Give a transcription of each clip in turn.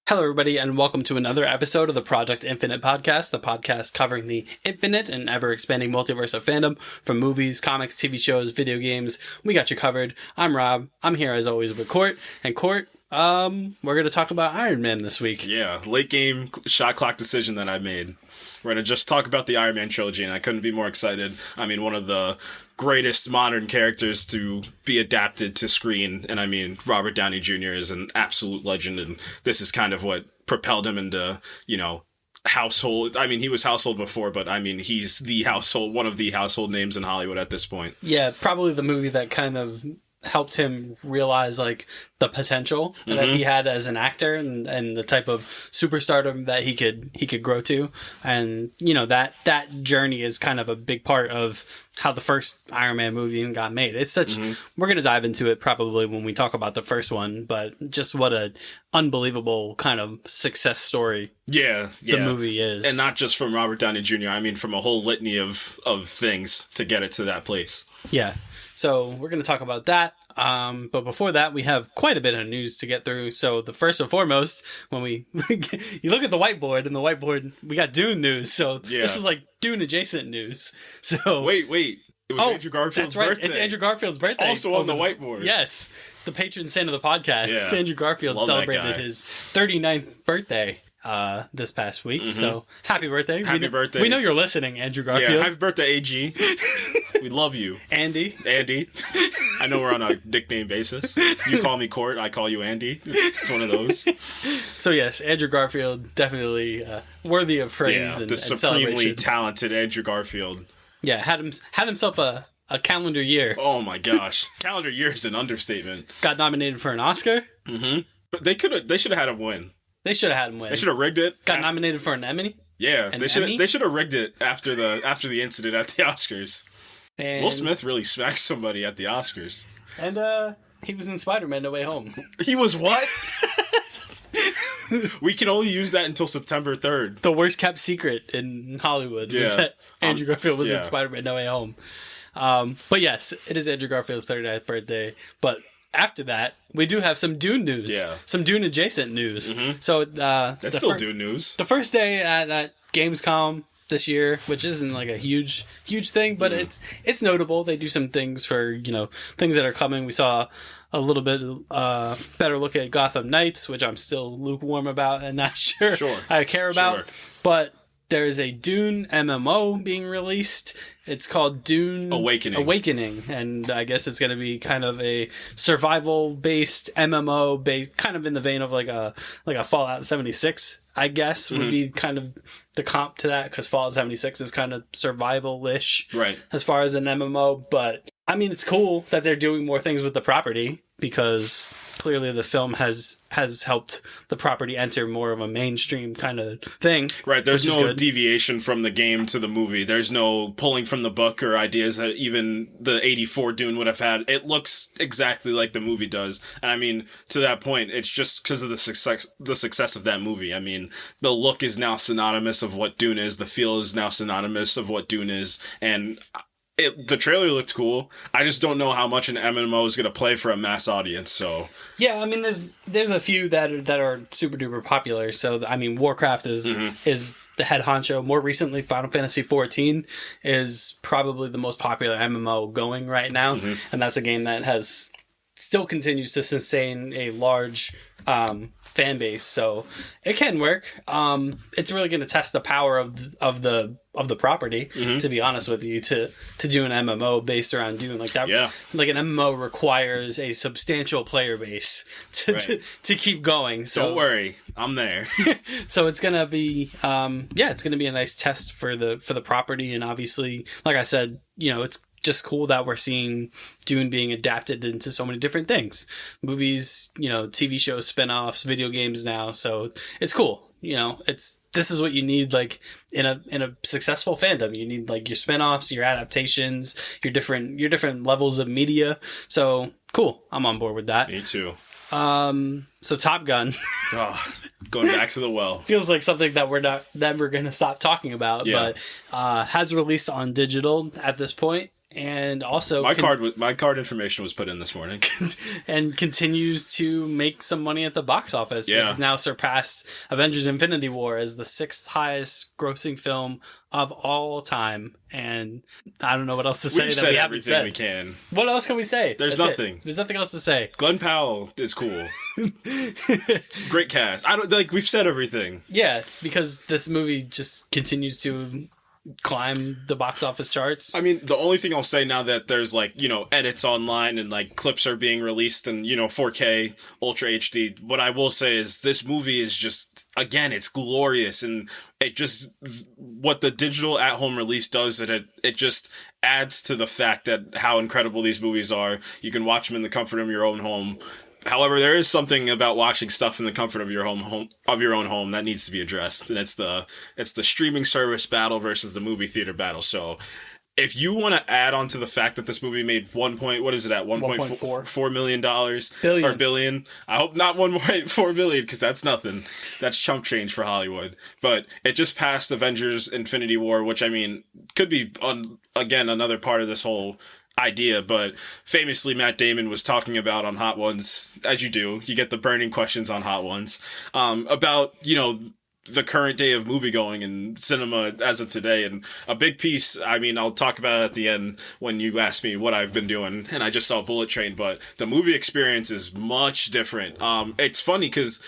Hello, everybody, and welcome to another episode of the Project Infinite podcast, the podcast covering the infinite and ever-expanding multiverse of fandom, from movies, comics, TV shows, video games. We got you covered. I'm Rob. I'm here, as always, with Court. And Court, we're going to talk about Iron Man this week. Yeah, late game shot clock decision that I made. We're going to just talk about the Iron Man trilogy, and I couldn't be more excited. I mean, one of the greatest modern characters to be adapted to screen, and I mean, Robert Downey Jr. is an absolute legend, and this is kind of what propelled him into, household. I mean, he was household before, but I mean, he's one of the household names in Hollywood at this point. Yeah, probably the movie that kind of helped him realize the potential that he had as an actor and the type of superstardom that he could grow to. And that journey is kind of a big part of how the first Iron Man movie even got made. It's such we're going to dive into it probably when we talk about the first one, but just what a unbelievable kind of success story the movie is. And not just from Robert Downey Jr. I mean, from a whole litany of things to get it to that place. Yeah. So we're going to talk about that. But before that, we have quite a bit of news to get through. So the first and foremost, when you look at the whiteboard, and the whiteboard, we got Dune news. So this is like Dune adjacent news. So wait. It was Andrew Garfield's birthday. It's Andrew Garfield's birthday. Also on the whiteboard. Yes. The patron saint of the podcast. Yeah. Andrew Garfield celebrated his 39th birthday this past week. So happy birthday. Birthday. We know you're listening, Andrew Garfield. Yeah, happy birthday, AG. We love you. Andy. I know we're on a nickname basis. You call me Court, I call you Andy. It's one of those. So yes, Andrew Garfield, definitely worthy of praise and supremely celebration. Talented Andrew Garfield. Yeah, had himself a calendar year. Oh my gosh. Calendar year is an understatement. Got nominated for an Oscar. Mm-hmm. But they should have had him win. They should have had him win. They should have rigged it. Got nominated for an Emmy. Yeah, they should have rigged it after the incident at the Oscars. And Will Smith really smacked somebody at the Oscars. And he was in Spider-Man: No Way Home. He was what? We can only use that until September 3rd. The worst kept secret in Hollywood was that Andrew Garfield was in Spider-Man: No Way Home. But yes, it is Andrew Garfield's 39th birthday. But after that, we do have some Dune news. Yeah. Some Dune adjacent news. Mm-hmm. So that's still Dune news. The first day at Gamescom this year, which isn't like a huge thing, but it's notable. They do some things for things that are coming. We saw a little bit better look at Gotham Knights, which I'm still lukewarm about and not sure I care about. But there's a Dune MMO being released. It's called Dune Awakening, and I guess it's going to be kind of a survival-based MMO, based kind of in the vein of like a Fallout 76. I guess would be kind of the comp to that, because Fallout 76 is kind of survival-ish, right, as far as an MMO. But I mean, it's cool that they're doing more things with the property, because clearly the film has helped the property enter more of a mainstream kind of thing. Right, there's no deviation from the game to the movie. There's no pulling from the book or ideas that even the 84 Dune would have had. It looks exactly like the movie does. And I mean, to that point, it's just because of the success of that movie. I mean, the look is now synonymous of what Dune is. The feel is now synonymous of what Dune is. And the trailer looked cool. I just don't know how much an MMO is going to play for a mass audience. So yeah, I mean, there's a few that are super duper popular. So I mean, Warcraft is the head honcho. More recently, Final Fantasy XIV is probably the most popular MMO going right now, and that's a game that still continues to sustain a large fan base. So it can work. It's really going to test the power of the property, to be honest with you, to do an MMO based around Dune like that. Yeah. Like an MMO requires a substantial player base to keep going. So don't worry, I'm there. So it's gonna be it's gonna be a nice test for the property, and obviously, like I said, it's just cool that we're seeing Dune being adapted into so many different things. Movies, TV shows, spin-offs, video games now. So it's cool. This is what you need, like in a successful fandom. You need like your spin-offs, your adaptations, your different levels of media. So cool. I'm on board with that. Me too. So Top Gun. Going back to the well. Feels like something that we're never going to stop talking about, but has released on digital at this point. and also my card information was put in this morning, and continues to make some money at the box office. Yeah. It has now surpassed Avengers: Infinity War as the 6th highest grossing film of all time. And I don't know what else to say. We've that said we haven't everything said. we can. What else can we say? There's That's nothing. it. There's nothing else to say. Glenn Powell is cool. Great cast. I don't like. We've said everything. Yeah, because this movie just continues to climb the box office charts. I mean, the only thing I'll say now that there's like, you know, edits online and like clips are being released and, you know, 4K Ultra HD, what I will say is this movie is just, again, it's glorious, and it just, what the digital at home release does, it just adds to the fact that how incredible these movies are. You can watch them in the comfort of your own home. However, there is something about watching stuff in the comfort of your own home that needs to be addressed, and it's the streaming service battle versus the movie theater battle. So, if you want to add on to the fact that this movie made $1.4 million billion. I hope not 1.4 billion, because that's nothing. That's chump change for Hollywood. But it just passed Avengers: Infinity War, which, I mean, could be again another part of this whole idea, but famously Matt Damon was talking about on Hot Ones, as you do, you get the burning questions on Hot Ones, about, you know, the current day of moviegoing and cinema as of today. And a big piece, I mean, I'll talk about it at the end when you ask me what I've been doing, and I just saw Bullet Train, but the movie experience is much different. It's funny because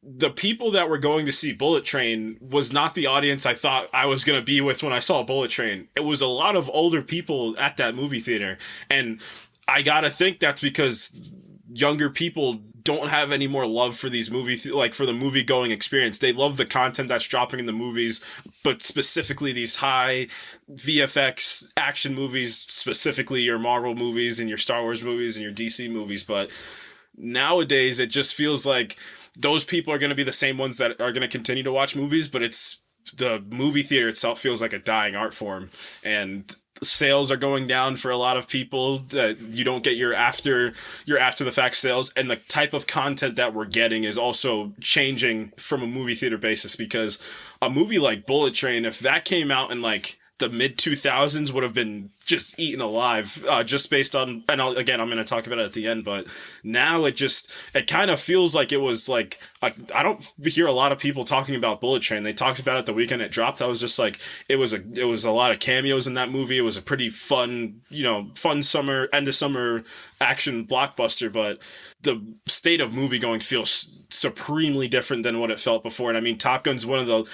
the people that were going to see Bullet Train was not the audience I thought I was going to be with when I saw Bullet Train. It was a lot of older people at that movie theater. And I gotta think that's because younger people don't have any more love for these for the movie going experience. They love the content that's dropping in the movies, but specifically these high VFX action movies, specifically your Marvel movies and your Star Wars movies and your DC movies. But nowadays it just feels like those people are going to be the same ones that are going to continue to watch movies, but it's the movie theater itself feels like a dying art form, and sales are going down for a lot of people. That you don't get your after the fact sales, and the type of content that we're getting is also changing from a movie theater basis, because a movie like Bullet Train, if that came out in like the mid 2000s, would have been just eaten alive, just based on, and I'm going to talk about it at the end, but now it kind of feels like it was like, I don't hear a lot of people talking about Bullet Train. They talked about it the weekend it dropped. I was just like, it was a lot of cameos in that movie. It was a pretty fun, summer, end of summer action blockbuster, but the state of movie going feels supremely different than what it felt before. And I mean, Top Gun's one of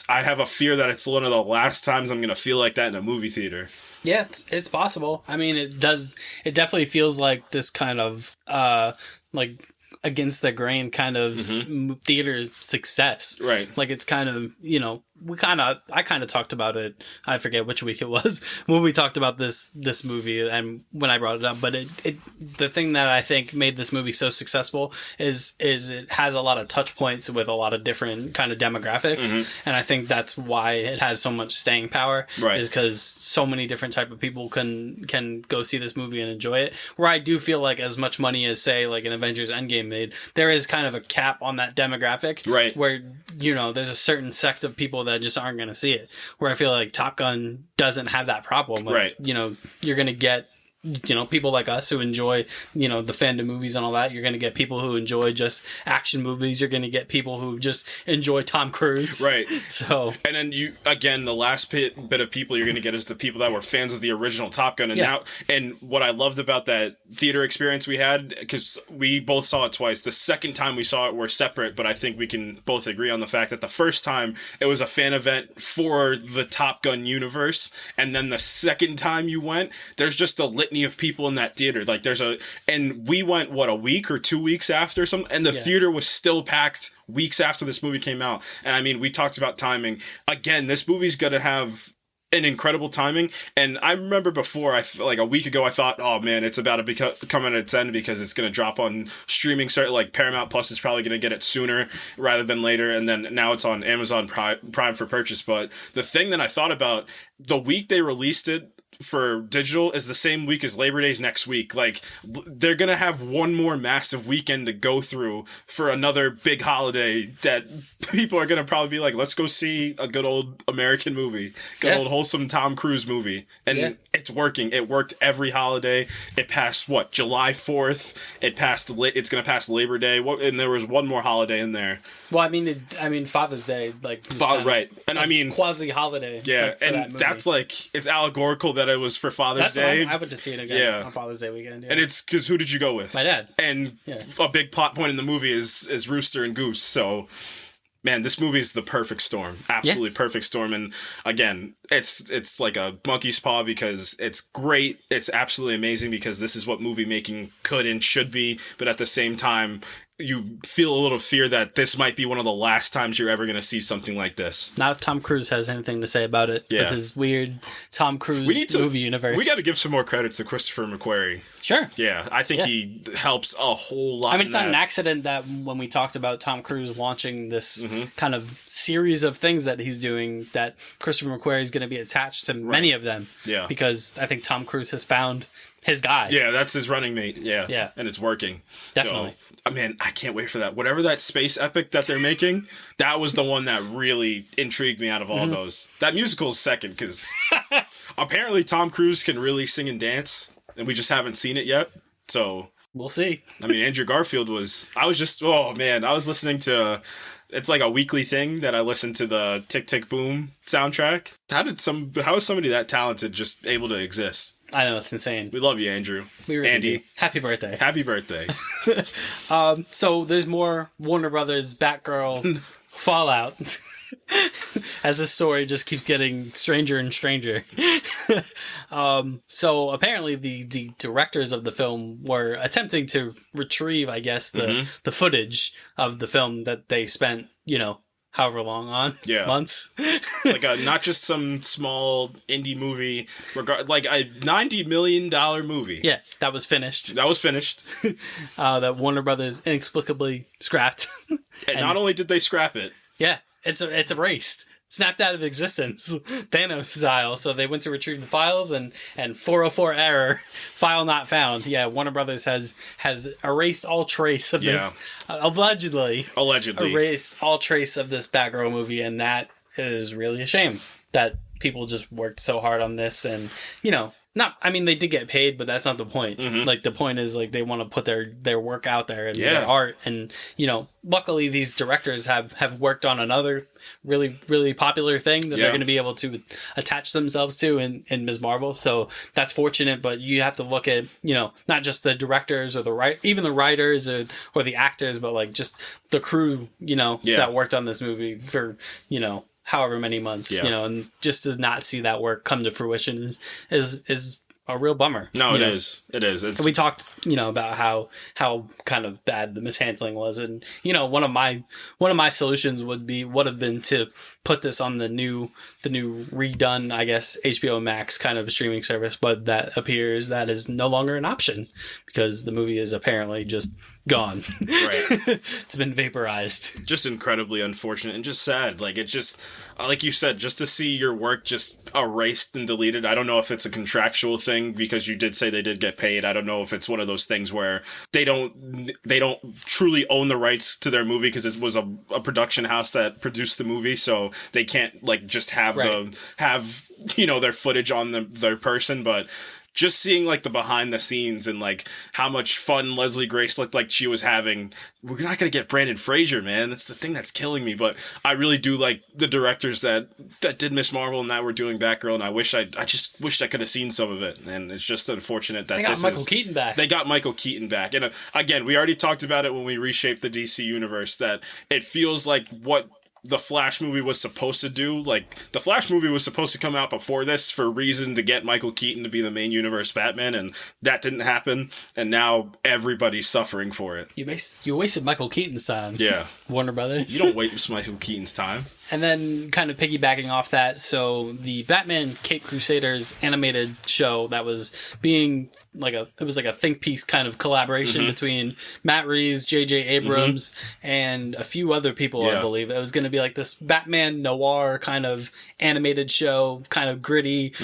I have a fear that it's one of the last times I'm going to feel like that in a movie theater. Yeah, it's possible. I mean, it definitely feels like this kind of, like against the grain kind of theater success. Right. Like it's kind of, I kind of talked about it. I forget which week it was when we talked about this movie and when I brought it up. But the thing that I think made this movie so successful is it has a lot of touch points with a lot of different kind of demographics, and I think that's why it has so much staying power. Right. Is because so many different type of people can go see this movie and enjoy it. Where I do feel like as much money as say like an Avengers Endgame made, there is kind of a cap on that demographic. Right. Where there's a certain sect of people that just aren't going to see it. Where I feel like Top Gun doesn't have that problem. Like, right. You're going to get, people like us who enjoy, the fandom movies and all that. You're going to get people who enjoy just action movies. You're going to get people who just enjoy Tom Cruise. Right. So. And then the last bit of people you're going to get is the people that were fans of the original Top Gun. And what I loved about that theater experience we had, because we both saw it twice. The second time we saw it, we're separate, but I think we can both agree on the fact that the first time it was a fan event for the Top Gun universe. And then the second time you went, there's just a litany of people in that theater. Like and we went a week or 2 weeks after and the theater was still packed weeks after this movie came out. And I mean, we talked about timing. Again, this movie's gonna have an incredible timing. And I remember before, like a week ago, I thought, oh man, it's about to come at its end because it's going to drop on streaming. Like Paramount Plus is probably going to get it sooner rather than later. And then now it's on Amazon Prime for purchase. But the thing that I thought about, the week they released it for digital is the same week as Labor Day's next week. Like they're gonna have one more massive weekend to go through for another big holiday that people are gonna probably be like, let's go see a good old American movie, good old wholesome Tom Cruise movie, and it's working. It worked every holiday. It passed July 4th. It passed. It's gonna pass Labor Day. And there was one more holiday in there. Well, I mean, Father's Day, like right, and I mean quasi holiday. Yeah, and that's like it's allegorical that it was for Father's Day. I went to see it again on Father's Day weekend. Yeah. And it's because who did you go with? My dad. And a big plot point in the movie is Rooster and Goose. So, man, this movie is the perfect storm. Absolutely perfect storm. And again, it's like a monkey's paw because it's great. It's absolutely amazing because this is what movie making could and should be. But at the same time, you feel a little fear that this might be one of the last times you're ever going to see something like this. Not if Tom Cruise has anything to say about it with his weird Tom Cruise movie universe. We got to give some more credit to Christopher McQuarrie. Sure. Yeah, I think he helps a whole lot. I mean, it's not an accident that when we talked about Tom Cruise launching this kind of series of things that he's doing, that Christopher McQuarrie is going to be attached to many of them. Yeah. Because I think Tom Cruise has found his guy. Yeah, that's his running mate. Yeah. Yeah. And it's working. Definitely. So, I mean, I can't wait for that. Whatever that space epic that they're making, that was the one that really intrigued me out of all those. That musical is second because apparently Tom Cruise can really sing and dance, and we just haven't seen it yet. So we'll see. I mean, Andrew Garfield I was listening to, it's like a weekly thing that I listen to the Tick Tick Boom soundtrack. How is somebody that talented just able to exist? I know, it's insane. We love you, Andrew. We really Andy. do. Happy birthday. Happy birthday. So there's more Warner Brothers Batgirl fallout as the story just keeps getting stranger and stranger. So apparently the directors of the film were attempting to retrieve, I guess, the footage of the film that they spent, however long on. Months. Like not just some small indie movie, like a $90 million movie. Yeah, that was finished. That Warner Brothers inexplicably scrapped. And not only did they scrap it. Yeah, it's erased. Snapped out of existence, Thanos style. So they went to retrieve the files and 404 error, file not found. Yeah, Warner Brothers has erased all trace of this, allegedly erased all trace of this Batgirl movie, and that is really a shame that people just worked so hard on this, and they did get paid, but that's not the point. Like, the point is, like, they want to put their work out there and their art, and luckily these directors have worked on another really, really popular thing that they're going to be able to attach themselves to in Ms. Marvel. So that's fortunate, but you have to look at, not just the directors or even the writers or the actors, but like just the crew, that worked on this movie for, however many months, and just to not see that work come to fruition is a real bummer. No, it is. We talked, about how kind of bad the mishandling was, and one of my solutions would have been to put this on the new redone, I guess, HBO Max kind of streaming service, but that appears that is no longer an option because the movie is apparently just gone. Right. It's been vaporized. Just incredibly unfortunate and just sad. Like, it just, like you said, just to see your work just erased and deleted. I don't know if it's a contractual thing because you did say they did get paid. I don't know if it's one of those things where they don't truly own the rights to their movie because it was a production house that produced the movie, so they can't like just have their footage on their person. But just seeing like the behind the scenes and like how much fun Leslie Grace looked like she was having. We're not going to get Brandon Fraser, man. That's the thing that's killing me. But I really do like the directors that did Miss Marvel and that were doing Batgirl. And I just wished I could have seen some of it. And it's just unfortunate that they got Michael Keaton back. They got Michael Keaton back. And again, we already talked about it when we reshaped the DC universe, that it feels like what the Flash movie was supposed to do. Like, the Flash movie was supposed to come out before this for a reason to get Michael Keaton to be the main universe Batman, and that didn't happen, and now everybody's suffering for it. You wasted Michael Keaton's time. Yeah. Warner Brothers. You don't waste Michael Keaton's time. And then, kind of piggybacking off that, so the Batman Caped Crusaders animated show that was being it was like a think piece kind of collaboration between Matt Reeves, J.J. Abrams, and a few other people, I believe. It was going to be like this Batman noir kind of animated show, kind of gritty,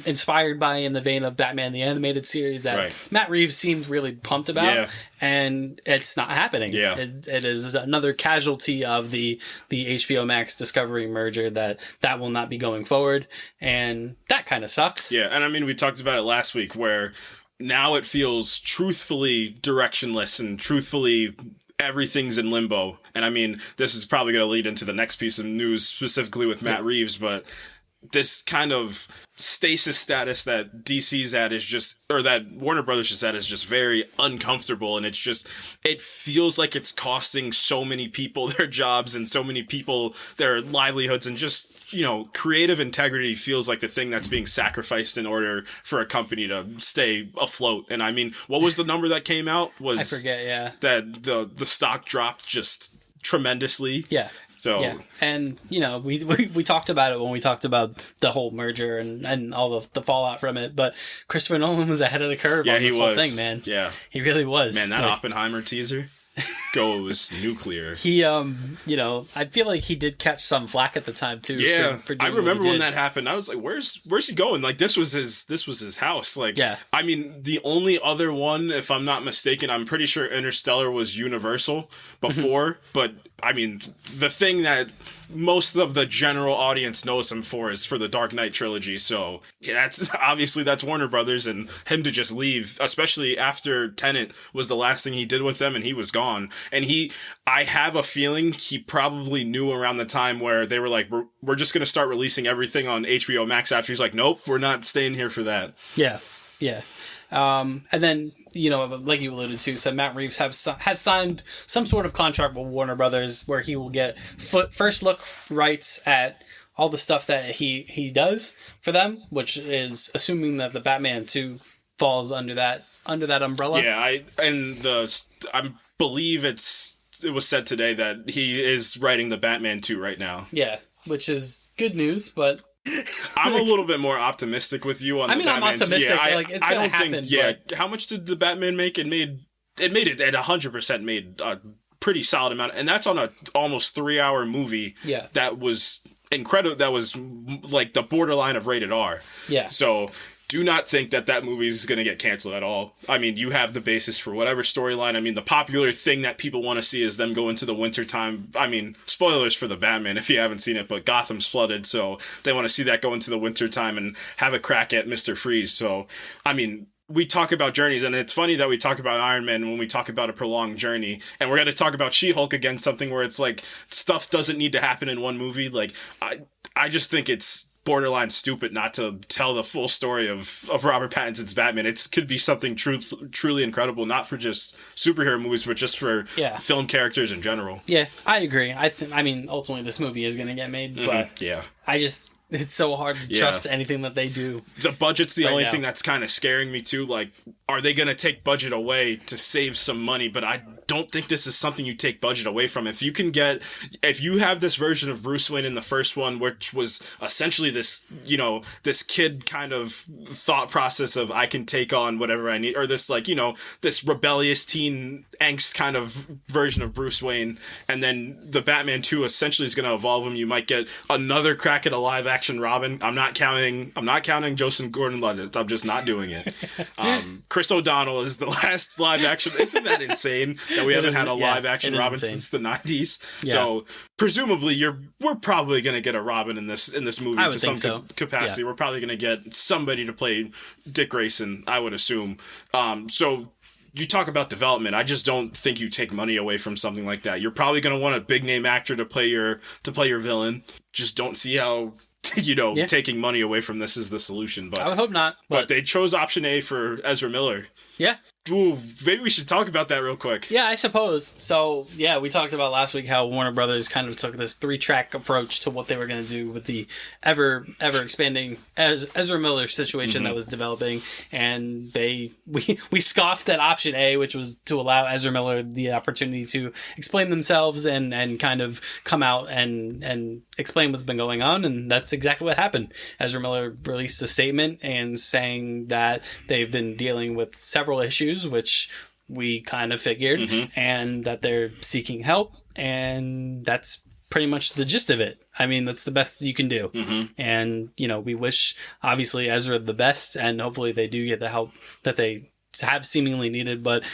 inspired by, in the vein of Batman the Animated Series that Matt Reeves seemed really pumped about. Yeah. and it's not happening. Yeah. It is another casualty of the HBO Max Discovery merger that will not be going forward, and that kind of sucks. Yeah, and I mean, we talked about it last week, where now it feels truthfully directionless and truthfully everything's in limbo. And I mean, this is probably going to lead into the next piece of news, specifically with Matt Reeves, but this kind of stasis status that DC's at is just, or that Warner Brothers is at, is just very uncomfortable. And it's just, it feels like it's costing so many people their jobs and so many people their livelihoods, and just, you know, creative integrity feels like the thing that's being sacrificed in order for a company to stay afloat. And I mean, what was the number that came out? Was I forget, yeah. That the stock dropped just tremendously. Yeah. So, yeah, and you know, we talked about it when we talked about the whole merger and all the fallout from it. But Christopher Nolan was ahead of the curve on this whole thing, man. Yeah, he really was. Man, that Oppenheimer teaser goes nuclear. He, you know, I feel like he did catch some flack at the time too. Yeah, for I remember when that happened. I was like, "Where's he going?" Like, this was his house. Like, yeah. I mean, the only other one, if I'm not mistaken, I'm pretty sure Interstellar was Universal before, but I mean, the thing that most of the general audience knows him for is for the Dark Knight trilogy. So yeah, that's Warner Brothers, and him to just leave, especially after Tenet was the last thing he did with them, and he was gone. And I have a feeling he probably knew around the time where they were like, we're just going to start releasing everything on HBO Max after. He's like, nope, we're not staying here for that. Yeah. Yeah. And then, you know, like you alluded to, so Matt Reeves has signed some sort of contract with Warner Brothers where he will get first look rights at all the stuff that he does for them, which is assuming that the Batman 2 falls under that umbrella. Yeah, I believe it was said today that he is writing the Batman 2 right now. Yeah, which is good news, but I'm a little bit more optimistic with you on the Batman. I'm optimistic. Yeah, like, it's going to happen. How much did the Batman make? It made it at 100% made a pretty solid amount. And that's on a almost 3-hour movie. Yeah. That was incredible. That was like the borderline of rated R. Yeah. So do not think that movie is going to get canceled at all. I mean, you have the basis for whatever storyline. I mean, the popular thing that people want to see is them go into the wintertime. I mean, spoilers for the Batman if you haven't seen it, but Gotham's flooded, so they want to see that go into the wintertime and have a crack at Mr. Freeze. So, I mean, we talk about journeys, and it's funny that we talk about Iron Man when we talk about a prolonged journey, and we're going to talk about She-Hulk again, something where it's like stuff doesn't need to happen in one movie. Like, I just think it's borderline stupid not to tell the full story of Robert Pattinson's Batman. It could be something truly incredible, not for just superhero movies, but just for film characters in general. Yeah, I agree. I mean, ultimately this movie is going to get made, but it's so hard to trust anything that they do. The budget's the only thing that's kind of scaring me too. Like, are they going to take budget away to save some money? But I don't think this is something you take budget away from. If you have this version of Bruce Wayne in the first one, which was essentially this, you know, this kid kind of thought process of I can take on whatever I need, or this, like, you know, this rebellious teen angst kind of version of Bruce Wayne, and then the Batman 2 essentially is going to evolve him. You might get another crack at a live action Robin. I'm not counting Joseph Gordon-Levitt. I'm just not doing it. Chris O'Donnell is the last live action. Isn't that insane that we haven't had a live action Robin since the 90s? Yeah. So presumably we're probably going to get a Robin in this movie to some capacity. Yeah. We're probably going to get somebody to play Dick Grayson, I would assume. So you talk about development. I just don't think you take money away from something like that. You're probably going to want a big name actor to play your villain. Just don't see how, you know, taking money away from this is the solution. But I would hope not. But they chose option A for Ezra Miller. Yeah. Ooh, maybe we should talk about that real quick. Yeah, I suppose. So, yeah, we talked about last week how Warner Brothers kind of took this 3-track approach to what they were going to do with the ever expanding Ezra Miller situation that was developing, and we scoffed at option A, which was to allow Ezra Miller the opportunity to explain themselves and kind of come out and explain what's been going on, and that's exactly what happened. Ezra Miller released a statement and saying that they've been dealing with several issues, which we kind of figured, and that they're seeking help, and that's pretty much the gist of it. I mean, that's the best you can do. And, you know, we wish, obviously, Ezra the best, and hopefully they do get the help that they have seemingly needed, but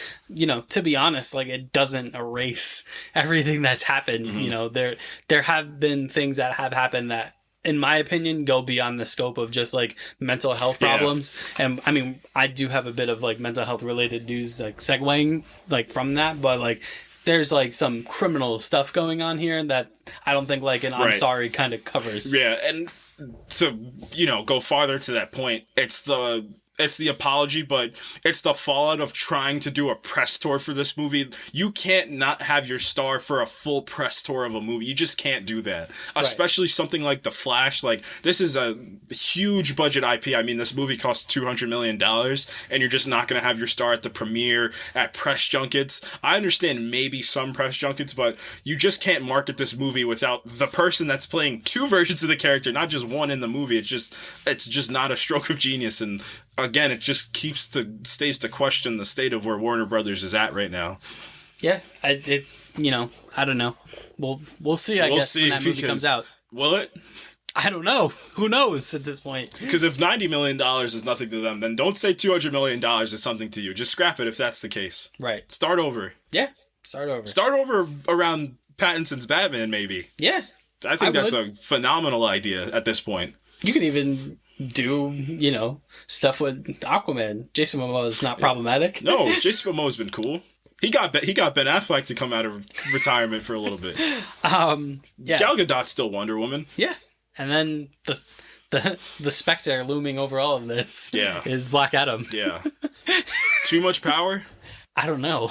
to be honest, like, it doesn't erase everything that's happened. There have been things that have happened that, in my opinion, go beyond the scope of just like mental health problems. And I mean, I do have a bit of like mental health related news, like segueing like from that, but like there's like some criminal stuff going on here that I don't think like an I'm sorry kind of covers. Yeah. And to, go farther to that point, it's the apology, but it's the fallout of trying to do a press tour for this movie. You can't not have your star for a full press tour of a movie. You just can't do that. Right. Especially something like The Flash. Like, this is a huge budget IP. I mean, this movie costs $200 million, and you're just not going to have your star at the premiere, at press junkets. I understand maybe some press junkets, but you just can't market this movie without the person that's playing two versions of the character, not just one in the movie. It's just not a stroke of genius, and again, it just stays to question the state of where Warner Brothers is at right now. Yeah, I don't know. We'll see. I guess when that movie comes out. Will it? I don't know. Who knows at this point? Because if $90 million is nothing to them, then don't say $200 million is something to you. Just scrap it if that's the case. Right. Start over. Yeah. Start over. Start over around Pattinson's Batman, maybe. Yeah. I think that's a phenomenal idea at this point. You can even do, stuff with Aquaman. Jason Momoa is not problematic. No, Jason Momoa's been cool. He got Ben Affleck to come out of retirement for a little bit. Yeah. Gal Gadot's still Wonder Woman. Yeah. And then the specter looming over all of this is Black Adam. Yeah. Too much power? I don't know.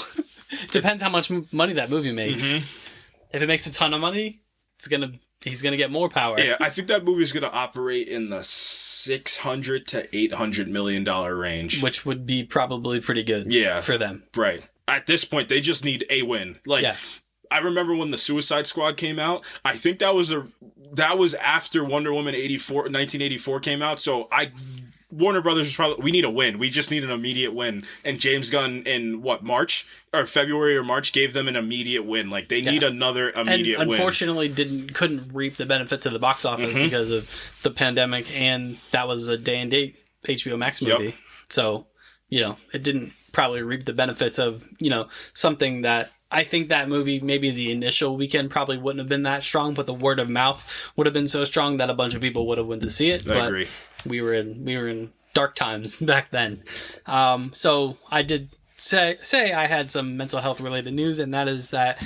Depends how much money that movie makes. Mm-hmm. If it makes a ton of money, he's gonna get more power. Yeah, I think that movie's gonna operate in the $600 to $800 million range, which would be probably pretty good. For them. Right. At this point, they just need a win. I remember when the Suicide Squad came out. I think that was after Wonder Woman 1984 came out. So Warner Brothers was probably, we need a win. We just need an immediate win. And James Gunn in February or March gave them an immediate win. Like, they need another immediate win. Unfortunately couldn't reap the benefit to the box office because of the pandemic, and that was a day and date HBO Max movie. Yep. So, it didn't probably reap the benefits of, something that I think that movie, maybe the initial weekend probably wouldn't have been that strong, but the word of mouth would have been so strong that a bunch of people would have went to see it. I agree. We were in dark times back then. So I did say I had some mental health related news, and that is that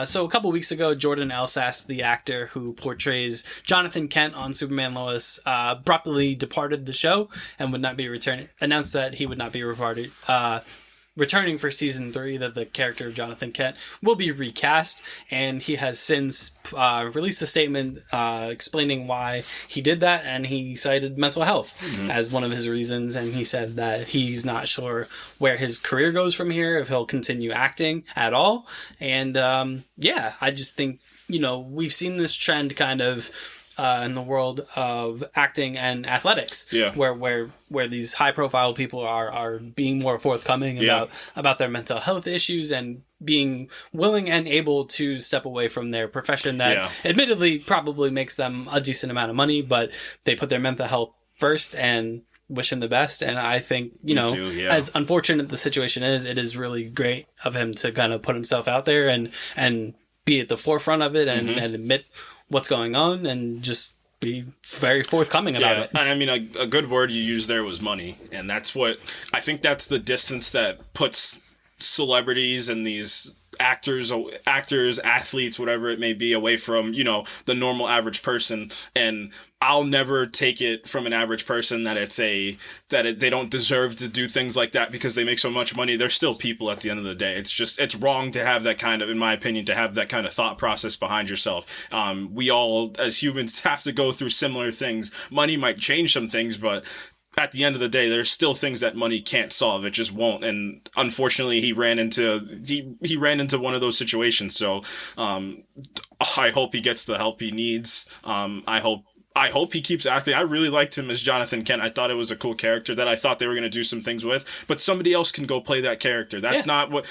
so a couple weeks ago, Jordan Elsass, the actor who portrays Jonathan Kent on Superman Lois, abruptly departed the show and would not be announced that he would not be returning for season 3, that the character of Jonathan Kent will be recast, and he has since released a statement explaining why he did that, and he cited mental health as one of his reasons, and he said that he's not sure where his career goes from here, if he'll continue acting at all, and I just think, we've seen this trend kind of in the world of acting and athletics, where these high profile people are being more forthcoming about their mental health issues and being willing and able to step away from their profession that admittedly probably makes them a decent amount of money, but they put their mental health first and wish him the best. And I think, as unfortunate the situation is, it is really great of him to kind of put himself out there and be at the forefront of it and admit what's going on and just be very forthcoming about it. And I mean, a good word you used there was money. And that's what, I think that's the distance that puts celebrities and these actors, athletes, whatever it may be, away from, the normal average person. And I'll never take it from an average person that they don't deserve to do things like that because they make so much money. They're still people at the end of the day. It's wrong to have that kind of, in my opinion, to have that kind of thought process behind yourself. We all, as humans, have to go through similar things. Money might change some things, but at the end of the day, there's still things that money can't solve. It just won't. And unfortunately, he ran into one of those situations. So, I hope he gets the help he needs. I I hope he keeps acting. I really liked him as Jonathan Kent. I thought it was a cool character that I thought they were going to do some things with, but somebody else can go play that character. That's not what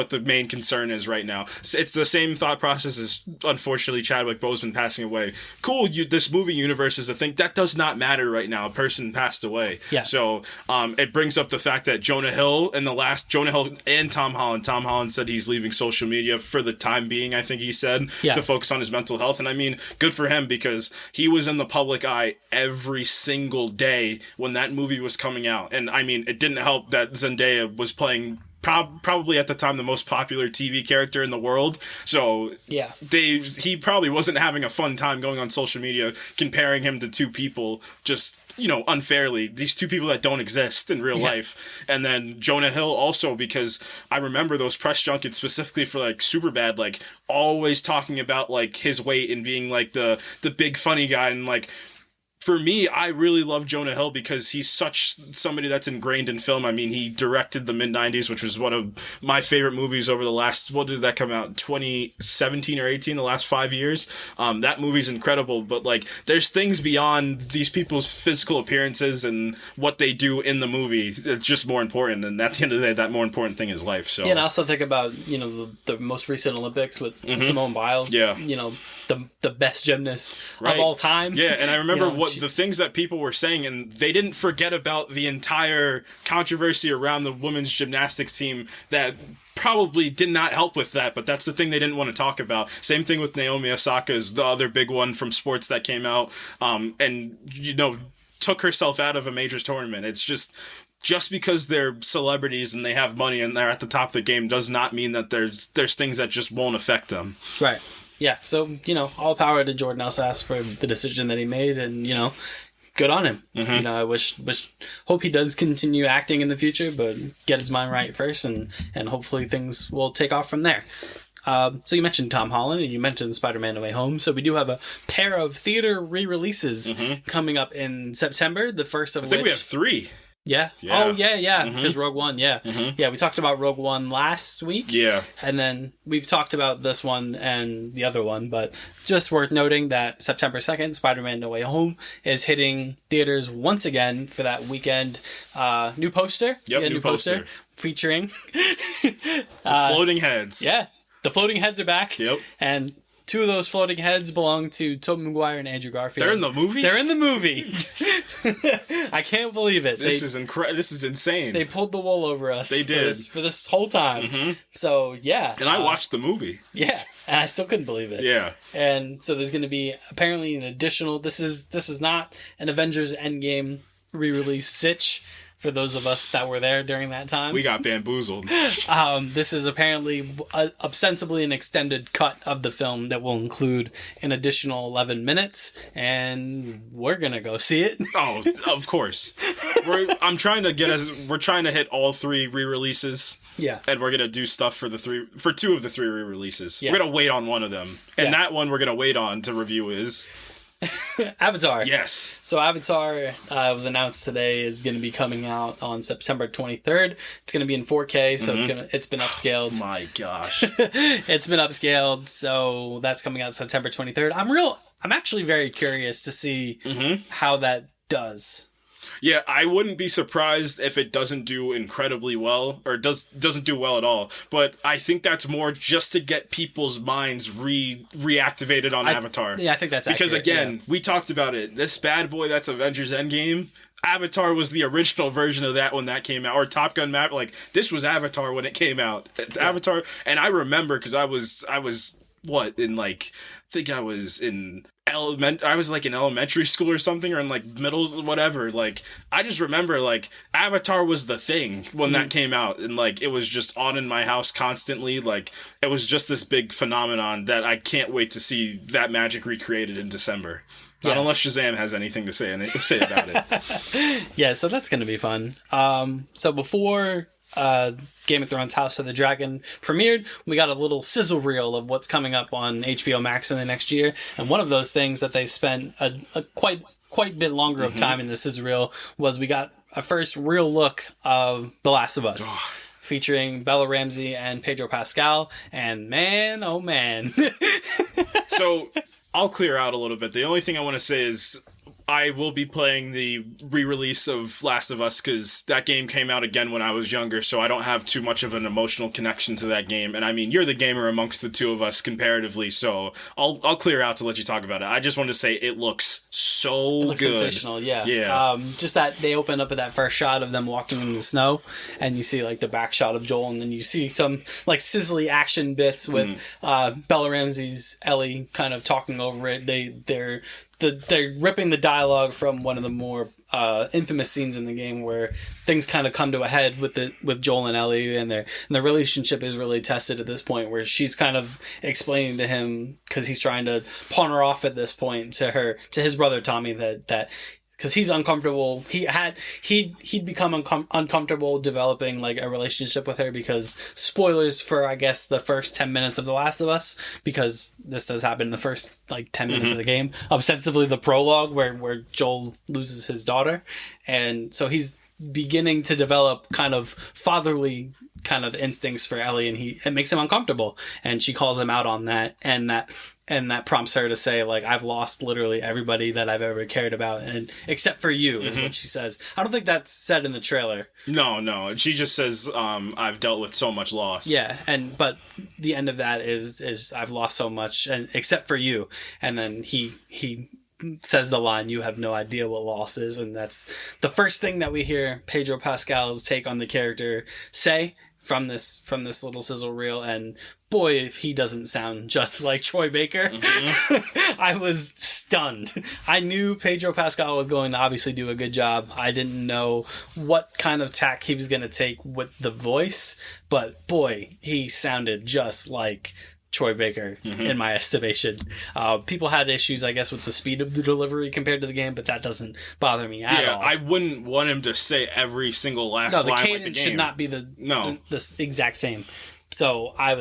the main concern is right now. It's the same thought process as, unfortunately, Chadwick Boseman passing away. Cool, this movie universe is a thing. That does not matter right now. A person passed away. Yeah. So it brings up the fact that Jonah Hill and Tom Holland said he's leaving social media for the time being, I think he said, to focus on his mental health. And I mean, good for him, because he was in the public eye every single day when that movie was coming out. And I mean, it didn't help that Zendaya was playing probably at the time the most popular TV character in the world. So he probably wasn't having a fun time going on social media comparing him to two people just, unfairly. These two people that don't exist in real life. And then Jonah Hill also, because I remember those press junkets specifically for like Superbad, like always talking about like his weight and being like the big funny guy. And like, for me, I really love Jonah Hill because he's such somebody that's ingrained in film. I mean, he directed the mid-90s, which was one of my favorite movies over the last, what did that come out, 2017 or 18, the last 5 years? That movie's incredible, but like, there's things beyond these people's physical appearances and what they do in the movie. It's just more important, and at the end of the day, that more important thing is life. So. Yeah, and I also think about, the most recent Olympics with Simone Biles. Yeah. The best gymnast of all time. Yeah, and I remember the things that people were saying, and they didn't forget about the entire controversy around the women's gymnastics team that probably did not help with that, but that's the thing they didn't want to talk about. Same thing with Naomi Osaka is the other big one from sports that came out, and, took herself out of a major tournament. It's just because they're celebrities and they have money and they're at the top of the game does not mean that there's things that just won't affect them. Right. Yeah, so, all power to Jordan Elsass for the decision that he made, and, good on him. I hope he does continue acting in the future, but get his mind right first, and hopefully things will take off from there. So you mentioned Tom Holland, and you mentioned Spider-Man No Way Home, so we do have a pair of theater re-releases coming up in September, the first of which... I think we have 3. Yeah. Oh, yeah. Because Rogue One, yeah. Yeah, we talked about Rogue One last week. Yeah. And then we've talked about this one and the other one, but just worth noting that September 2nd, Spider-Man No Way Home is hitting theaters once again for that weekend. New poster. Yep, new poster. Featuring... floating heads. Yeah. The floating heads are back. Yep. And... 2 of those floating heads belong to Tobey Maguire and Andrew Garfield. They're in the movie? They're in the movie. I can't believe it. This is insane. They pulled the wool over us. They did. For this whole time. So, yeah. And I watched the movie. Yeah. And I still couldn't believe it. Yeah. And so there's going to be apparently an additional... This is not an Avengers Endgame re-release sitch. For those of us that were there during that time. We got bamboozled. This is apparently ostensibly an extended cut of the film that will include an additional 11 minutes, and we're going to go see it. Oh, of course. We're trying to hit all 3 re-releases. Yeah. And we're going to do stuff for 2 of the 3 re-releases. Yeah. We're going to wait on one of them. And that one we're going to wait on to review is... Avatar. Yes. So Avatar was announced today is going to be coming out on September 23rd. It's going to be in 4K, so it's been upscaled. Oh my gosh. It's been upscaled, so that's coming out September 23rd. I'm actually very curious to see how that does. Yeah, I wouldn't be surprised if it doesn't do incredibly well, or doesn't do well at all. But I think that's more just to get people's minds reactivated on Avatar. Yeah, I think that's because accurate, again, we talked about it. This bad boy that's Avengers Endgame. Avatar was the original version of that when that came out, or Top Gun Maverick. Like, this was Avatar when it came out. Avatar, and I remember because I was what in like I think I was in elementary school or something, or in like middle, whatever. Like, I just remember like Avatar was the thing when that came out, and like it was just on in my house constantly. Like, it was just this big phenomenon that I can't wait to see that magic recreated in December. Not unless Shazam has anything to say about it. Yeah, so that's going to be fun. So before Game of Thrones House of the Dragon premiered, we got a little sizzle reel of what's coming up on HBO Max in the next year. And one of those things that they spent a quite bit longer of time in the sizzle reel was we got a first real look of The Last of Us. Featuring Bella Ramsey and Pedro Pascal. And man, oh man. So... I'll clear out a little bit. The only thing I want to say is I will be playing the re-release of Last of Us because that game came out again when I was younger, so I don't have too much of an emotional connection to that game. And I mean, you're the gamer amongst the two of us comparatively, so I'll clear out to let you talk about it. I just wanted to say it looks so it looks good. sensational, yeah. Yeah. Just that they open up with that first shot of them walking in the snow, and you see like the back shot of Joel, and then you see some like sizzly action bits with Bella Ramsey's Ellie kind of talking over it. They're ripping the dialogue from one of the more infamous scenes in the game where things kind of come to a head with Joel and Ellie, and their relationship is really tested at this point, where she's kind of explaining to him, because he's trying to pawn her off at this point to his brother Tommy, that because he's uncomfortable. He'd become uncomfortable developing like a relationship with her because spoilers for I guess the first 10 minutes of The Last of Us, because this does happen in the first like 10 minutes of the game, ostensibly the prologue where Joel loses his daughter, and so he's beginning to develop kind of fatherly kind of instincts for Ellie, and it makes him uncomfortable, and she calls him out on that, and that prompts her to say, like, I've lost literally everybody that I've ever cared about, and except for you, is what she says. I don't think that's said in the trailer. No. She just says, I've dealt with so much loss. Yeah, but the end of that is I've lost so much, and except for you. And then he says the line, "You have no idea what loss is," and that's the first thing that we hear Pedro Pascal's take on the character say from this little sizzle reel, and boy, if he doesn't sound just like Troy Baker. I was stunned. I knew Pedro Pascal was going to obviously do a good job. I didn't know what kind of tack he was going to take with the voice, but boy, he sounded just like Troy Baker, in my estimation. People had issues, I guess, with the speed of the delivery compared to the game, but that doesn't bother me at all. I wouldn't want him to say every single last line like the game. No, the cadence should not be the exact same. So that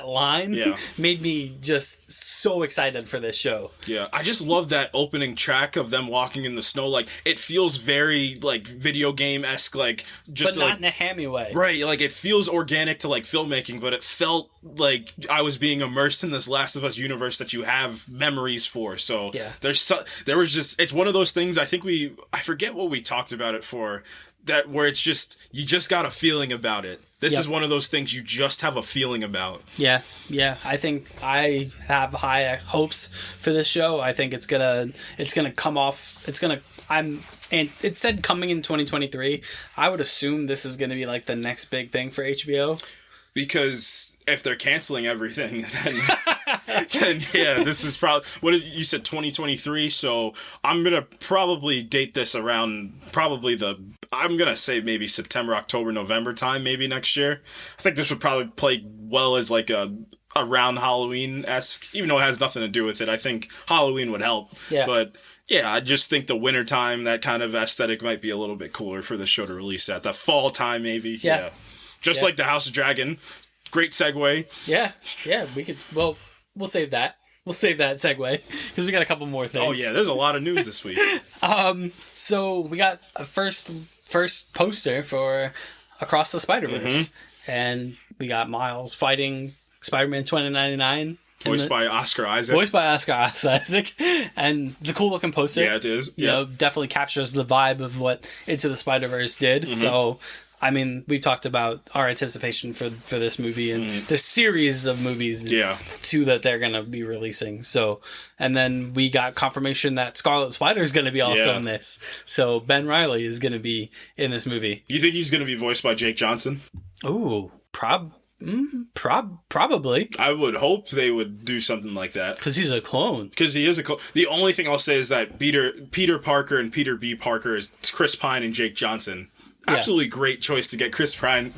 line made me just so excited for this show. Yeah, I just love that opening track of them walking in the snow. Like, it feels very like video game-esque, like just but not in a hammy way. Right, like it feels organic to like filmmaking, but it felt like I was being immersed in this Last of Us universe that you have memories for. So there was just, it's one of those things. I forget what we talked about it for. That where it's just, you just got a feeling about it. This is one of those things you just have a feeling about. Yeah. I think I have high hopes for this show. I think it's gonna come off. And it said coming in 2023. I would assume this is gonna be like the next big thing for HBO. Because if they're canceling everything, then this is probably, what did you said, 2023? So I'm going to probably date this around I'm going to say maybe September, October, November time, maybe next year. I think this would probably play well as like around Halloween-esque, even though it has nothing to do with it. I think Halloween would help. Yeah. But yeah, I just think the winter time, that kind of aesthetic might be a little bit cooler for the show to release at. The fall time, maybe. Yeah. Just like the House of Dragon. Great segue. Yeah, we could, well, we'll save that. We'll save that segue, because we got a couple more things. Oh yeah, there's a lot of news this week. So we got a first poster for Across the Spider-Verse, and we got Miles fighting Spider-Man 2099. Voiced by Oscar Isaac. And it's a cool looking poster. Yeah, it is. You know, definitely captures the vibe of what Into the Spider-Verse did. So, I mean, we talked about our anticipation for this movie and the series of movies too that they're going to be releasing. So, and then we got confirmation that Scarlet Spider is going to be also in this. So Ben Reilly is going to be in this movie. You think he's going to be voiced by Jake Johnson? Ooh, probably. I would hope they would do something like that. Because he's a clone. Because he is a clone. The only thing I'll say is that Peter Parker and Peter B. Parker is Chris Pine and Jake Johnson. Absolutely great choice to get Chris Pine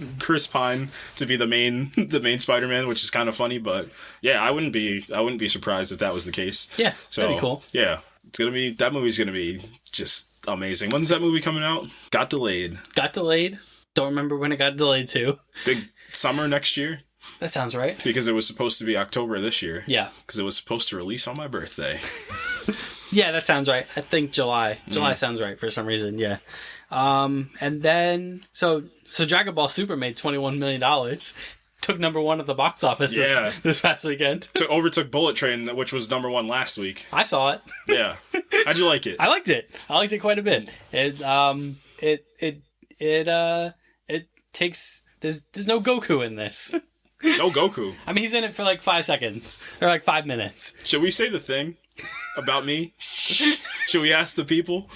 to be the main Spider-Man, which is kind of funny, but yeah, I wouldn't be surprised if that was the case. Yeah, so, that'd be cool. Yeah, that movie's gonna be just amazing. When's that movie coming out? Got delayed. Don't remember when it got delayed to. Big summer next year. That sounds right. Because it was supposed to be October this year. Yeah. Because it was supposed to release on my birthday. Yeah, that sounds right. I think July. July sounds right for some reason. Yeah. And then so Dragon Ball Super made $21 million. took number one at the box office this past weekend. Overtook Bullet Train, which was number one last week. I saw it. Yeah. How'd you like it? I liked it. I liked it quite a bit. It takes there's no Goku in this. No Goku. I mean, he's in it for like 5 seconds or like 5 minutes. Should we say the thing about me? Should we ask the people?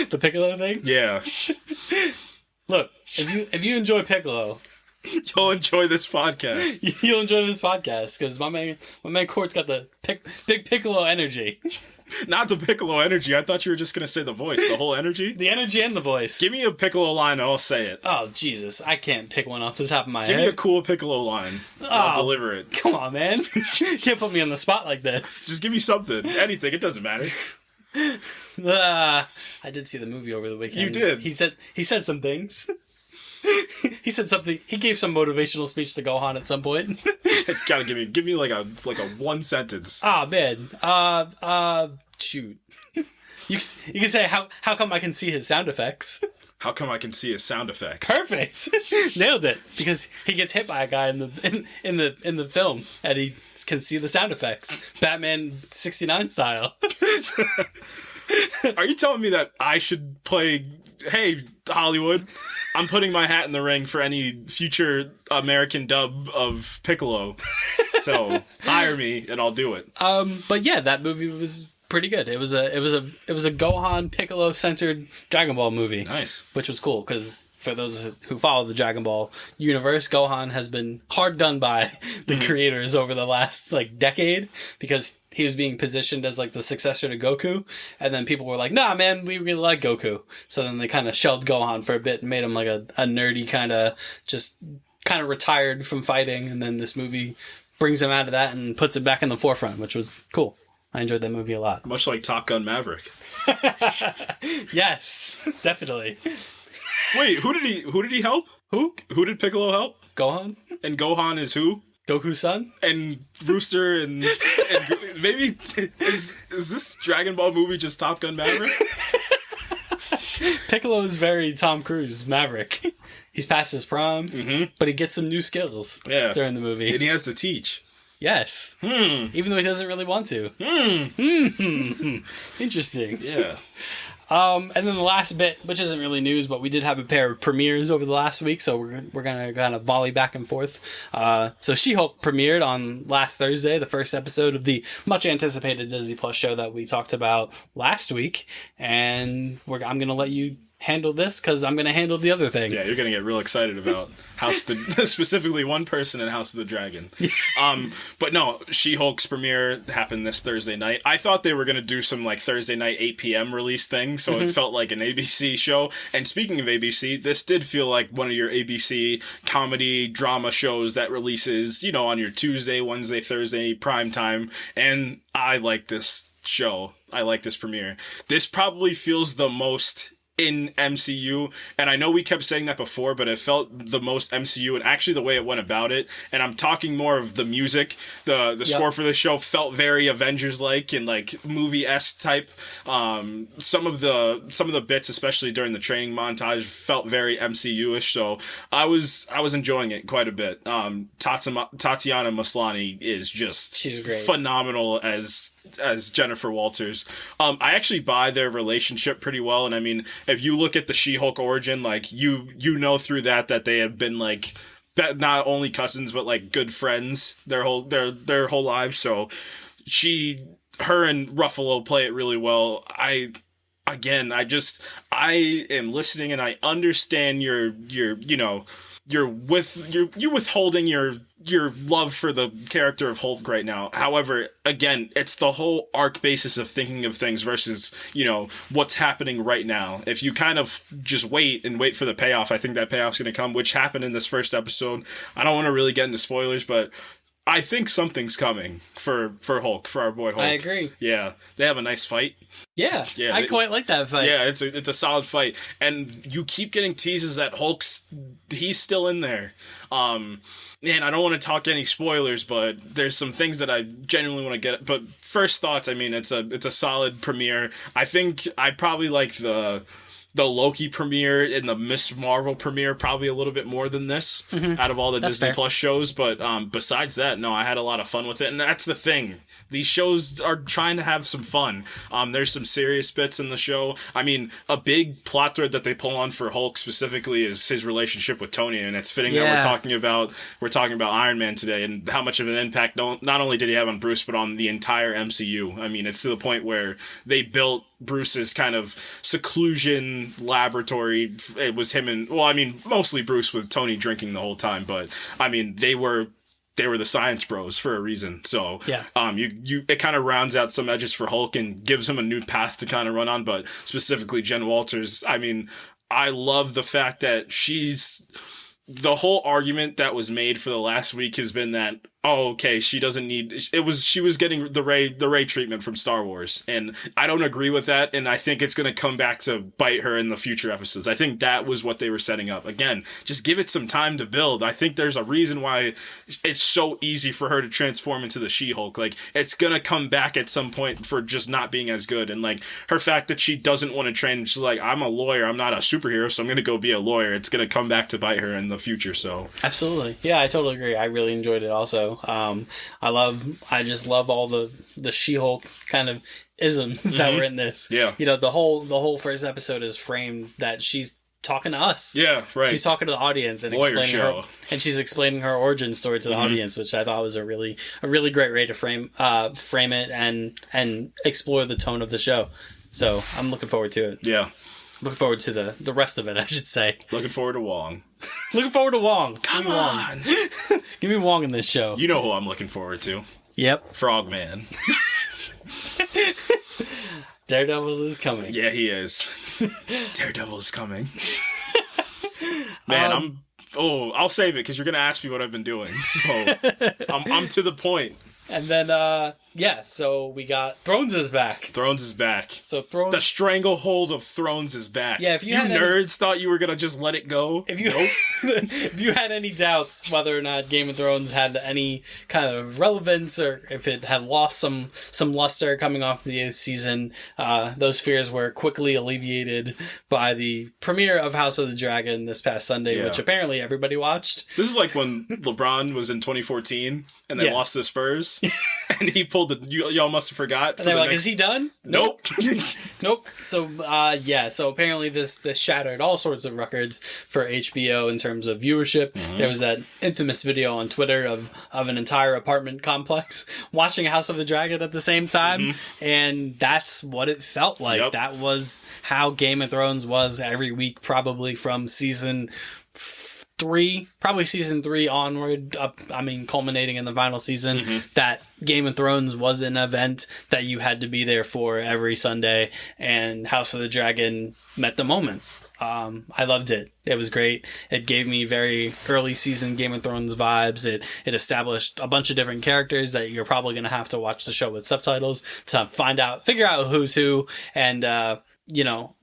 The Piccolo thing? Yeah. Look, if you enjoy Piccolo, you'll enjoy this podcast. You'll enjoy this podcast because my man Court's got the big Piccolo energy. Not the Piccolo energy. I thought you were just gonna say the voice, the whole energy. The energy and the voice. Give me a Piccolo line and I'll say it. Oh Jesus, I can't pick one off the top of my head. Give me a cool Piccolo line. I'll deliver it. Come on, man. You can't put me on the spot like this. Just give me something, anything. It doesn't matter. I did see the movie over the weekend. You did. He said some things. He said something. He gave some motivational speech to Gohan at some point. Gotta give me like a one sentence. Ah, man. Shoot. You can say how come I can see his sound effects. How come I can see his sound effects? Perfect. Nailed it. Because he gets hit by a guy in the film and he can see the sound effects. Batman 69 style. Are you telling me that I should play, hey, Hollywood, I'm putting my hat in the ring for any future American dub of Piccolo. So hire me and I'll do it. But yeah, that movie was pretty good. It was a Gohan Piccolo centered Dragon Ball movie. Nice. Which was cool because for those who follow the Dragon Ball universe, Gohan has been hard done by the creators over the last decade because he was being positioned as the successor to Goku, and then people were like, "Nah, man, we really like Goku." So then they kind of shelved Gohan for a bit and made him a nerdy kind of retired from fighting, and then this movie brings him out of that and puts it back in the forefront, which was cool. I enjoyed that movie a lot. Much like Top Gun Maverick. Yes, definitely. Wait, who did he help? Who did Piccolo help? Gohan. And Gohan is who? Goku's son? And Rooster and maybe is this Dragon Ball movie just Top Gun Maverick? Piccolo is very Tom Cruise Maverick. He's past his prime, but he gets some new skills during the movie. And he has to teach. Yes. Even though he doesn't really want to. Interesting. Yeah. And then the last bit, which isn't really news, but we did have a pair of premieres over the last week, so we're gonna kind of volley back and forth. So She-Hulk premiered on last Thursday, the first episode of the much anticipated Disney Plus show that we talked about last week, and I'm gonna let you handle this because I'm gonna handle the other thing. Yeah, you're gonna get real excited about specifically one person in House of the Dragon. But no, She-Hulk's premiere happened this Thursday night. I thought they were gonna do some Thursday night 8 p.m. release thing, so it felt like an ABC show. And speaking of ABC, this did feel like one of your ABC comedy drama shows that releases, on your Tuesday, Wednesday, Thursday prime time. And I like this show. I like this premiere. This probably feels the most in MCU, and I know we kept saying that before, but it felt the most MCU, and actually the way it went about it, and I'm talking more of the music, the score for the show felt very Avengers-like and movie-esque type. Some of the bits, especially during the training montage, felt very MCU-ish, so I was enjoying it quite a bit. Tatiana Maslany is just she's great. Phenomenal as Jennifer Walters. I actually buy their relationship pretty well, and I mean, if you look at the She-Hulk origin, you know through that they have been not only cousins but good friends their whole lives. So her and Ruffalo play it really well. I am listening and I understand you're withholding your love for the character of Hulk right now. However, again, it's the whole arc basis of thinking of things versus, what's happening right now. If you kind of just wait for the payoff, I think that payoff's going to come, which happened in this first episode. I don't want to really get into spoilers, but I think something's coming for Hulk, for our boy Hulk. I agree. Yeah. They have a nice fight. Yeah. I quite like that fight. Yeah, it's a solid fight. And you keep getting teases that he's still in there. Man, I don't want to talk any spoilers, but there's some things that I genuinely want to get. But first thoughts, I mean, it's a solid premiere. I think I probably like the the Loki premiere and the Miss Marvel premiere probably a little bit more than this out of all the That's Disney fair. Plus shows. But besides that, no, I had a lot of fun with it. And that's the thing. These shows are trying to have some fun. There's some serious bits in the show. I mean, a big plot thread that they pull on for Hulk specifically is his relationship with Tony, and it's fitting that we're talking about Iron Man today and how much of an impact not only did he have on Bruce, but on the entire MCU. I mean, it's to the point where they built Bruce's kind of seclusion laboratory. It was him and, well, I mean, mostly Bruce with Tony drinking the whole time, but I mean, they were the science bros for a reason. So, Yeah. It kind of rounds out some edges for Hulk and gives him a new path to kind of run on. But specifically, Jen Walters, I mean, I love the fact that the whole argument that was made for the last week has been that, oh, okay, she was getting the Rey treatment from Star Wars, and I don't agree with that, and I think it's going to come back to bite her in the future episodes. I think that was what they were setting up. Again, just give it some time to build. I think there's a reason why it's so easy for her to transform into the She-Hulk. Like, it's going to come back at some point for just not being as good, and like, her fact that she doesn't want to train, she's like, I'm a lawyer, I'm not a superhero, so I'm going to go be a lawyer. It's going to come back to bite her in the future, so. Absolutely. Yeah, I totally agree. I really enjoyed it also. I just love all the She-Hulk kind of isms that were in this. Yeah. You know, the whole first episode is framed that she's talking to us. Yeah, right. She's talking to the audience and she's explaining her origin story to the audience, which I thought was a really great way to frame it and explore the tone of the show. So I'm looking forward to it. Yeah. Looking forward to the rest of it, I should say. Looking forward to Wong. Looking forward to Wong. Come on. Give me Wong in this show. You know who I'm looking forward to. Yep. Frogman. Daredevil is coming. Yeah, he is. Daredevil is coming. Man, I'll save it because you're going to ask me what I've been doing. So I'm to the point. And then, so we got Thrones is back. Thrones is back. So Thrones... The stranglehold of Thrones is back. Yeah, if you had nerds thought you were going to just let it go. If you had any doubts whether or not Game of Thrones had any kind of relevance or if it had lost some luster coming off the 8th season, those fears were quickly alleviated by the premiere of House of the Dragon this past Sunday, which apparently everybody watched. This is like when LeBron was in 2020ing and they lost to the Spurs. And he pulled y'all must have forgot. And they were like, is he done? Nope. Nope. So, so apparently this shattered all sorts of records for HBO in terms of viewership. There was that infamous video on Twitter of an entire apartment complex watching House of the Dragon at the same time. And that's what it felt like. Yep. That was how Game of Thrones was every week, probably from season 3 onward, culminating in the final season. That Game of Thrones was an event that you had to be there for every Sunday, and House of the Dragon met the moment. I loved it. It was great. It gave me very early season Game of Thrones vibes. It established a bunch of different characters that you're probably going to have to watch the show with subtitles to figure out who's who, and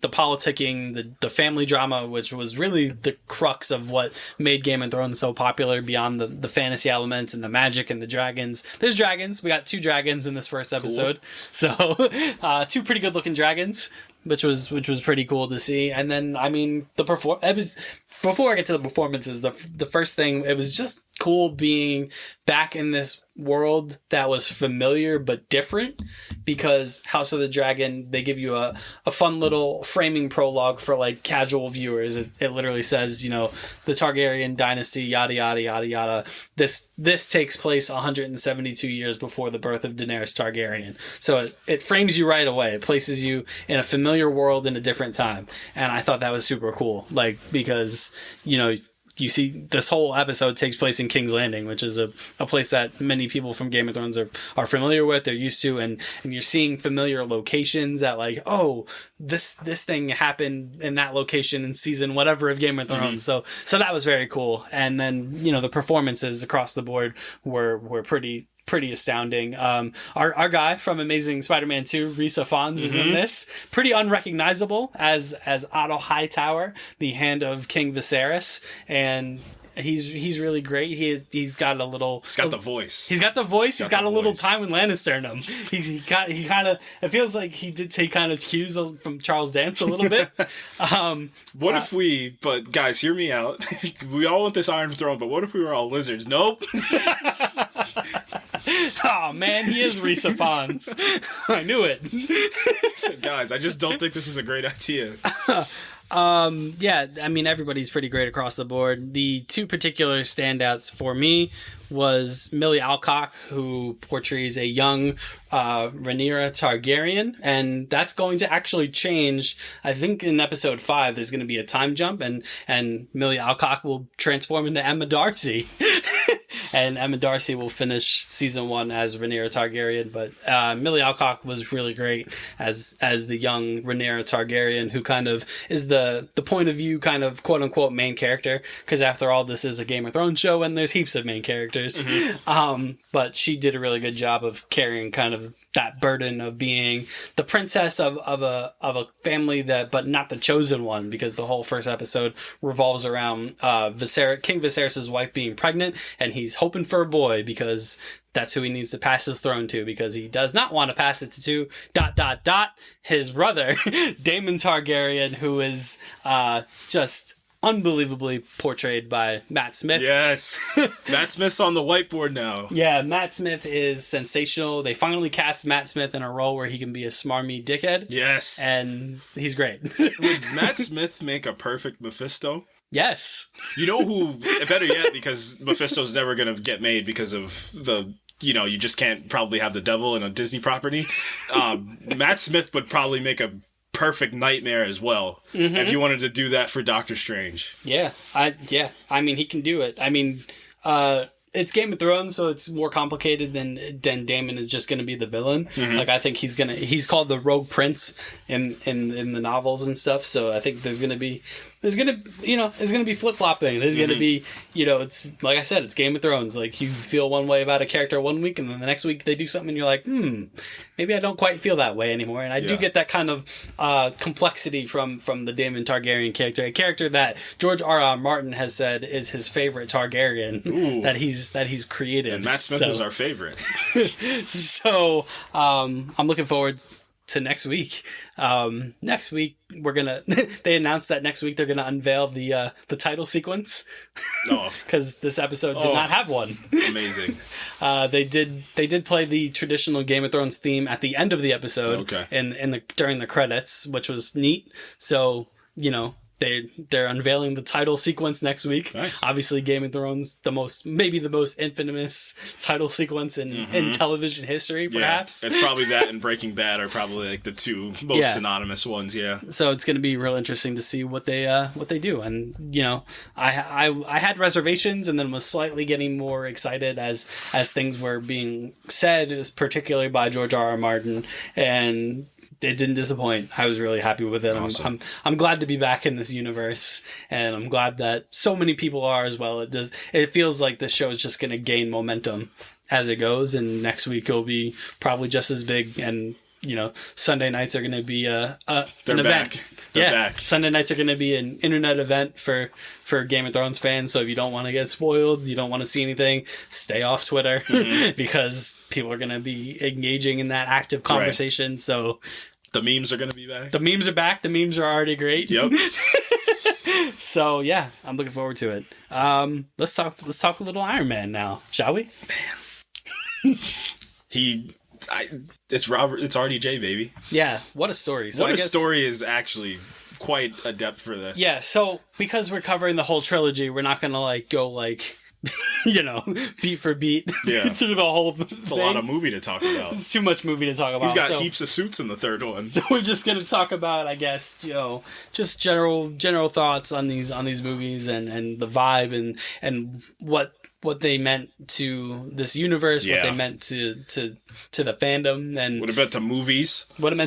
the politicking, the family drama, which was really the crux of what made Game of Thrones so popular beyond the fantasy elements and the magic and the dragons. There's dragons. We got 2 dragons in this first episode. Cool. So, 2 pretty good looking dragons, which was pretty cool to see. And then, before I get to the performances, the first thing, it was just cool being back in this world that was familiar but different, because House of the Dragon, they give you a fun little framing prologue for like casual viewers. It literally says, the Targaryen dynasty, yada yada yada yada. This takes place 172 years before the birth of Daenerys Targaryen. So it frames you right away. It places you in a familiar world in a different time, and I thought that was super cool. Like, because you see this whole episode takes place in King's Landing, which is a place that many people from Game of Thrones are familiar with, they're used to, and you're seeing familiar locations that, like, oh, this thing happened in that location in season whatever of Game of Thrones. So that was very cool. And then, the performances across the board were pretty astounding. Our guy from Amazing Spider-Man 2, Rhys Ifans, is in this. Pretty unrecognizable as Otto Hightower, the Hand of King Viserys, and He's really great. He's got a little. He's got the voice. He's got the voice. He's got a little Tywin Lannister in him. He kind of. It feels like he did take kind of cues from Charles Dance a little bit. What if we? But guys, hear me out. We all want this Iron Throne, but what if we were all lizards? Nope. Oh man, he is Risa Fons. I knew it. So, guys, I just don't think this is a great idea. Yeah, I mean, everybody's pretty great across the board. The two particular standouts for me was Millie Alcock, who portrays a young Rhaenyra Targaryen, and that's going to actually change. I think in episode 5 there's going to be a time jump, and Millie Alcock will transform into Emma Darcy. And Emma Darcy will finish season 1 as Rhaenyra Targaryen, but Millie Alcock was really great as the young Rhaenyra Targaryen, who kind of is the point of view kind of quote unquote main character, because after all, this is a Game of Thrones show and there's heaps of main characters. Mm-hmm. But she did a really good job of carrying kind of that burden of being the princess of a family but not the chosen one, because the whole first episode revolves around King Viserys' wife being pregnant, and he's hoping for a boy because that's who he needs to pass his throne to, because he does not want to pass it to his brother, Daemon Targaryen, who is just unbelievably portrayed by Matt Smith. Yes. Matt Smith's on the whiteboard now. Yeah, Matt Smith is sensational. They finally cast Matt Smith in a role where he can be a smarmy dickhead. Yes. And he's great. Would Matt Smith make a perfect Mephisto? Yes. You know who, better yet, because Mephisto's never going to get made because of you just can't probably have the devil in a Disney property. Matt Smith would probably make a perfect Nightmare as well, if you wanted to do that for Doctor Strange. Yeah. I mean, he can do it. I mean, it's Game of Thrones, so it's more complicated than Daemon is just going to be the villain. Mm-hmm. Like, I think he's called the Rogue Prince in the novels and stuff. So I think there's going to be flip-flopping. There's going to be, it's like I said, it's Game of Thrones. Like, you feel one way about a character one week, and then the next week they do something and you're like, maybe I don't quite feel that way anymore. And I do get that kind of complexity from the Daemon Targaryen character, a character that George R.R. Martin has said is his favorite Targaryen that he's created. And Matt Smith is our favorite. So I'm looking forward to next week. Next week we're gonna. They announced that next week they're gonna unveil the title sequence. Because this episode did not have one. Amazing. They did play the traditional Game of Thrones theme at the end of the episode. Okay. During the credits, which was neat. So they're unveiling the title sequence next week. Nice. Obviously, Game of Thrones, maybe the most infamous title sequence in television history, perhaps. Yeah, it's probably that and Breaking Bad are probably like the two most synonymous ones. Yeah. So it's going to be real interesting to see what they do. And I had reservations and then was slightly getting more excited as things were being said, particularly by George R.R. Martin, and it didn't disappoint. I was really happy with it. Awesome. I'm glad to be back in this universe, and I'm glad that so many people are as well. It feels like this show is just going to gain momentum as it goes, and next week it'll be probably just as big. And Sunday nights are going to be an event. They're back. Sunday nights are going to be an internet event for Game of Thrones fans. So if you don't want to get spoiled, you don't want to see anything, stay off Twitter because people are going to be engaging in that active conversation. Right. So the memes are going to be back. The memes are back. The memes are already great. Yep. So yeah, I'm looking forward to it. Let's talk a little Iron Man now, shall we? Man. It's RDJ, baby. Yeah, what a story. So story is actually quite adept for this. Yeah, so because we're covering the whole trilogy, we're not going to go beat for beat through the whole thing. It's a lot of movie to talk about. It's too much movie to talk about. He's got heaps of suits in the third one. So we're just going to talk about, I guess, just general thoughts on these movies and the vibe and what they meant to this universe, what they meant to the fandom, and what it meant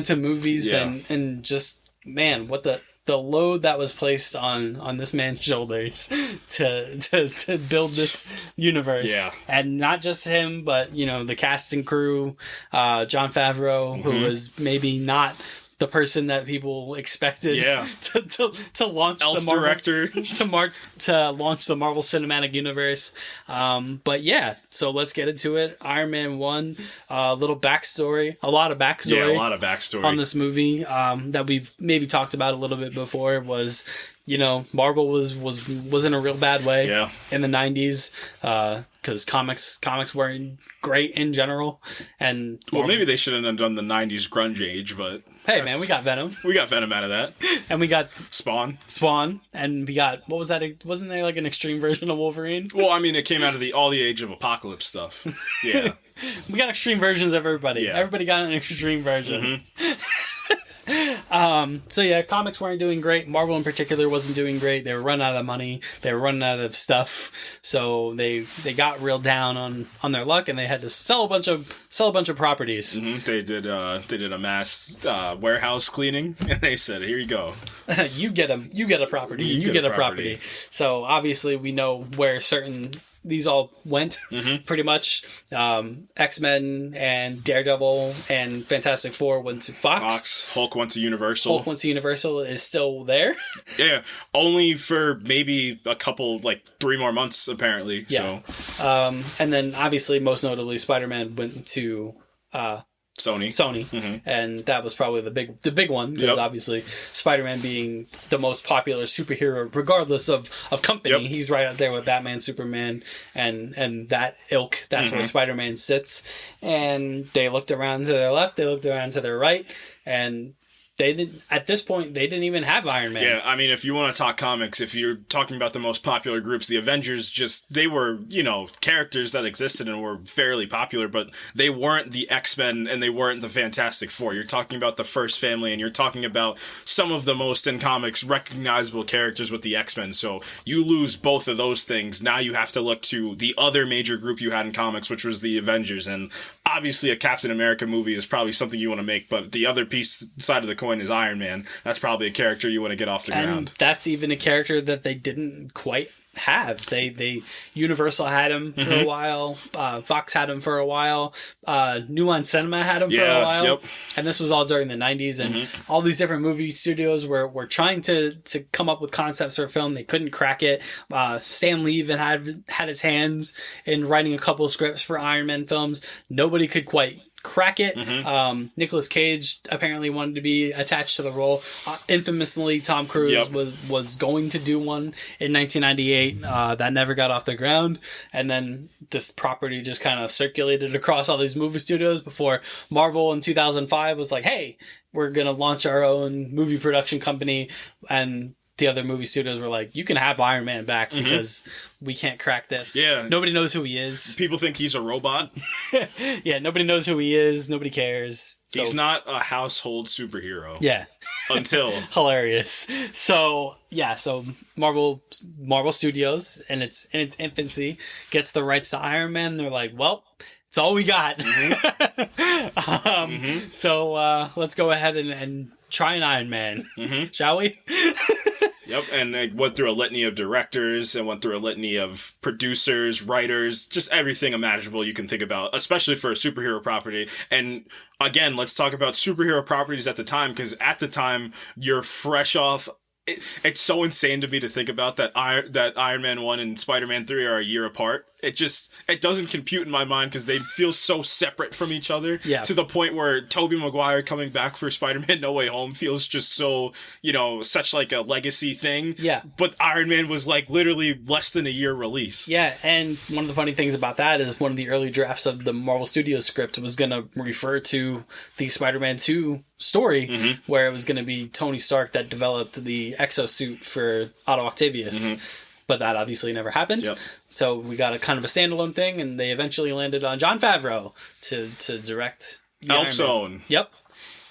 to movies. And just, man, what the load that was placed on this man's shoulders to build this universe. Yeah. And not just him, but the cast and crew, Jon Favreau, who was maybe not the person that people expected to launch Elf the Marvel director to launch the Marvel Cinematic Universe. But yeah, so let's get into it. Iron Man 1, a lot of backstory on this movie that we've maybe talked about a little bit before. Was, you know, Marvel was in a real bad way in the 90s because comics weren't great in general. And maybe they shouldn't have done the 90s grunge age, but hey man, we got Venom. We got Venom out of that. And we got Spawn, and we got, what was that? Wasn't there like an extreme version of Wolverine? Well, I mean, it came out of all the Age of Apocalypse stuff. Yeah. We got extreme versions of everybody. Yeah. Everybody got an extreme version. So yeah, comics weren't doing great. Marvel in particular wasn't doing great. They were running out of money. They were running out of stuff. So they got real down on their luck, and they had to sell a bunch of properties. They did a mass warehouse cleaning, and they said, "Here you go. You get a property. You get a property." So obviously we know where these all went, pretty much. X-Men and Daredevil and Fantastic Four went to Fox. Hulk went to Universal. Is still there. Yeah, only for maybe a couple, 3 more months, apparently. Yeah. So. And then, obviously, most notably, Spider-Man went to Sony, and that was probably the big one, because obviously Spider-Man being the most popular superhero regardless of company, he's right out there with Batman, Superman, and that ilk. That's where Spider-Man sits. And they looked around to their left, they looked around to their right, and at this point, they didn't even have Iron Man. Yeah, I mean, if you want to talk comics, if you're talking about the most popular groups, the Avengers they were, characters that existed and were fairly popular, but they weren't the X-Men and they weren't the Fantastic Four. You're talking about the First Family, and you're talking about some of the most, in comics, recognizable characters with the X-Men. So you lose both of those things. Now you have to look to the other major group you had in comics, which was the Avengers. And obviously a Captain America movie is probably something you want to make, but the other side of the coin is Iron Man. That's probably a character you want to get off the ground. That's even a character that they didn't quite have. They Universal had him for a while. Fox had him for a while. New Line Cinema had him for a while. Yep. And this was all during the 90s, and all these different movie studios were trying to come up with concepts for a film. They couldn't crack it. Stan Lee even had his hands in writing a couple of scripts for Iron Man films. Nobody could quite crack it. Nicolas Cage apparently wanted to be attached to the role. Infamously, Tom Cruise was going to do one in 1998. That never got off the ground. And then this property just kind of circulated across all these movie studios before Marvel in 2005 was like, hey, we're going to launch our own movie production company. And the other movie studios were like, you can have Iron Man back because we can't crack this. Yeah. Nobody knows who he is. People think he's a robot. Yeah, nobody knows who he is. Nobody cares. He's not a household superhero. Yeah. Until. Hilarious. So, yeah, so Marvel Studios, in its infancy, gets the rights to Iron Man. They're like, well, it's all we got. So let's go ahead and try an Iron Man, shall we? Yep, and it went through a litany of directors and went through a litany of producers, writers, just everything imaginable you can think about, especially for a superhero property. And again, let's talk about superhero properties at the time, because at the time, you're fresh off. It's so insane to me to think about that Iron Man 1 and Spider-Man 3 are a year apart. It doesn't compute in my mind because they feel so separate from each other. Yeah. To the point where Tobey Maguire coming back for Spider-Man No Way Home feels just so, such like a legacy thing. Yeah. But Iron Man was literally less than a year release. Yeah, and one of the funny things about that is one of the early drafts of the Marvel Studios script was going to refer to the Spider-Man 2 story, where it was going to be Tony Stark that developed the exosuit for Otto Octavius. But that obviously never happened. Yep. So we got a kind of a standalone thing, and they eventually landed on Jon Favreau to direct Elf Zone. Yep.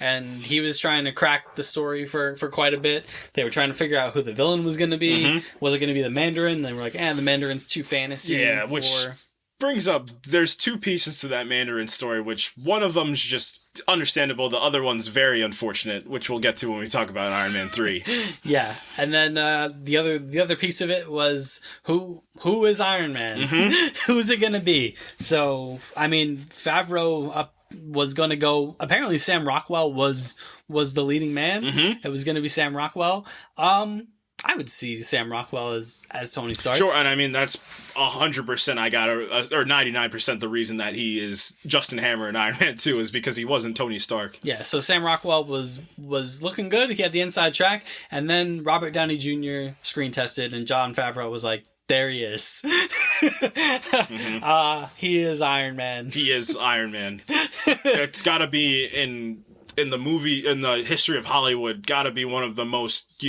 And he was trying to crack the story for quite a bit. They were trying to figure out who the villain was going to be. Was it going to be the Mandarin? They were like, the Mandarin's too fantasy. Yeah, which brings up, there's two pieces to that Mandarin story, which one of them's just understandable, the other one's very unfortunate, which we'll get to when we talk about Iron Man 3. Yeah, and then the other piece of it was who is Iron Man? Who's it gonna be? So, I mean, Favreau was going to go. Apparently, Sam Rockwell was the leading man. It was going to be Sam Rockwell. I would see Sam Rockwell as Tony Stark. Sure, and I mean that's 100%. Or 99% the reason that he is Justin Hammer in Iron Man 2 is because he wasn't Tony Stark. Yeah, so Sam Rockwell was looking good. He had the inside track, and then Robert Downey Jr. screen tested, and Jon Favreau was like, "There he is. He is Iron Man. He is Iron Man. It's got to be in the movie, in the history of Hollywood, got to be one of the most,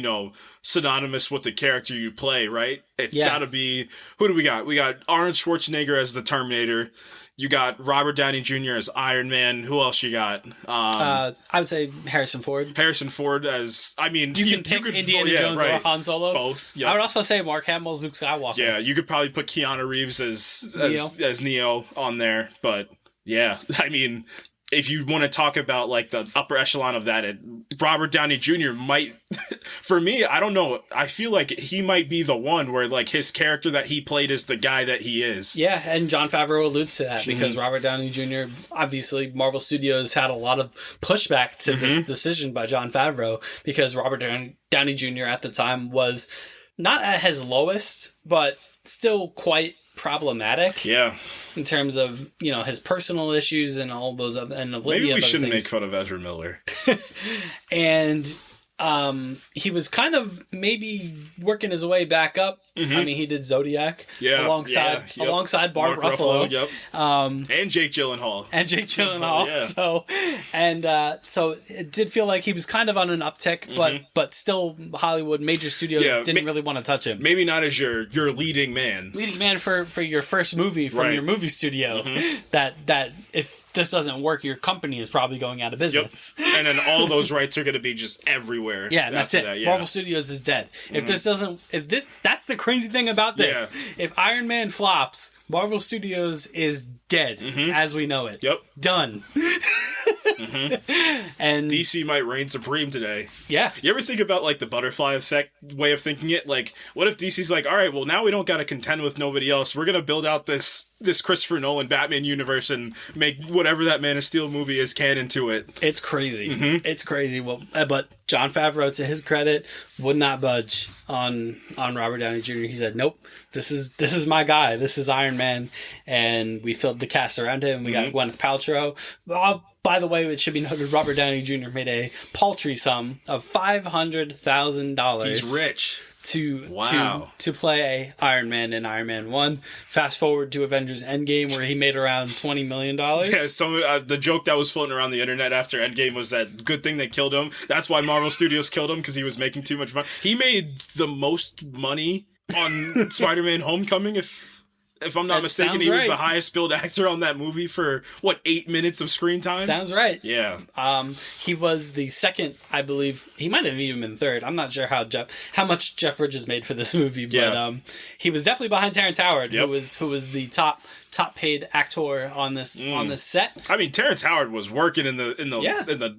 synonymous with the character you play, right? It's got to be, who do we got? We got Arnold Schwarzenegger as the Terminator. You got Robert Downey Jr. as Iron Man. Who else you got? I would say Harrison Ford. Harrison Ford as, you can pick Indiana Jones or Han Solo. Both. Yep. I would also say Mark Hamill, Luke Skywalker. Yeah, you could probably put Keanu Reeves as Neo on there, but yeah, if you want to talk about like the upper echelon of that, Robert Downey Jr. might, for me, I don't know. I feel like he might be the one where like his character that he played is the guy that he is. Yeah, and Jon Favreau alludes to that because Robert Downey Jr., obviously Marvel Studios had a lot of pushback to this decision by Jon Favreau because Robert Downey Jr. at the time was not at his lowest, but still quite problematic. Yeah. In terms of, his personal issues and all those other, and maybe we shouldn't make fun of Ezra Miller. And he was kind of maybe working his way back up. He did Zodiac alongside Mark Ruffalo. Yep. And Jake Gyllenhaal. Yeah. So it did feel like he was kind of on an uptick, but still Hollywood major studios didn't really want to touch him. Maybe not as your leading man. Leading man for your first movie from your movie studio. That if this doesn't work, your company is probably going out of business. Yep. And then all those rights are going to be just everywhere. Yeah, that's it. Marvel Studios is dead. That's the crazy thing about this. Yeah. If Iron Man flops, Marvel Studios is dead as we know it. Yep. Done. And DC might reign supreme today. Yeah. You ever think about like the butterfly effect way of thinking it? Like, what if DC's like, all right, well now we don't got to contend with nobody else. We're gonna build out this Christopher Nolan Batman universe and make whatever that Man of Steel movie is canon to it. It's crazy. It's crazy. Well, but Jon Favreau, to his credit, would not budge on Robert Downey Jr. He said, "Nope, this is my guy. This is Iron Man," and we filled the cast around him. We got Gwyneth Paltrow. By the way, it should be noted, Robert Downey Jr. made a paltry sum of $500,000. He's rich. To play Iron Man in Iron Man 1. Fast forward to Avengers Endgame, where he made around $20 million. Yeah, the joke that was floating around the internet after Endgame was that good thing they killed him. That's why Marvel Studios killed him, because he was making too much money. He made the most money on Spider-Man Homecoming, if I'm not mistaken. He was the highest billed actor on that movie for 8 minutes of screen time. Sounds right. Yeah. He was the second, I believe. He might have even been third. I'm not sure how much Jeff Bridges made for this movie, but he was definitely behind Terrence Howard, who was the top paid actor on this set. I mean, Terrence Howard was working in the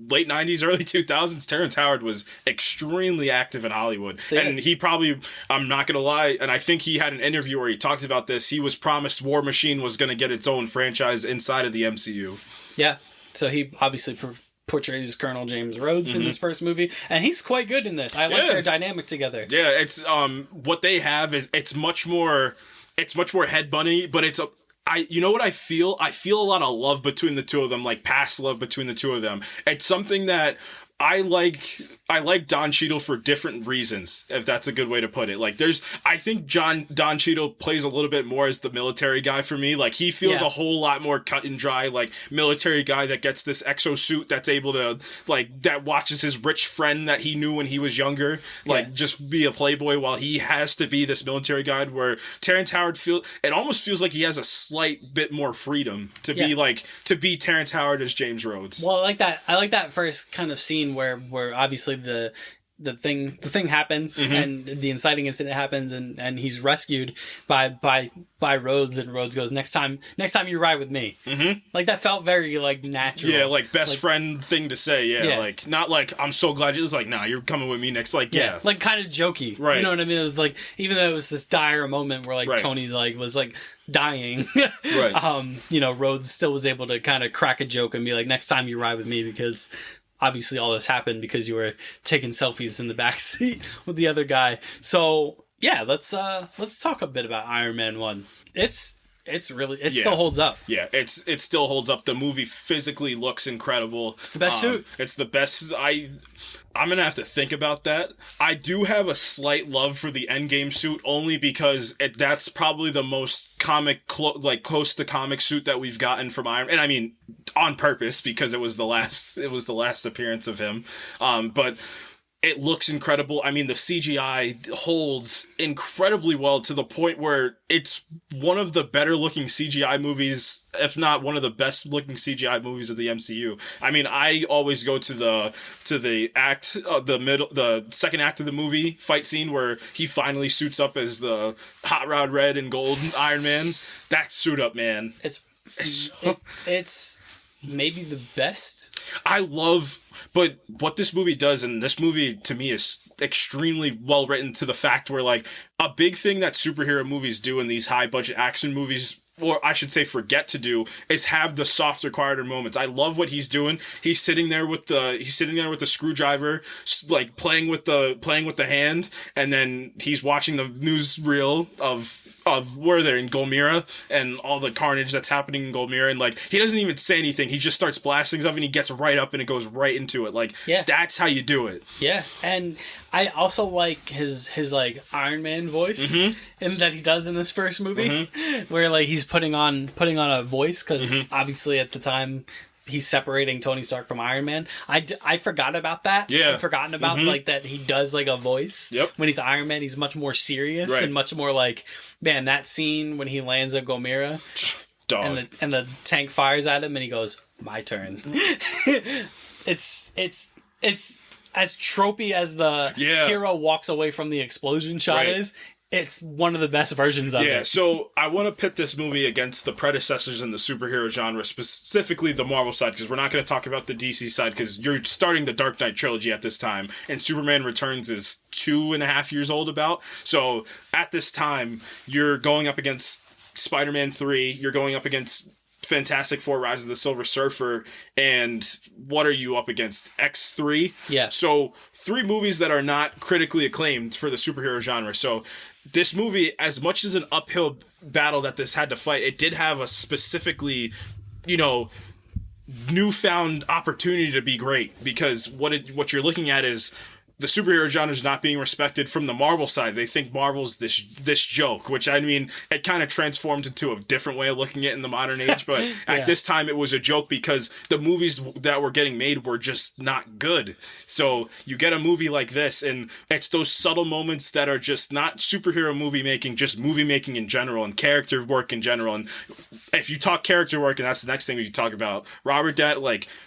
late 90s, early 2000s. Terrence Howard was extremely active in Hollywood. So, and he probably, I'm not going to lie, and I think he had an interview where he talked about this. He was promised War Machine was going to get its own franchise inside of the MCU. Yeah. So he obviously portrays Colonel James Rhodes in this first movie, and he's quite good in this. I like their dynamic together. Yeah, it's what they have is it's much more head bunny, but it's you know what I feel? I feel a lot of love between the two of them, like past love between the two of them. It's something that I like Don Cheadle for different reasons, if that's a good way to put it. Like I think Don Cheadle plays a little bit more as the military guy for me. Like he feels a whole lot more cut and dry, like military guy that gets this exosuit that's able to that watches his rich friend that he knew when he was younger, just be a playboy while he has to be this military guy, where Terrence Howard it almost feels like he has a slight bit more freedom to be Terrence Howard as James Rhodes. Well, I like that first kind of scene where obviously the thing happens and the inciting incident happens and he's rescued by Rhodes, and Rhodes goes, next time you ride with me. Like that felt very like natural. Yeah, like best friend thing to say. Yeah, like not like I'm so glad you. It was like, nah, you're coming with me next. Like like kind of jokey. Right. You know what I mean? It was like, even though it was this dire moment where like Tony like was like dying, right. You know, Rhodes still was able to kind of crack a joke and be like, next time you ride with me, because obviously all this happened because you were taking selfies in the backseat with the other guy. So yeah, let's talk a bit about Iron Man 1. It still holds up. Yeah, it still holds up. The movie physically looks incredible. It's the best suit. It's the best. I'm gonna have to think about that. I do have a slight love for the Endgame suit, only because that's probably the most close to comic suit that we've gotten from Iron Man. And I mean, on purpose, because it was the last appearance of him. But it looks incredible. I mean, the CGI holds incredibly well, to the point where it's one of the better looking CGI movies, if not one of the best looking CGI movies of the MCU. I mean, I always go to the second act of the movie fight scene where he finally suits up as the Hot Rod Red and Gold Iron Man. That suit up, man. It's maybe the best. But what this movie does, and this movie to me is extremely well written, to the fact where, like, a big thing that superhero movies do in these high budget action movies, or I should say forget to do, is have the softer, quieter moments. I love what he's doing. He's sitting there with the screwdriver, like playing with the hand, and then he's watching the newsreel of where they're in Golmira and all the carnage that's happening in Golmira, and like he doesn't even say anything. He just starts blasting stuff and he gets right up and it goes right into it. Like, that's how you do it. Yeah, and I also like his like Iron Man voice and that he does in this first movie, where like he's putting on a voice, because obviously at the time he's separating Tony Stark from Iron Man. I forgot about that. Yeah. I've forgotten about like that he does like a voice. Yep. When he's Iron Man, he's much more serious and much more like, man, that scene when he lands at Gomera and the tank fires at him and he goes, my turn. It's as tropey as the hero walks away from the explosion shot is. It's one of the best versions of it. Yeah, so I want to pit this movie against the predecessors in the superhero genre, specifically the Marvel side, because we're not going to talk about the DC side, because you're starting the Dark Knight trilogy at this time, and Superman Returns is 2.5 years old about. So at this time, you're going up against Spider-Man 3, you're going up against Fantastic Four: Rise of the Silver Surfer, and what are you up against? X3? Yeah. So 3 movies that are not critically acclaimed for the superhero genre. So this movie, as much as an uphill battle that this had to fight, it did have a specifically, newfound opportunity to be great, because what you're looking at is the superhero genre is not being respected from the Marvel side. They think Marvel's this joke, which, I mean, it kind of transformed into a different way of looking at it in the modern age. But at this time, it was a joke because the movies that were getting made were just not good. So you get a movie like this, and it's those subtle moments that are just not superhero movie making, just movie making in general and character work in general. And if you talk character work, and that's the next thing we talk about,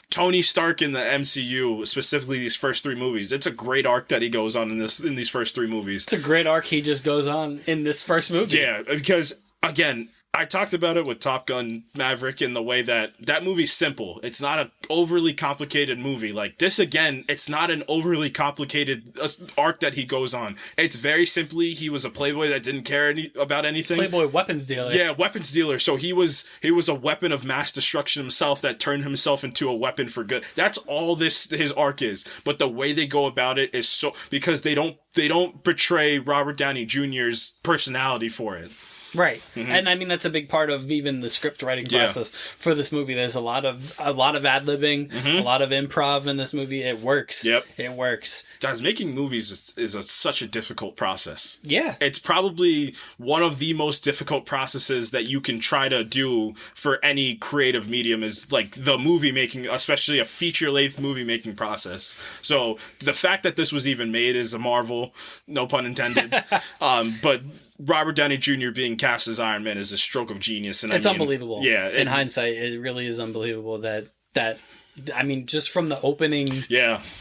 Tony Stark in the MCU, specifically these first 3 movies, it's a great arc that he goes on in these first 3 movies. It's a great arc he just goes on in this first movie. Yeah, because, again, I talked about it with Top Gun Maverick in the way that movie's simple. It's not an overly complicated movie. Like this, again, it's not an overly complicated arc that he goes on. It's very simply, he was a playboy that didn't care about anything. Playboy weapons dealer. Yeah, weapons dealer. So he was a weapon of mass destruction himself that turned himself into a weapon for good. That's all his arc is. But the way they go about it is because they don't portray Robert Downey Jr.'s personality for it. Right. And I mean, that's a big part of even the script writing process for this movie. There's a lot of ad-libbing, a lot of improv in this movie. It works. Yep. It works. Guys, making movies is such a difficult process. Yeah. It's probably one of the most difficult processes that you can try to do for any creative medium, is like the movie making, especially a feature-length movie making process. So the fact that this was even made is a marvel, no pun intended. But Robert Downey Jr. being cast as Iron Man is a stroke of genius, and it's unbelievable. Yeah, in hindsight, it really is unbelievable that I mean, just from the opening,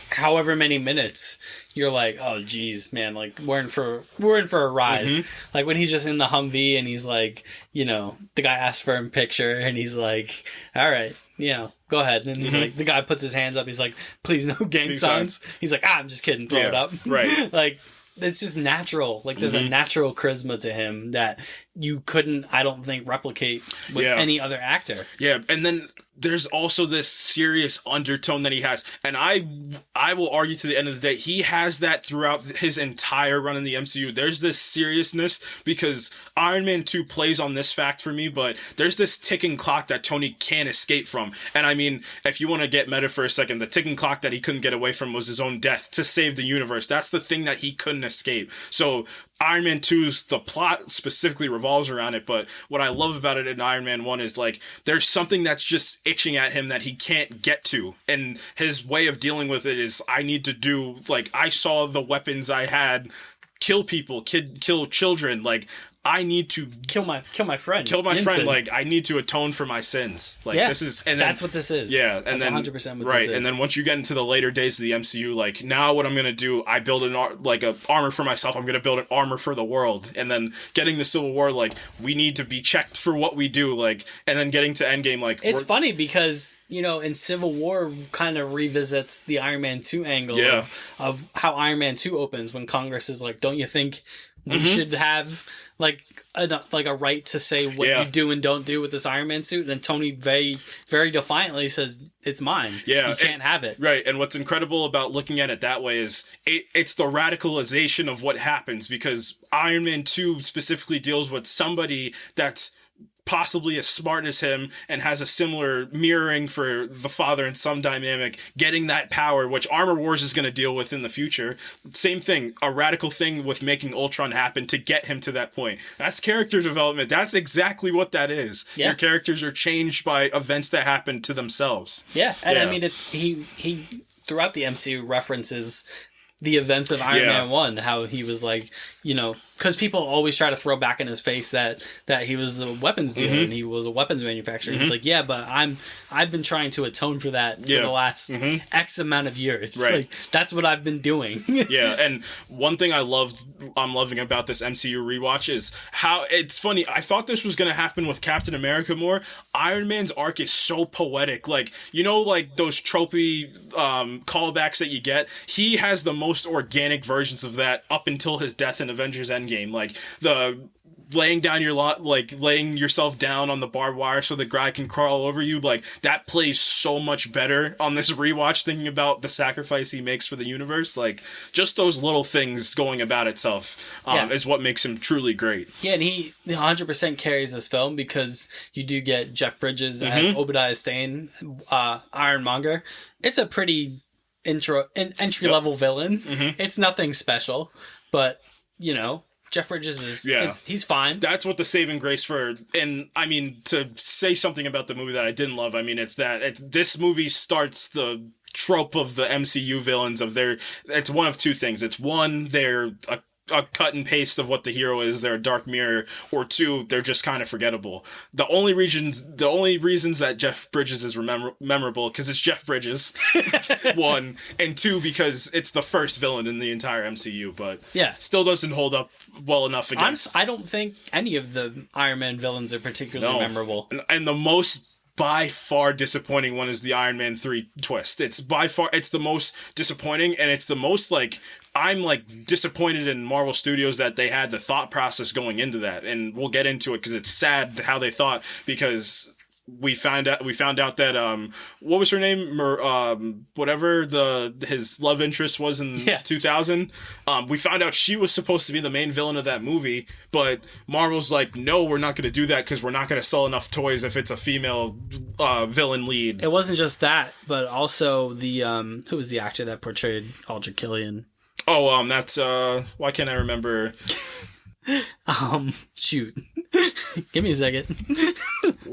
however many minutes, you're like, oh, geez, man, like we're in for a ride. Mm-hmm. Like when he's just in the Humvee and he's like, you know, the guy asks for a picture and he's like, all right, you know, go ahead. And he's like, the guy puts his hands up. He's like, please no gang signs. He's like, I'm just kidding. Throw it up. Right. Like, it's just natural. Like, there's a natural charisma to him that you couldn't, I don't think, replicate with any other actor. Yeah, and then there's also this serious undertone that he has. And I will argue to the end of the day, he has that throughout his entire run in the MCU. There's this seriousness because Iron Man 2 plays on this fact for me, but there's this ticking clock that Tony can't escape from. And I mean, if you want to get meta for a second, the ticking clock that he couldn't get away from was his own death to save the universe. That's the thing that he couldn't escape. So Iron Man 2's, the plot specifically revolves around it, but what I love about it in Iron Man 1 is, like, there's something that's just itching at him that he can't get to, and his way of dealing with it is, I need to do, like, I saw the weapons I had kill people, kill children, like, I need to kill my friend. Kill my friend. Like, I need to atone for my sins. Like, this is, and then, that's what this is. Yeah, that's and then 100% what this is. Right, and then once you get into the later days of the MCU, like, now what I'm gonna do, I build an armor for myself. I'm gonna build an armor for the world, and then getting the Civil War, like, we need to be checked for what we do, like, and then getting to Endgame, like, it's funny because, you know, in Civil War kind of revisits the Iron Man 2 angle of how Iron Man 2 opens when Congress is like, don't you think we should have like a right to say what you do and don't do with this Iron Man suit? And Tony very, very defiantly says, it's mine. Yeah. You can't have it. Right. And what's incredible about looking at it that way is it's the radicalization of what happens, because Iron Man 2 specifically deals with somebody that's possibly as smart as him and has a similar mirroring for the father and son dynamic, getting that power, which Armor Wars is going to deal with in the future. Same thing, a radical thing with making Ultron happen to get him to that point. That's character development. That's exactly what that is. Yeah. Your characters are changed by events that happen to themselves. Yeah, and I mean, he throughout the MCU references the events of Iron Man 1, how he was like, you know, because people always try to throw back in his face that he was a weapons dealer and he was a weapons manufacturer. He's like, yeah, but I've been trying to atone for that for the last X amount of years. Right. Like, that's what I've been doing. Yeah, and one thing I'm loving about this MCU rewatch is how it's funny. I thought this was going to happen with Captain America more. Iron Man's arc is so poetic. Like, you know, like those tropey callbacks that you get. He has the most organic versions of that up until his death in Avengers Endgame. Like the laying yourself down on the barbed wire so the guy can crawl over you, like that plays so much better on this rewatch, thinking about the sacrifice he makes for the universe. Like, just those little things going about itself is what makes him truly great. Yeah, and he 100% carries this film because you do get Jeff Bridges as Obadiah Stane, Ironmonger. It's a pretty entry level villain. It's nothing special, but you know, Jeff Bridges is he's fine. That's what the saving grace for, and I mean, to say something about the movie that I didn't love, I mean, it's that this movie starts the trope of the MCU villains of it's one of two things. It's one, they're a cut and paste of what the hero is, they're a dark mirror, or two, they're just kind of forgettable. The only reasons that Jeff Bridges is memorable, because it's Jeff Bridges, one, and two, because it's the first villain in the entire MCU, but still doesn't hold up well enough against... I don't think any of the Iron Man villains are particularly memorable. And the most... by far disappointing one is the Iron Man 3 twist. It's the most disappointing, and it's the most, like, I'm, like, disappointed in Marvel Studios that they had the thought process going into that, and we'll get into it because it's sad how they thought, because we found out that what was her name, whatever his love interest was in 2000, we found out she was supposed to be the main villain of that movie, but Marvel's like, no, we're not going to do that because we're not going to sell enough toys if it's a female villain lead. It wasn't just that, but also the who was the actor that portrayed Aldrich Killian? Oh, that's why can't I remember? Shoot. Give me a second.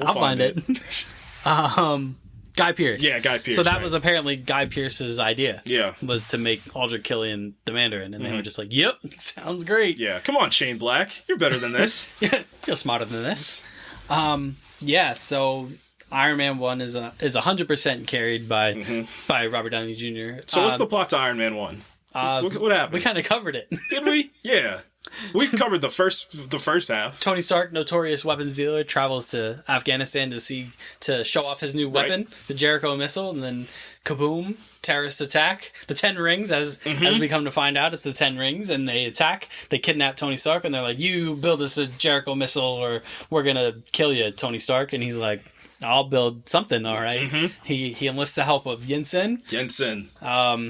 I'll find it. Guy Pearce. Yeah, Guy Pearce. So that was apparently Guy Pearce's idea. Yeah. Was to make Aldrich Killian the Mandarin. And they were just like, yep, sounds great. Yeah, come on, Shane Black. You're better than this. Yeah, you're smarter than this. Yeah, so Iron Man 1 is 100% carried by Robert Downey Jr. So what's the plot to Iron Man 1? What happened? We kind of covered it. Did we? Yeah. We covered the first half. Tony Stark, notorious weapons dealer, travels to Afghanistan to show off his new weapon, the Jericho missile, and then kaboom, terrorist attack. The 10 Rings, as we come to find out, it's the 10 Rings, and they attack. They kidnap Tony Stark, and they're like, "You build us a Jericho missile, or we're gonna kill you, Tony Stark." And he's like, "I'll build something, all right." He enlists the help of Yinsen,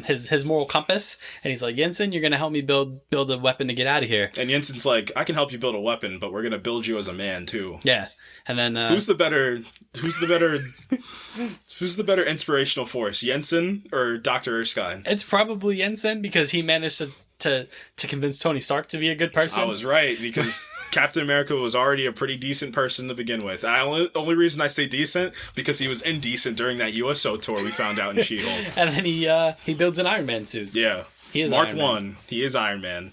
his moral compass, and he's like, "Yinsen, you're gonna help me build a weapon to get out of here." And Yinsen's like, "I can help you build a weapon, but we're gonna build you as a man too." Yeah, and then who's the better inspirational force, Yinsen or Dr. Erskine? It's probably Yinsen, because he managed to convince Tony Stark to be a good person. I was right, because Captain America was already a pretty decent person to begin with. Only reason I say decent, because he was indecent during that USO tour we found out in She-Hulk. And then he builds an Iron Man suit. Yeah. He is Mark Iron 1. Man. He is Iron Man.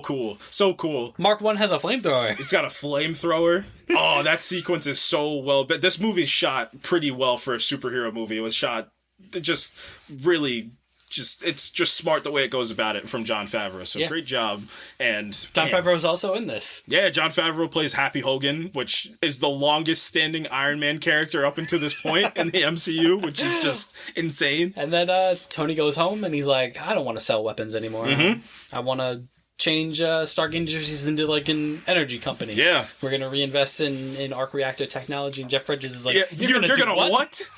Cool. So cool. Mark 1 has a flamethrower. It's got a flamethrower. Oh, that sequence is so well. But this movie's shot pretty well for a superhero movie. It was shot just really... it's just smart the way it goes about it from Jon Favreau. So great job. And Jon Favreau's also in this. Yeah, Jon Favreau plays Happy Hogan, which is the longest standing Iron Man character up until this point in the MCU, which is just insane. And then Tony goes home and he's like, "I don't want to sell weapons anymore. I want to change Stark Industries into like an energy company. Yeah. We're going to reinvest in arc reactor technology." And Jeff Bridges is like, "You're going to what?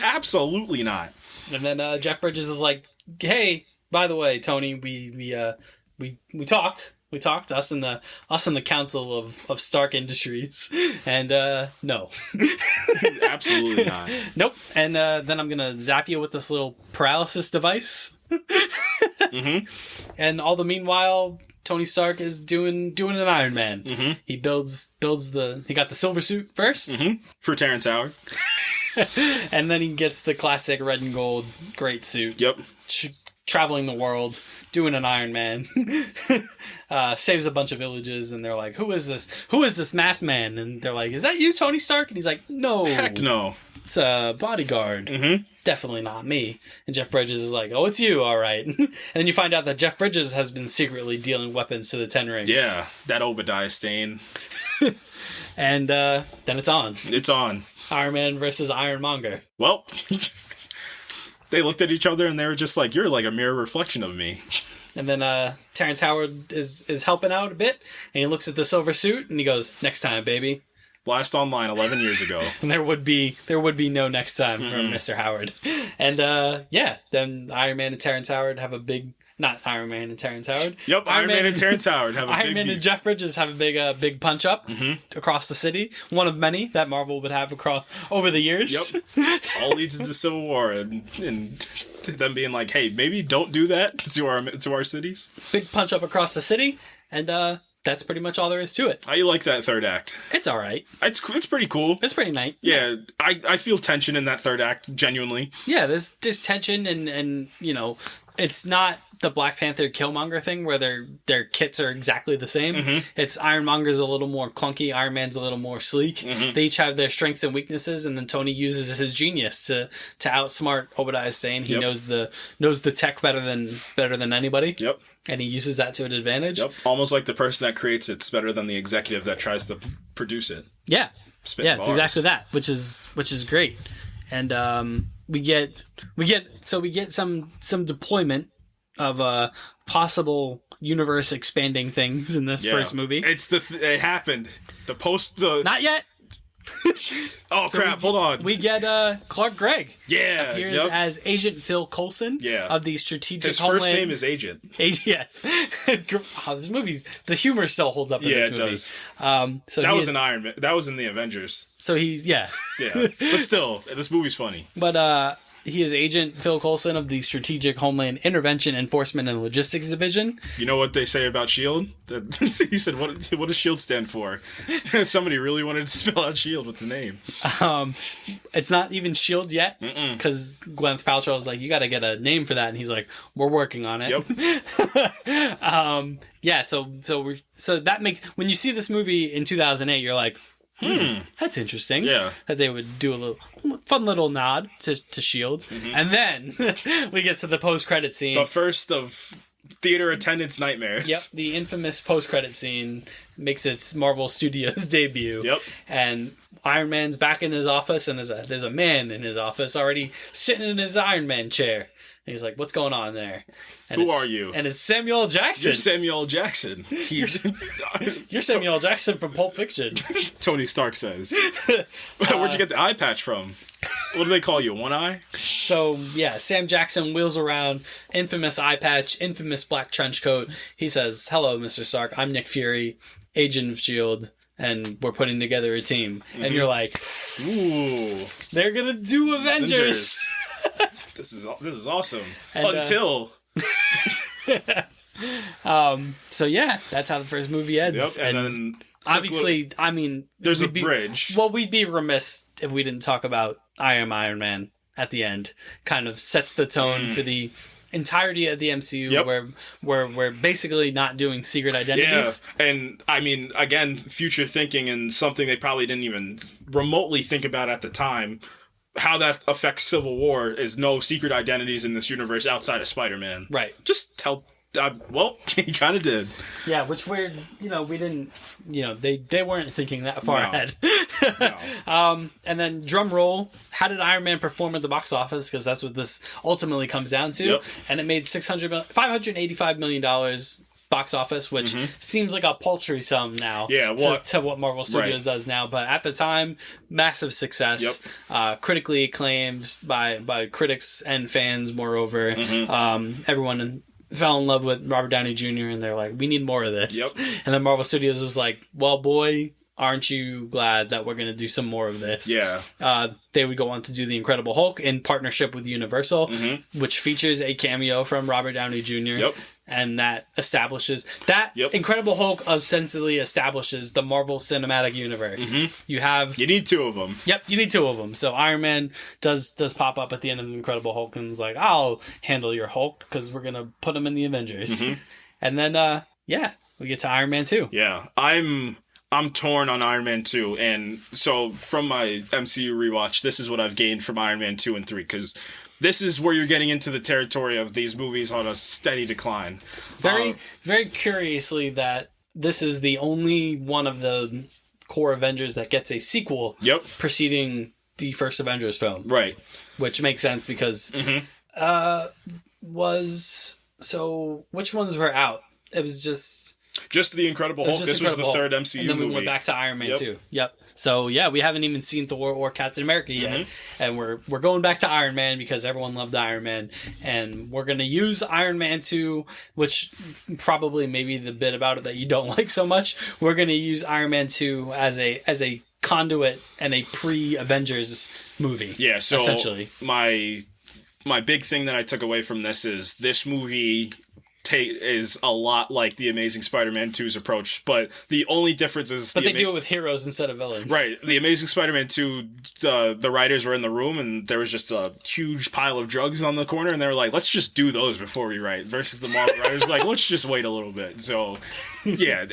Absolutely not." And then Jeff Bridges is like, "Hey, by the way, Tony, we talked. We talked, us and the council of Stark Industries, and no." Absolutely not. Nope. And then I'm gonna zap you with this little paralysis device. And all the meanwhile, Tony Stark is doing an Iron Man. He builds he got the silver suit first for Terrence Howard. And then he gets the classic red and gold great suit. Yep. Traveling the world, doing an Iron Man. Saves a bunch of villages, and they're like, "Who is this? Who is this masked man?" And they're like, "Is that you, Tony Stark?" And he's like, "No. Heck no. It's a bodyguard. Definitely not me." And Jeff Bridges is like, "Oh, it's you, all right." And then you find out that Jeff Bridges has been secretly dealing weapons to the 10 Rings. Yeah, that Obadiah stain. And then it's on. It's on. Iron Man versus Ironmonger. Well, they looked at each other and they were just like, "You're like a mirror reflection of me." And then Terrence Howard is helping out a bit, and he looks at the silver suit and he goes, "Next time, baby." Last online 11 years ago. And there would be no next time from Mr. Howard. And then Iron Man and Terrence Howard have a big... Not Iron Man and Terrence Howard. Yep, Iron Man and Terrence Howard have a big... Iron Man and Jeff Bridges have a big punch-up across the city. One of many that Marvel would have over the years. Yep. All leads into Civil War and them being like, "Hey, maybe don't do that to our cities." Big punch-up across the city, and that's pretty much all there is to it. How you like that third act? It's all right. It's pretty cool. It's pretty nice. Yeah, I feel tension in that third act, genuinely. Yeah, there's tension, and it's not the Black Panther Killmonger thing where their kits are exactly the same. It's Ironmonger's a little more clunky, Iron Man's a little more sleek. They each have their strengths and weaknesses, and then Tony uses his genius to outsmart Obadiah Stane. He knows the tech better than anybody. Yep. And he uses that to an advantage. Yep. Almost like the person that creates it's better than the executive that tries to produce it. Yeah. Spitting it's bars. exactly that, which is great. And we get some deployment of possible universe expanding things in this first movie. It happened. Not yet. Oh, so crap, hold on. We get Clark Gregg. Yeah. Appears as Agent Phil Coulson of the Strategic His Homeland. first name is Agent. Yes. This movie's... The humor still holds up in this movie. Yeah, it does. That was in Iron Man. That was in the Avengers. So he's... Yeah. Yeah. But still, this movie's funny. But, he is Agent Phil Coulson of the Strategic Homeland Intervention, Enforcement, and Logistics Division. You know what they say about S.H.I.E.L.D.? He said, what does S.H.I.E.L.D. stand for? Somebody really wanted to spell out S.H.I.E.L.D. with the name. It's not even S.H.I.E.L.D. yet, because Gwyneth Paltrow was like, "You got to get a name for that," and he's like, "We're working on it." Yep. Yeah, so that makes... When you see this movie in 2008, you're like, That's interesting. Yeah. That they would do a little fun little nod to S.H.I.E.L.D. And then we get to the post-credit scene. The first of theater attendance nightmares. Yep, the infamous post-credit scene makes its Marvel Studios debut. Yep. And Iron Man's back in his office, and there's a man in his office already sitting in his Iron Man chair. And he's like, what's going on there? And Who are you? And it's Samuel L. Jackson. You're Samuel L. Jackson. You're Samuel L. Jackson from Pulp Fiction. Tony Stark says. Where'd you get the eye patch from? What do they call you? One eye? So, yeah, Sam Jackson wheels around, infamous eye patch, infamous black trench coat. He says, hello, Mr. Stark. I'm Nick Fury, agent of S.H.I.E.L.D., and we're putting together a team. And you're like, ooh, they're going to do Avengers. This is awesome. And, until... So, yeah, that's how the first movie ends. Yep, and then... Obviously, I mean... There's a bridge. Well, we'd be remiss if we didn't talk about Iron Man at the end. Kind of sets the tone for the entirety of the MCU, where we're basically not doing secret identities. Yeah, and I mean, again, future thinking and something they probably didn't even remotely think about at the time. How that affects Civil War is no secret identities in this universe outside of Spider-Man. Right. Just tell... well, he kind of did. Yeah, which we didn't, they weren't thinking that far ahead. No. And then drum roll, how did Iron Man perform at the box office? Because that's what this ultimately comes down to. Yep. And it made $585 million box office, which seems like a paltry sum now to what Marvel Studios does now. But at the time, massive success, critically acclaimed by critics and fans, moreover. Everyone fell in love with Robert Downey Jr. and they're like, we need more of this. Yep. And then Marvel Studios was like, well, boy, aren't you glad that we're going to do some more of this? Yeah. They would go on to do The Incredible Hulk in partnership with Universal, which features a cameo from Robert Downey Jr. Yep. And that establishes... Incredible Hulk ostensibly establishes the Marvel Cinematic Universe. You need two of them. Yep, you need two of them. So Iron Man does pop up at the end of the Incredible Hulk and is like, I'll handle your Hulk because we're going to put him in the Avengers. And then, we get to Iron Man 2. Yeah, I'm torn on Iron Man 2, and so from my MCU rewatch, this is what I've gained from Iron Man 2 and 3, because this is where you're getting into the territory of these movies on a steady decline. Very curiously that this is the only one of the core Avengers that gets a sequel preceding the first Avengers film. Right. Which makes sense because which ones were out? It was just The Incredible Hulk. This was the third MCU movie. And then we went back to Iron Man 2. Yep. So, yeah, we haven't even seen Thor or Captain America yet. And we're going back to Iron Man because everyone loved Iron Man. And we're going to use Iron Man 2, which probably maybe the bit about it that you don't like so much. We're going to use Iron Man 2 as a conduit and a pre-Avengers movie. Yeah, so essentially. My big thing that I took away from this is this movie is a lot like the Amazing Spider-Man 2's approach, but the only difference is... But they do it with heroes instead of villains. Right. The Amazing Spider-Man 2, the writers were in the room, and there was just a huge pile of drugs on the corner, and they were like, let's just do those before we write, versus the Marvel writers like, let's just wait a little bit. So, yeah,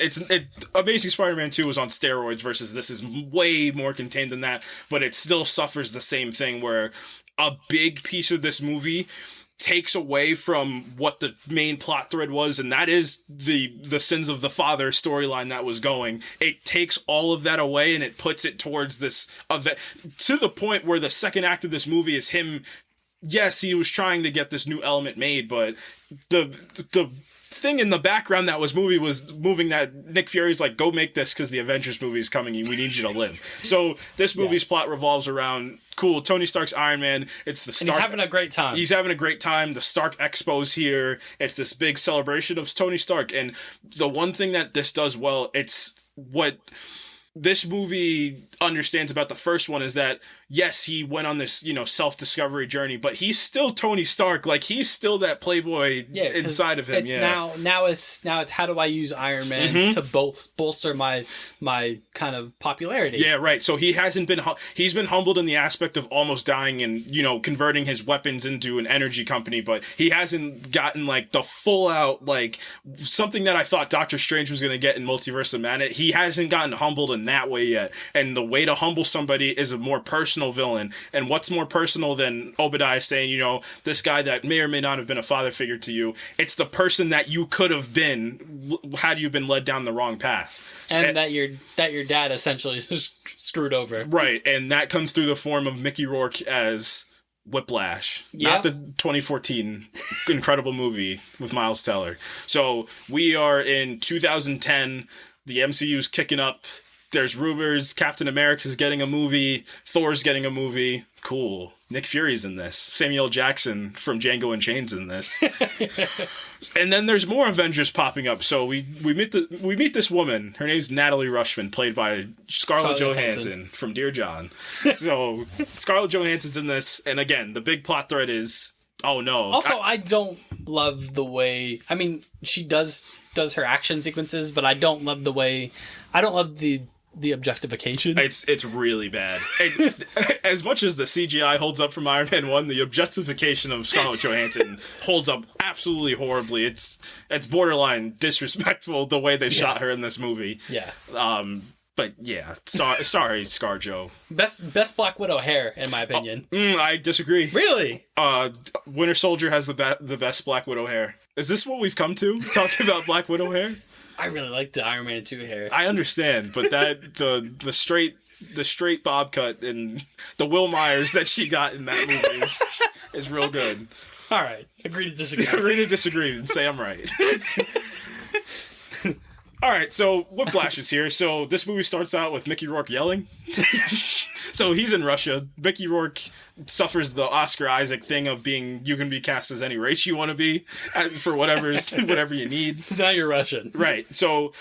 Amazing Spider-Man 2 was on steroids, versus this is way more contained than that, but it still suffers the same thing, where a big piece of this movie takes away from what the main plot thread was, and that is the sins of the father storyline that was going. It takes all of that away and it puts it towards this event, to the point where the second act of this movie is him. Yes, he was trying to get this new element made, but the thing in the background that was moving that Nick Fury's like, go make this because the Avengers movie is coming and we need you to live. So this movie's plot revolves around, cool, Tony Stark's Iron Man. It's the Stark. And he's having a great time. He's having a great time. The Stark Expo's here. It's this big celebration of Tony Stark. And the one thing that this does well, it's what this movie understands about the first one is that, yes, he went on this, self-discovery journey, but he's still Tony Stark. Like, he's still that playboy inside of him. Now it's how do I use Iron Man to bolster my kind of popularity? Yeah, right. So he's been humbled in the aspect of almost dying and, converting his weapons into an energy company, but he hasn't gotten like the full out, like something that I thought Doctor Strange was going to get in Multiverse of Madness. He hasn't gotten humbled in that way yet. And the way to humble somebody is a more personal villain. And what's more personal than Obadiah saying, you know, this guy that may or may not have been a father figure to you, it's the person that you could have been had you been led down the wrong path. And that your dad essentially just screwed over. Right, and that comes through the form of Mickey Rourke as Whiplash, not the 2014 incredible movie with Miles Teller. So we are in 2010. The MCU's kicking up. There's rumors Captain America's getting a movie. Thor's getting a movie. Cool. Nick Fury's in this. Samuel Jackson from Django Unchained's in this. And then there's more Avengers popping up. So we meet this woman. Her name's Natalie Rushman, played by Scarlett Johansson from Dear John. So Scarlett Johansson's in this, and again, the big plot thread is, oh no. Also, I don't love the way. I mean, she does her action sequences, but I don't love the way. I don't love the objectification. It's really bad. As much as the CGI holds up from Iron Man 1, the objectification of Scarlett Johansson holds up absolutely horribly. It's borderline disrespectful the way they shot her in this movie. Yeah. But yeah, sorry, ScarJo. Best Black Widow hair, in my opinion. I disagree. Really? Winter Soldier has the best Black Widow hair. Is this what we've come to? Talking about Black Widow hair? I really like the Iron Man 2 hair. I understand, but that the straight bob cut and the Will Myers that she got in that movie is real good. All right, agree to disagree. Agree to disagree and say I'm right. All right, so Whiplash is here. So this movie starts out with Mickey Rourke yelling. So he's in Russia. Mickey Rourke suffers the Oscar Isaac thing of being, you can be cast as any race you want to be for whatever you need. Now you're Russian. Right. So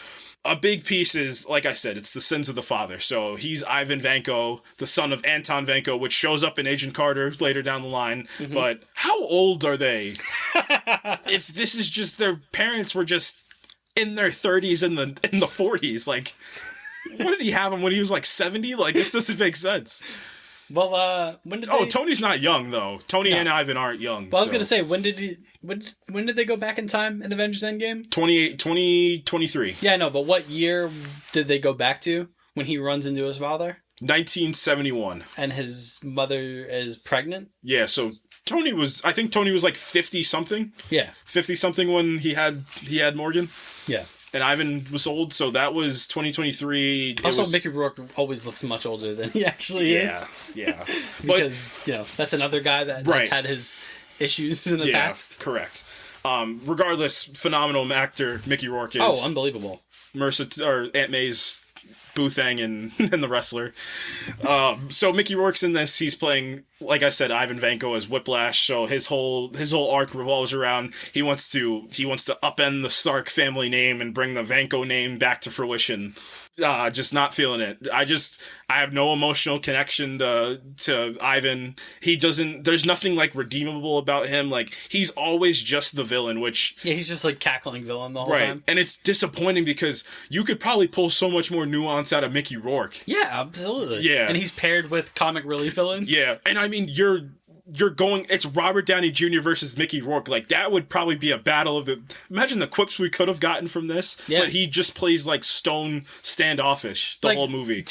a big piece is, like I said, it's the sins of the father. So he's Ivan Vanko, the son of Anton Vanko, which shows up in Agent Carter later down the line. Mm-hmm. But how old are they? If this is just their parents were just in their 30s and in the 40s, like, what did he have him when he was like 70? Like, this doesn't make sense. Well, when did they... Tony's not young though. Tony and Ivan aren't young. Well, I was gonna say, when did they go back in time in Avengers Endgame? 2023. Yeah, I know, but what year did they go back to when he runs into his father? 1971. And his mother is pregnant? Yeah, so I think Tony was like 50 something. Yeah. 50 something when he had Morgan. Yeah. And Ivan was old, so that was 2023. Also, Mickey Rourke always looks much older than he actually is. Yeah. Because, that's another guy that's had his issues in the past. Correct. Regardless, phenomenal actor Mickey Rourke is. Oh, unbelievable. Aunt May's Boo Thang and The Wrestler. So Mickey Rourke's in this. He's playing, like I said, Ivan Vanko as Whiplash. So his whole arc revolves around he wants to upend the Stark family name and bring the Vanko name back to fruition. Just not feeling it. I have no emotional connection to Ivan. There's nothing like redeemable about him. Like, he's always just the villain, which... Yeah, he's just like cackling villain the whole time. And it's disappointing because you could probably pull so much more nuance out of Mickey Rourke. Yeah, absolutely. Yeah. And he's paired with comic relief villain. Yeah. And I mean, it's Robert Downey Jr. versus Mickey Rourke. Like, that would probably be a battle of imagine the quips we could have gotten from this. Yeah. But he just plays like stone standoffish the whole movie.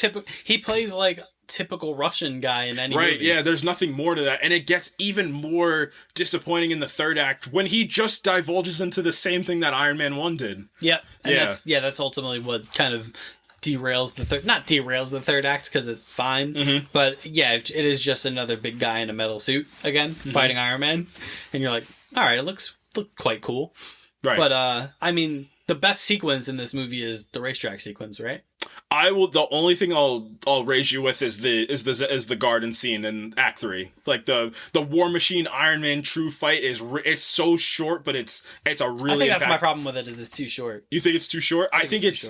He plays like typical Russian guy in any movie. Right, yeah, there's nothing more to that. And it gets even more disappointing in the third act when he just divulges into the same thing that Iron Man 1 did. Yeah. And that's ultimately what kind of derails the third act because it's fine, but yeah, it is just another big guy in a metal suit again fighting Iron Man, and you're like, all right, it looks quite cool, right? But I mean, the best sequence in this movie is the racetrack sequence, right? The only thing I'll raise you with is the garden scene in Act 3. Like the War Machine Iron Man true fight it's so short, but it's a really. I think that's my problem with it. Is it's too short. You think it's too short? I think it's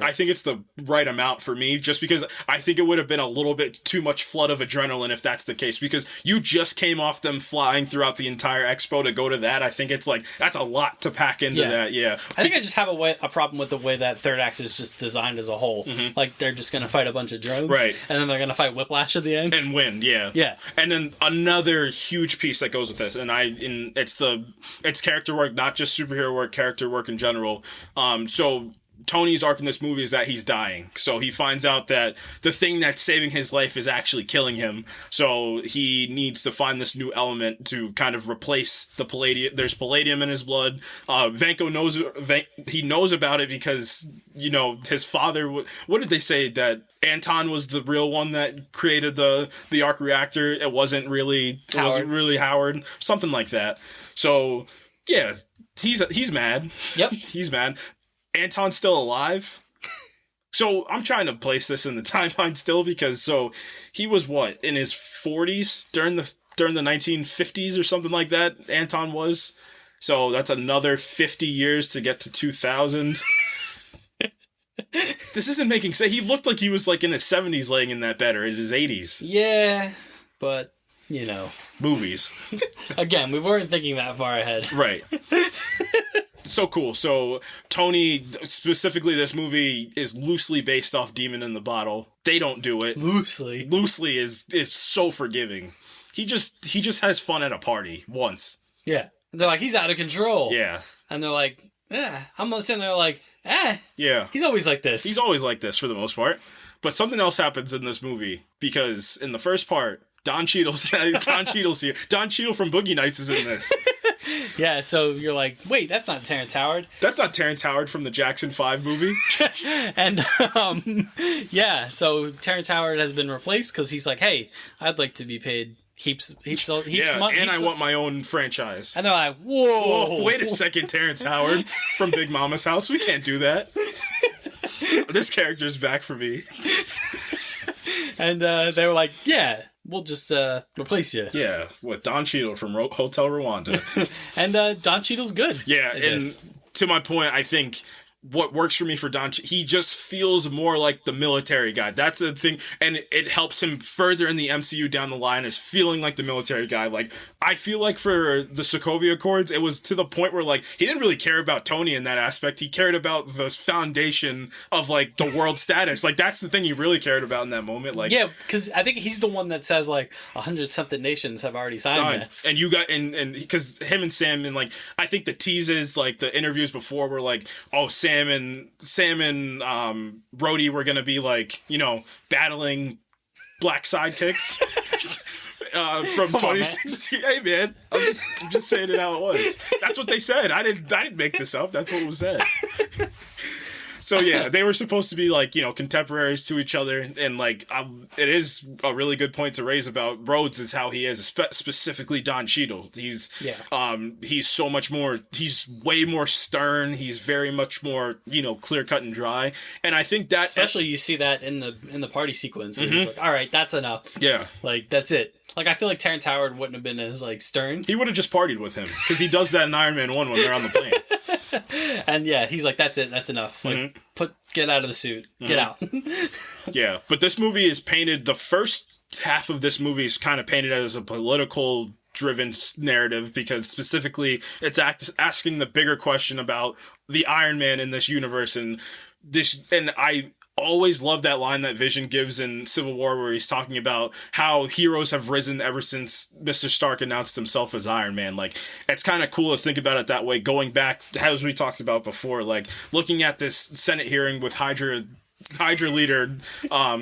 the right amount for me, just because I think it would have been a little bit too much flood of adrenaline if that's the case, because you just came off them flying throughout the entire expo to go to that. I think it's like that's a lot to pack into that. Yeah, I think I just have a problem with the way that third act is just designed as a whole. Like, they're just going to fight a bunch of drones. Right. And then they're going to fight Whiplash at the end. And win, yeah. Yeah. And then another huge piece that goes with this, it's character work, not just superhero work, character work in general. So Tony's arc in this movie is that he's dying. So he finds out that the thing that's saving his life is actually killing him. So he needs to find this new element to kind of replace the palladium. There's palladium in his blood. Vanko knows about it because, you know, his father, what did they say? That Anton was the real one that created the arc reactor. It wasn't really Howard. Something like that. So yeah, he's mad. Yep. He's mad. Anton's still alive. So I'm trying to place this in the timeline still because he was what, in his 40s during the 1950s or something like that. Anton was. So that's another 50 years to get to 2000. This isn't making sense. He looked like he was like in his 70s laying in that bed, or in his 80s. Yeah, but you know, movies. Again, we weren't thinking that far ahead. Right. So cool. So Tony, specifically this movie, is loosely based off Demon in the Bottle. They don't do it. Loosely is so forgiving. He just has fun at a party once. Yeah. They're like, he's out of control. Yeah. And they're like, I'm sitting there like, yeah. He's always like this. He's always like this for the most part. But something else happens in this movie, because in the first part, Don Cheadle's here. Don Cheadle from Boogie Nights is in this. Yeah, so you're like, wait, that's not Terrence Howard. That's not Terrence Howard from the Jackson 5 movie. And, yeah, so Terrence Howard has been replaced because he's like, hey, I'd like to be paid heaps I want my own franchise. And they're like, whoa. Wait a second, Terrence Howard from Big Mama's House. We can't do that. This character's back for me. And they were like, yeah, we'll just replace you. Yeah, with Don Cheadle from Hotel Rwanda. And Don Cheadle's good. Yeah, and to my point, I think what works for me for Don, he just feels more like the military guy. That's the thing, and it helps him further in the MCU down the line, is feeling like the military guy. Like, I feel like for the Sokovia Accords, it was to the point where, like, he didn't really care about Tony in that aspect. He cared about the foundation of, like, the world status. Like, that's the thing he really cared about in that moment. Like, yeah, because I think he's the one that says, like, 100-something nations have already signed this. And you got, and because him and Sam, and, like, I think the teases, like, the interviews before were like, oh, Sam and Rhodey were gonna be, like, you know, battling black sidekicks. From 2016. Hey man, I'm just saying it how it was. That's what they said. I didn't make this up. That's what was said. So yeah, they were supposed to be, like, you know, contemporaries to each other, and like it is a really good point to raise about Rhodes, is how he is, specifically Don Cheadle. He's so much more. He's way more stern. He's very much more, you know, clear cut and dry. And I think that especially you see that in the party sequence where he's like, all right, that's enough. Yeah, like that's it. Like, I feel like Terrence Howard wouldn't have been as, like, stern. He would have just partied with him, because he does that in Iron Man 1 when they're on the plane. And yeah, he's like, that's it, that's enough. Like, get out of the suit. Get out. Yeah, but this movie is painted, the first half of this movie is kind of painted as a political driven narrative, because specifically it's asking the bigger question about the Iron Man in this universe, and I always love that line that Vision gives in Civil War, where he's talking about how heroes have risen ever since Mr. Stark announced himself as Iron Man. Like, it's kind of cool to think about it that way, going back, as we talked about before, like, looking at this Senate hearing with Hydra leader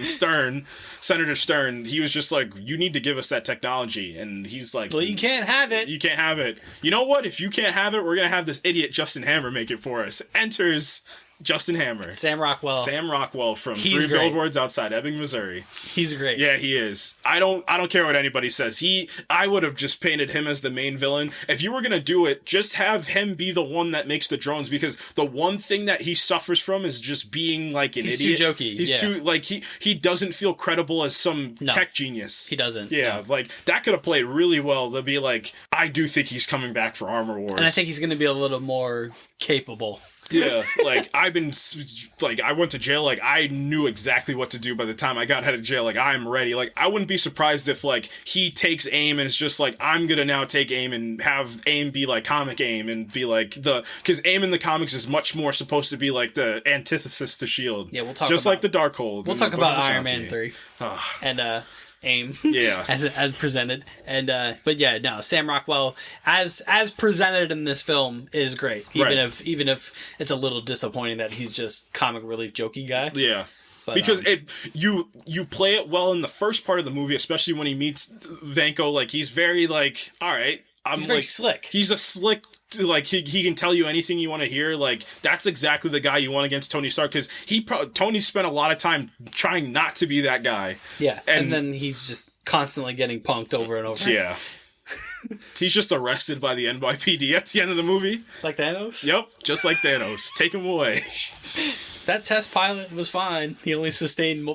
Senator Stern. He was just like, you need to give us that technology, and he's like, well, you can't have it. You can't have it. You know what? If you can't have it, we're gonna have this idiot Justin Hammer make it for us. Enters Justin Hammer. Sam Rockwell from Three Billboards Outside Ebbing, Missouri. He's great. Yeah, he is. I don't care what anybody says. I would have just painted him as the main villain. If you were going to do it, just have him be the one that makes the drones, because the one thing that he suffers from is just being like an idiot. He's too jokey. He's too, like, he doesn't feel credible as some tech genius. He doesn't. Yeah, no. Like, that could have played really well to be like, I do think he's coming back for Armor Wars. And I think he's going to be a little more capable. Yeah, like, I went to jail, like, I knew exactly what to do by the time I got out of jail. Like, I'm ready. Like, I wouldn't be surprised if, like, he takes AIM and is just like, I'm gonna now take AIM and have AIM be like comic AIM, and be like because AIM in the comics is much more supposed to be like the antithesis to S.H.I.E.L.D. Yeah, we'll talk just about, like the Darkhold. We'll talk about Iron Man 3. And AIM. Yeah. as presented. And but yeah, no, Sam Rockwell as presented in this film is great. Even if it's a little disappointing that he's just comic relief jokey guy. Yeah. But, because you play it well in the first part of the movie, especially when he meets Vanko. Like, he's very like, all right, he's very slick. He's a slick, like, he can tell you anything you want to hear. Like, that's exactly the guy you want against Tony Stark, because Tony spent a lot of time trying not to be that guy. Yeah, and then he's just constantly getting punked over and over. Yeah. He's just arrested by the NYPD at the end of the movie. Like Thanos? Yep, just like Thanos. Take him away. That test pilot was fine. He only sustained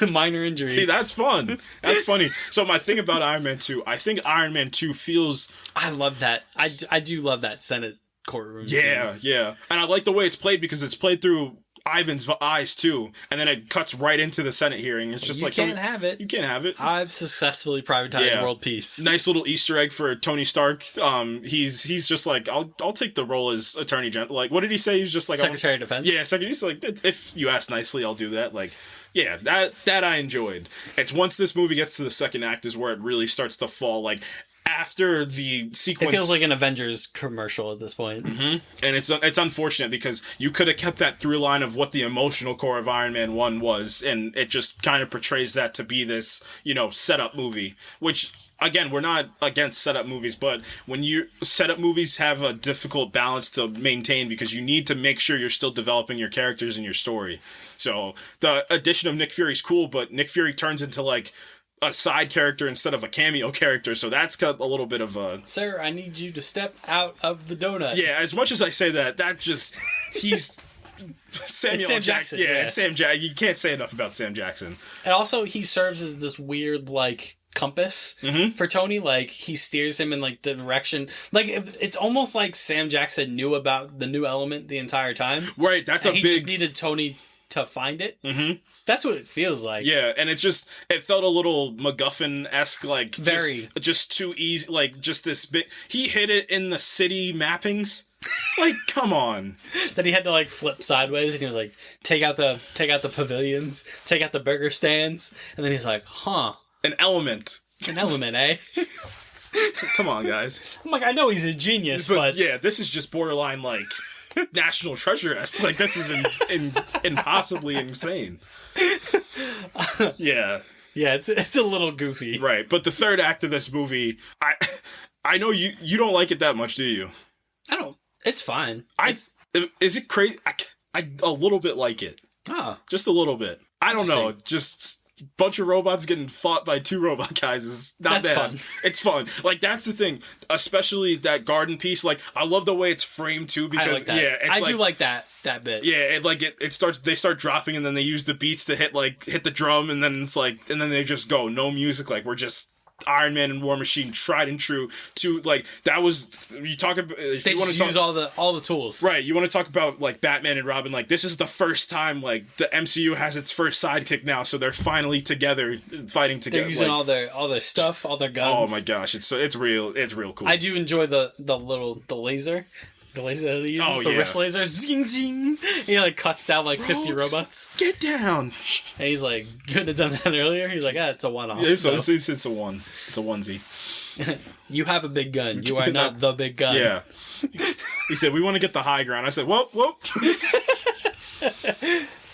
minor injuries. See, that's fun. That's funny. So my thing about Iron Man 2, I think Iron Man 2 feels... I love that. I do love that Senate courtroom scene. Yeah. And I like the way it's played, because it's played through Ivan's eyes too, and then it cuts right into the Senate hearing. It's just you can't have it. You can't have it. I've successfully privatized world peace. Nice little Easter egg for Tony Stark. He's just like, I'll take the role as Attorney General. Like, what did he say? He's just like Secretary of Defense. Yeah, he's like, if you ask nicely, I'll do that. Like, yeah, that I enjoyed. It's once this movie gets to the second act is where it really starts to fall. Like, after the sequence, it feels like an Avengers commercial at this point. Mm-hmm. And it's unfortunate, because you could have kept that through line of what the emotional core of Iron Man 1 was, and it just kind of portrays that to be this, setup movie, which, again, we're not against setup movies, but when setup movies have a difficult balance to maintain, because you need to make sure you're still developing your characters and your story. So the addition of Nick Fury's cool, but Nick Fury turns into like a side character instead of a cameo character, so that's got a little bit of a... Sir, I need you to step out of the donut. Yeah, as much as I say that just... He's... Sam Jackson. Yeah, it's Sam Jackson. You can't say enough about Sam Jackson. And also, he serves as this weird, like, compass for Tony. Like, he steers him in, like, the direction. Like, it's almost like Sam Jackson knew about the new element the entire time. Right, that's he just needed Tony to find it. Mm-hmm. That's what it feels like. Yeah, and it felt a little MacGuffin-esque, like, very just too easy, like, just this bit. He hit it in the city mappings. Like, come on. That he had to, like, flip sideways, and he was like, take out the pavilions, take out the burger stands, and then he's like, An element, eh? Come on, guys. I'm like, I know he's a genius, but... Yeah, this is just borderline, like, National Treasure-esque. Like, this is impossibly insane. Yeah. Yeah, it's a little goofy. Right, but the third act of this movie, I know you don't like it that much, do you? I don't. It's fine. Is it crazy? I a little bit like it. Oh. Just a little bit. I don't know. Just a bunch of robots getting fought by two robot guys is not bad. Fun. It's fun. Like, that's the thing. Especially that garden piece. Like, I love the way it's framed too, because I like that. yeah, I do like that bit. Yeah, it starts. They start dropping, and then they use the beats to hit the drum, and then it's like, and then they just go, no music. Like, we're just Iron Man and War Machine, tried and true to, like, that was, you talk about, if they you want to use all the tools, right? You want to talk about, like, Batman and Robin, like, this is the first time, like, the MCU has its first sidekick now, so they're finally together, fighting together. They're using like, all their stuff, all their guns. Oh my gosh, it's real cool. I do enjoy the laser. The laser that he uses, the wrist laser, zing zing. He like cuts down like 50 robots. Get down. And he's like, couldn't have done that earlier. He's like, it's a one-off. Yeah, it's a one. It's a onesie. You have a big gun. You are not the big gun. Yeah. He said, we want to get the high ground. I said, whoop.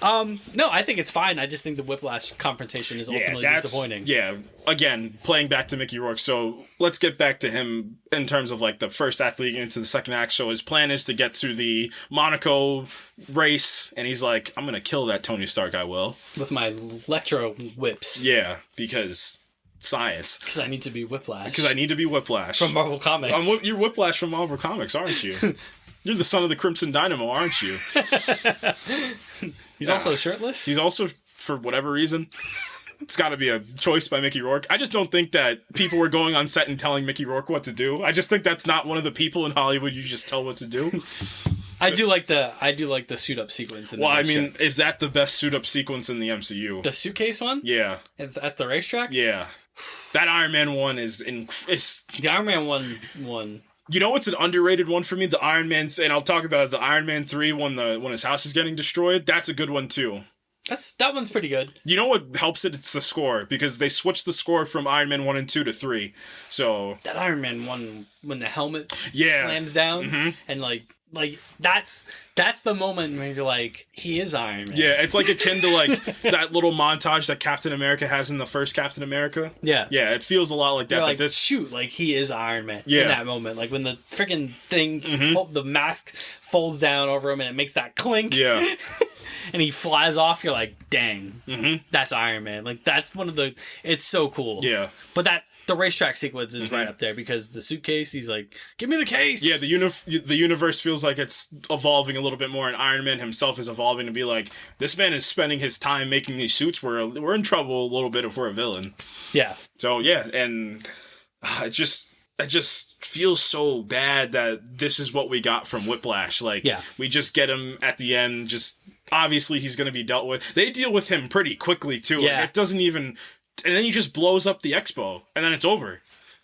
No, I think it's fine. I just think the Whiplash confrontation is ultimately disappointing. Yeah, again, playing back to Mickey Rourke. So let's get back to him in terms of like the first act leading into the second act. So his plan is to get to the Monaco race, and he's like, I'm going to kill that Tony Stark, I will. With my electro whips. Yeah, because science. Because I need to be Whiplash. Because I need to be Whiplash. From Marvel Comics. You're Whiplash from Marvel Comics, aren't you? You're the son of the Crimson Dynamo, aren't you? He's also shirtless? He's also, for whatever reason, it's got to be a choice by Mickey Rourke. I just don't think that people were going on set and telling Mickey Rourke what to do. I just think that's not one of the people in Hollywood you just tell what to do. I do like the suit up sequence. Well, I mean, is that the best suit up sequence in the MCU? The suitcase one? Yeah. At the racetrack? Yeah. That Iron Man one is the Iron Man one. You know what's an underrated one for me? The Iron Man, and I'll talk about it, the Iron Man 3 when his house is getting destroyed. That's a good one too. That one's pretty good. You know what helps it? It's the score, because they switched the score from Iron Man 1 and 2 to 3. So that Iron Man 1, when the helmet yeah. slams down, and like that's the moment where you're like, he is Iron Man. Yeah, it's like akin to like that little montage that Captain America has in the first Captain America. Yeah. Yeah, it feels a lot like that. You're but like, this shoot, like he is Iron Man Yeah. in that moment. Like when the freaking thing, the mask folds down over him and it makes that clink. Yeah. And he flies off, you're like, dang, that's Iron Man. Like, that's one of the... It's so cool. Yeah. But the racetrack sequence is right up there, because the suitcase, he's like, give me the case! Yeah, the universe feels like it's evolving a little bit more, and Iron Man himself is evolving to be like, this man is spending his time making these suits, we're in trouble a little bit if we're a villain. Yeah. So, yeah, and it just feels so bad that this is what we got from Whiplash. Like, we just get him at the end, just... Obviously, he's going to be dealt with. They deal with him pretty quickly, too. Yeah. Like, it doesn't even... And then he just blows up the expo, and then it's over.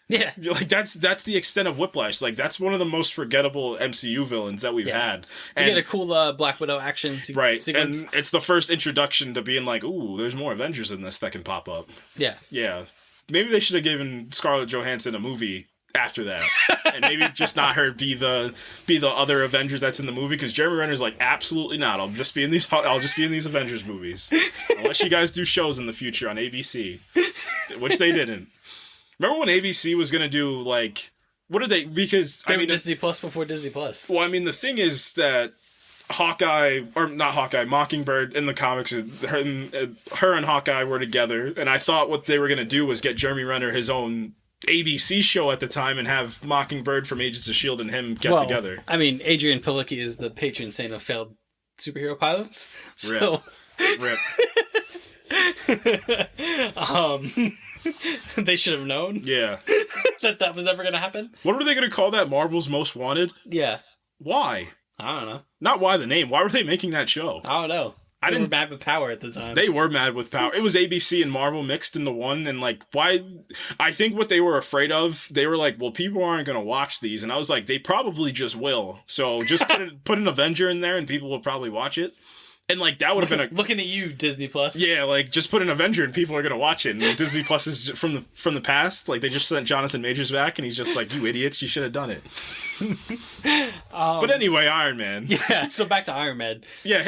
Yeah. Like, that's the extent of Whiplash. Like, that's one of the most forgettable MCU villains that we've had. And you get a cool Black Widow action sequence. And it's the first introduction to being like, ooh, there's more Avengers in this that can pop up. Yeah. Yeah. Maybe they should have given Scarlett Johansson a movie after that, and maybe just not her be the other Avenger that's in the movie, because Jeremy Renner's like, absolutely not. I'll just be in these Avengers movies, unless you guys do shows in the future on ABC, which they didn't. Remember when ABC was gonna do like, what did they? Because they were Disney Plus before Disney Plus. Well, I mean, the thing is that Mockingbird in the comics, her and Hawkeye were together, and I thought what they were gonna do was get Jeremy Renner his own ABC show at the time and have Mockingbird from Agents of S.H.I.E.L.D. and him get together. I mean, Adrian Pilicki is the patron saint of failed superhero pilots. So... Rip. They should have known. Yeah. that was ever going to happen. What were they going to call that? Marvel's Most Wanted? Yeah. Why? I don't know. Not why the name. Why were they making that show? I don't know. They were mad with Power at the time. They were mad with Power. It was ABC and Marvel mixed into one, and like, why? I think what they were afraid of, they were like, well, people aren't going to watch these, and I was like, they probably just will. So just put an Avenger in there, and people will probably watch it. And like, that would have been looking at you, Disney Plus. Yeah, like, just put an Avenger and people are going to watch it. And Disney Plus is from the past. Like, they just sent Jonathan Majors back, and he's just like, you idiots, you should have done it. But anyway, Iron Man. Yeah, so back to Iron Man. Yeah,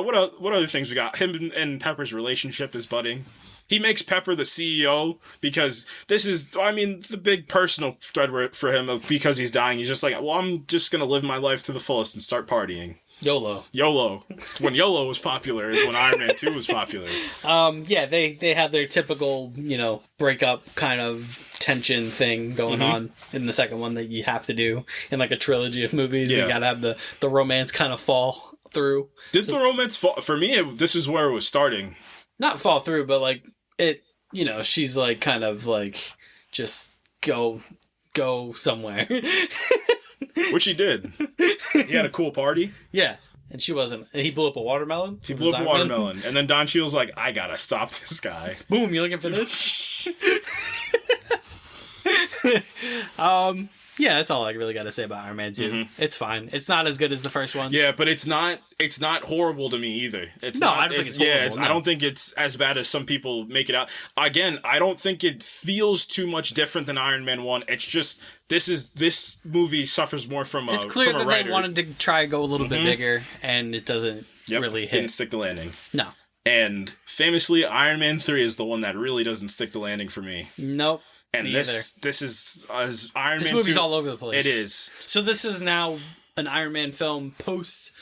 what other things we got? Him and Pepper's relationship is budding. He makes Pepper the CEO because this is, I mean, the big personal thread for him, because he's dying. He's just like, well, I'm just going to live my life to the fullest and start partying. YOLO. When YOLO was popular is when Iron Man 2 was popular. Yeah, they have their typical, breakup kind of tension thing going on in the second one that you have to do in like a trilogy of movies. Yeah. You gotta have the romance kind of fall through. Did the romance fall? For me, this is where it was starting. Not fall through, but like it, she's like kind of like just go somewhere. Which he did. He had a cool party. Yeah. And she wasn't. And he blew up a watermelon. He blew up a watermelon. And then Don Cheadle's like, I gotta stop this guy. Boom, you looking for this? Yeah, that's all I really got to say about Iron Man 2. It's fine. It's not as good as the first one. Yeah, but it's not horrible to me either. I don't think it's horrible. I don't think it's as bad as some people make it out. Again, I don't think it feels too much different than Iron Man 1. It's just, this movie suffers more from a It's clear that writer. They wanted to try and go a little bit bigger, and it doesn't really hit. Didn't stick the landing. No. And famously, Iron Man 3 is the one that really doesn't stick the landing for me. Nope. And this is as Iron Man 2. This movie's all over the place. It is. So this is now an Iron Man film post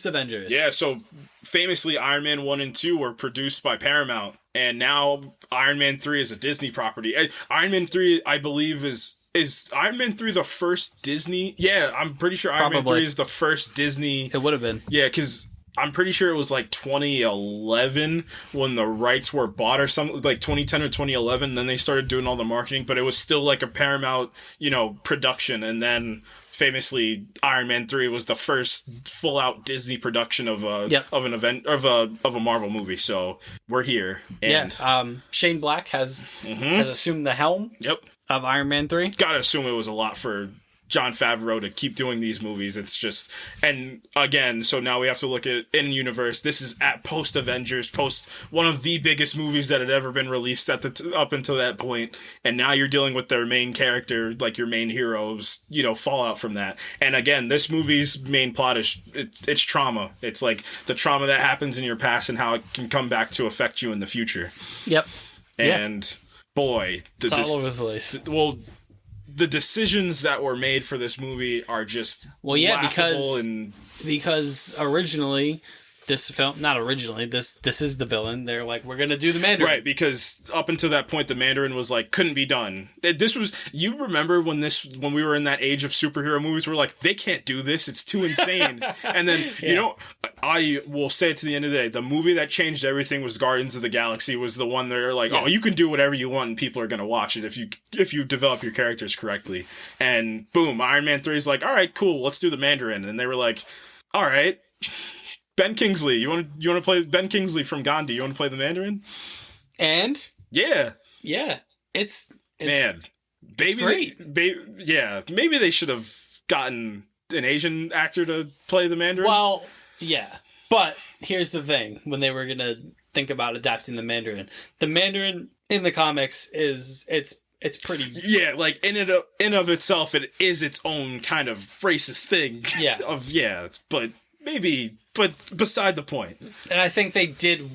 Avengers. Yeah, so famously Iron Man 1 and 2 were produced by Paramount, and now Iron Man 3 is a Disney property. Iron Man 3, I believe, is Iron Man 3 the first Disney? Yeah, I'm pretty sure Iron Man 3 is the first Disney. It would have been. Yeah, because I'm pretty sure it was like 2011 when the rights were bought or something, like 2010 or 2011. Then they started doing all the marketing, but it was still like a Paramount, production. And then famously, Iron Man 3 was the first full out Disney production of an event of a Marvel movie. So we're here. And Shane Black has assumed the helm. Yep. Of Iron Man 3. Gotta assume it was a lot for Jon Favreau to keep doing these movies. It's just, and again, so now we have to look at in universe. This is at post Avengers, post one of the biggest movies that had ever been released at the up until that point, and now you're dealing with their main character, like your main heroes, fallout from that. And again, this movie's main plot is it's trauma. It's like the trauma that happens in your past and how it can come back to affect you in the future. Yep. And boy, it's all over the place. Well, the decisions that were made for this movie are just laughable because originally this film, not originally, this is the villain. They're like, we're gonna do the Mandarin, right? Because up until that point, the Mandarin was like, couldn't be done. This was, you remember when we were in that age of superhero movies, we're like, they can't do this, it's too insane. And then I will say it to the end of the day, the movie that changed everything was Guardians of the Galaxy. Was the one they're like, oh, you can do whatever you want, and people are gonna watch it if you develop your characters correctly. And boom, Iron Man 3 is like, all right, cool, let's do the Mandarin. And they were like, all right. Ben Kingsley, you want to play Ben Kingsley from Gandhi? You want to play the Mandarin? And yeah, it's man, baby, great. Maybe they should have gotten an Asian actor to play the Mandarin. Well, yeah, but here's the thing: when they were gonna think about adapting the Mandarin in the comics it's pretty. Yeah, like in of itself, it is its own kind of racist thing. Yeah. But beside the point. And I think they did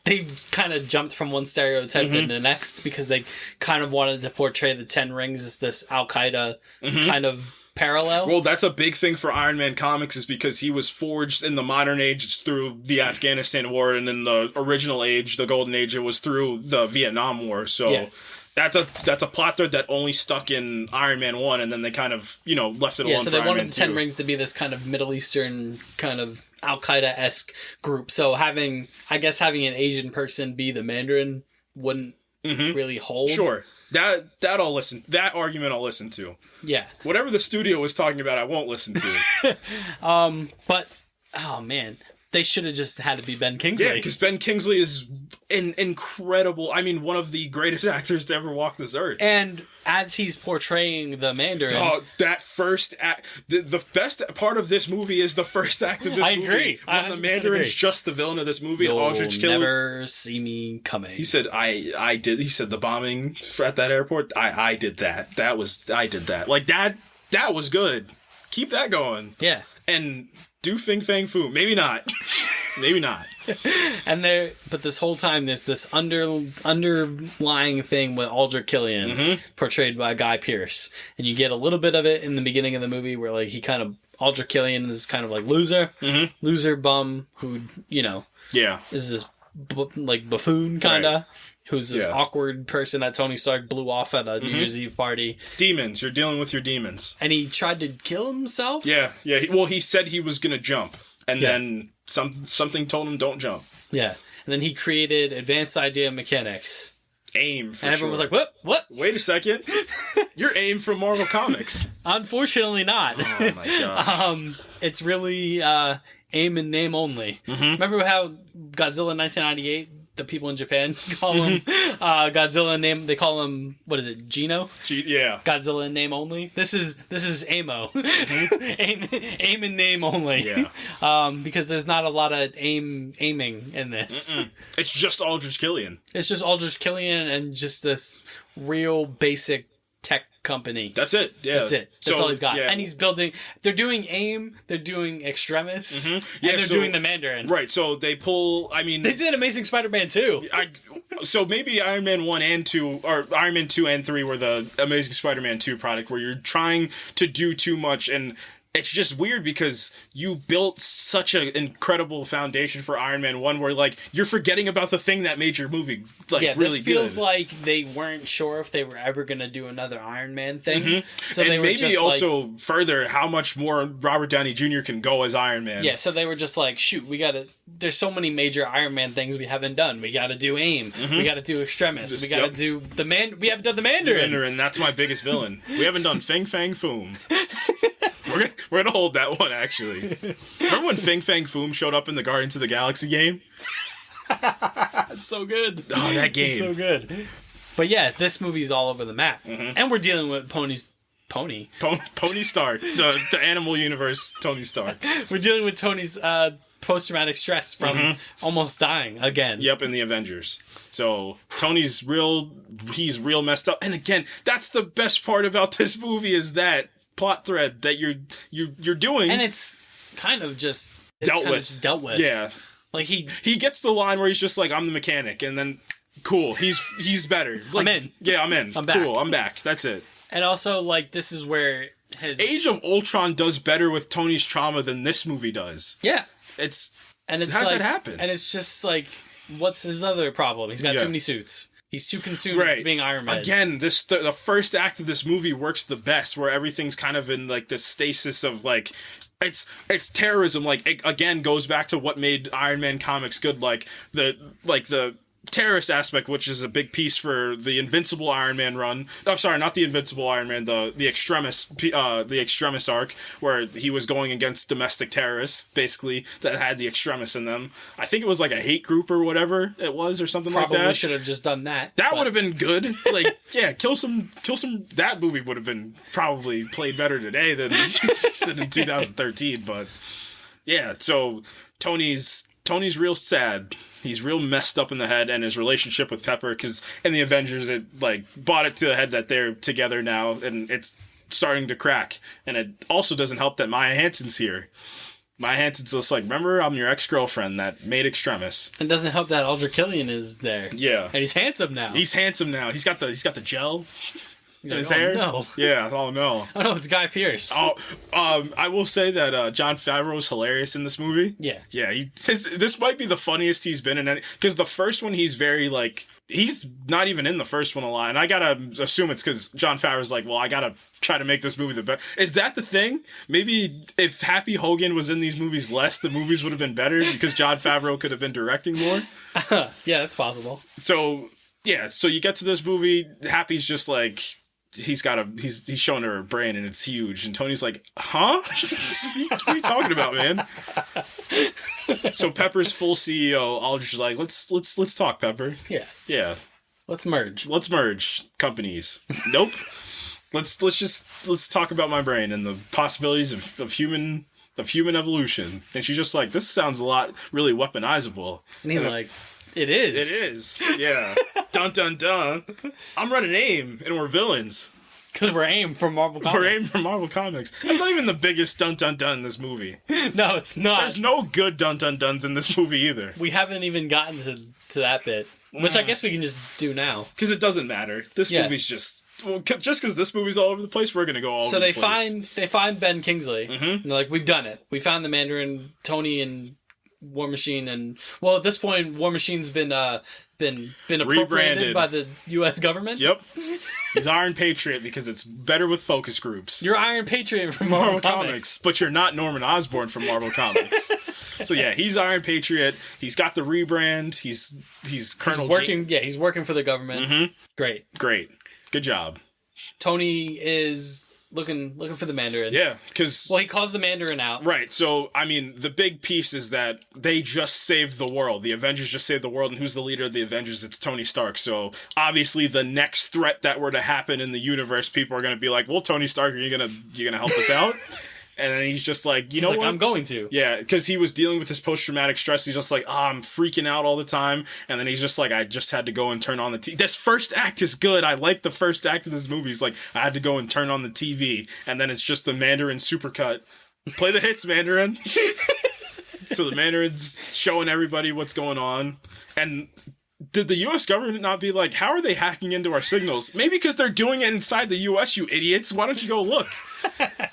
they kind of jumped from one stereotype to the next because they kind of wanted to portray the Ten Rings as this Al-Qaeda kind of parallel. Well, that's a big thing for Iron Man comics is because he was forged in the modern age through the Afghanistan war, and in the original age, the Golden Age, it was through the Vietnam War. So... Yeah. That's a plot thread that only stuck in Iron Man 1, and then they kind of, left it alone. Yeah, so they wanted the Ten Rings to be this kind of Middle Eastern kind of Al-Qaeda-esque group. So having an Asian person be the Mandarin wouldn't really hold. Sure. That argument I'll listen to. Yeah. Whatever the studio was talking about, I won't listen to. But, oh man, they should have just had to be Ben Kingsley. Yeah, because Ben Kingsley is an incredible, one of the greatest actors to ever walk this earth. And as he's portraying the Mandarin... that first act... The best part of this movie is the first act of this movie. I agree. When the Mandarin's just the villain of this movie, You'll Aldrich Killian... never see me coming. He said, I did... He said the bombing at that airport, I did that. I did that. Like, that was good. Keep that going. Yeah. And... do Fing Fang Foom. Maybe not. But this whole time there's this underlying thing with Aldrich Killian portrayed by Guy Pearce, and you get a little bit of it in the beginning of the movie where like Aldrich Killian is kind of like loser bum who is this buffoon kinda. Who's this awkward person that Tony Stark blew off at a New Year's Eve party. Demons. You're dealing with your demons. And he tried to kill himself? Yeah. He said he was going to jump. And then something told him don't jump. Yeah. And then he created advanced idea mechanics. AIM, for And everyone was like, what? Wait a second. You're AIM from Marvel Comics. Unfortunately not. Oh my gosh. It's really AIM in name only. Remember how Godzilla 1998... the people in Japan call him Godzilla in name. They call him, what is it, Gino? Yeah. Godzilla in name only. This is Amo. Aim in name only. Yeah. Because there's not a lot of aiming in this. It's just Aldrich Killian. It's just Aldrich Killian and just this real basic tech company. That's it. Yeah. That's it. That's all he's got. Yeah. And he's building... They're doing AIM, they're doing Extremis, and they're doing the Mandarin. Right, so they pull... They did Amazing Spider-Man 2. So maybe Iron Man 1 and 2, or Iron Man 2 and 3 were the Amazing Spider-Man 2 product, where you're trying to do too much, and it's just weird because you built such an incredible foundation for Iron Man 1 where, like, you're forgetting about the thing that made your movie, like, really good. Yeah, this feels like they weren't sure if they were ever going to do another Iron Man thing. So and they were maybe just also further how much more Robert Downey Jr. can go as Iron Man. Yeah, so they were just like, shoot, there's so many major Iron Man things we haven't done. We gotta do AIM. We gotta do Extremis. We gotta do we haven't done the Mandarin. That's my biggest villain. We haven't done Fing Fang Foom. We're gonna hold that one, actually. Remember when Fing Fang Foom showed up in the Guardians of the Galaxy game? It's so good. Oh, that game. It's so good. But yeah, this movie's all over the map. And we're dealing with Pony. Pony Stark, the animal universe Tony Stark. We're dealing with Tony's post-traumatic stress from almost dying again. Yep, in the Avengers. So Tony's he's real messed up. And again, that's the best part about this movie is that plot thread that you're doing. And it's kind of just dealt with. Yeah. Like he gets the line where he's just like, I'm the mechanic, and then cool, he's better. Like, I'm in. Yeah, I'm in. I'm back. Cool, I'm back. That's it. And also, like, this is where his Age of Ultron does better with Tony's trauma than this movie does. Yeah. It's how does that happen? And it's just like, what's his other problem? He's got too many suits. He's too consumed with being Iron Man. Again, the first act of this movie works the best, where everything's kind of in like the stasis of like it's terrorism. Like it again goes back to what made Iron Man comics good, like the terrorist aspect, which is a big piece for the Invincible Iron Man run. Oh, sorry, not the Invincible Iron Man, the Extremis arc, where he was going against domestic terrorists, basically, that had the Extremis in them. I think it was like a hate group or whatever it was, or something like that. Probably should have just done that. That would have been good. Like, yeah, kill some. That movie would have been probably played better today than in 2013. But yeah, so Tony's real sad. He's real messed up in the head, and his relationship with Pepper, because in the Avengers, it like brought it to the head that they're together now, and it's starting to crack. And it also doesn't help that Maya Hansen's here. Maya Hansen's just like, remember, I'm your ex-girlfriend that made Extremis. It doesn't help that Aldrich Killian is there. Yeah, and he's handsome now. He's in got the gel. In his like, hair? No. Yeah, oh no. Oh no, it's Guy Pearce. Oh, I will say that Jon Favreau is hilarious in this movie. Yeah. Yeah, this might be the funniest he's been in any, because the first one he's very like, he's not even in the first one a lot, and I gotta assume it's because Jon Favreau's like, well, I gotta try to make this movie the best. Is that the thing? Maybe if Happy Hogan was in these movies less, the movies would have been better, because Jon Favreau could have been directing more? Yeah, that's possible. So, yeah, so you get to this movie, Happy's just like, he's showing her a brain and it's huge, and Tony's like, huh? What are you talking about, man? So Pepper's full CEO. Aldrich's like, let's talk, Pepper. Yeah. Let's merge companies. Nope. Let's talk about my brain and the possibilities of human evolution. And she's just like, this sounds a lot really weaponizable. And he's like, It is. It is. Yeah. Dun dun dun. I'm running AIM, and we're villains. Because we're AIM from Marvel Comics. We're AIM from Marvel Comics. That's not even the biggest dun dun dun in this movie. No, it's not. There's no good dun dun duns in this movie either. We haven't even gotten to that bit, which I guess we can just do now. Because it doesn't matter. This movie's just... Well, just because this movie's all over the place, we're going to go all over the place. So they find Ben Kingsley. Mm-hmm. And they're like, we've done it. We found the Mandarin, Tony, and War Machine, and well, at this point, War Machine's been appropriated rebranded by the U.S. government. Yep, he's Iron Patriot because it's better with focus groups. You're Iron Patriot from Marvel Comics, but you're not Norman Osborn from Marvel Comics. So yeah, he's Iron Patriot. He's got the rebrand. He's Colonel. He's working for the government. Mm-hmm. Great, good job. Tony is looking for the Mandarin. Yeah, because... Well, he calls the Mandarin out. Right, so, I mean, the big piece is that they just saved the world. The Avengers just saved the world, and who's the leader of the Avengers? It's Tony Stark. So, obviously, the next threat that were to happen in the universe, people are going to be like, well, Tony Stark, are you gonna help us out? And then he's just like, you know what? I'm going to. Yeah, because he was dealing with his post-traumatic stress. He's just like, I'm freaking out all the time. And then he's just like, I just had to go and turn on the TV. This first act is good. I like the first act of this movie. He's like, I had to go and turn on the TV. And then it's just the Mandarin supercut. Play the hits, Mandarin. So the Mandarin's showing everybody what's going on. And did the U.S. government not be like, how are they hacking into our signals? Maybe because they're doing it inside the U.S., you idiots. Why don't you go look?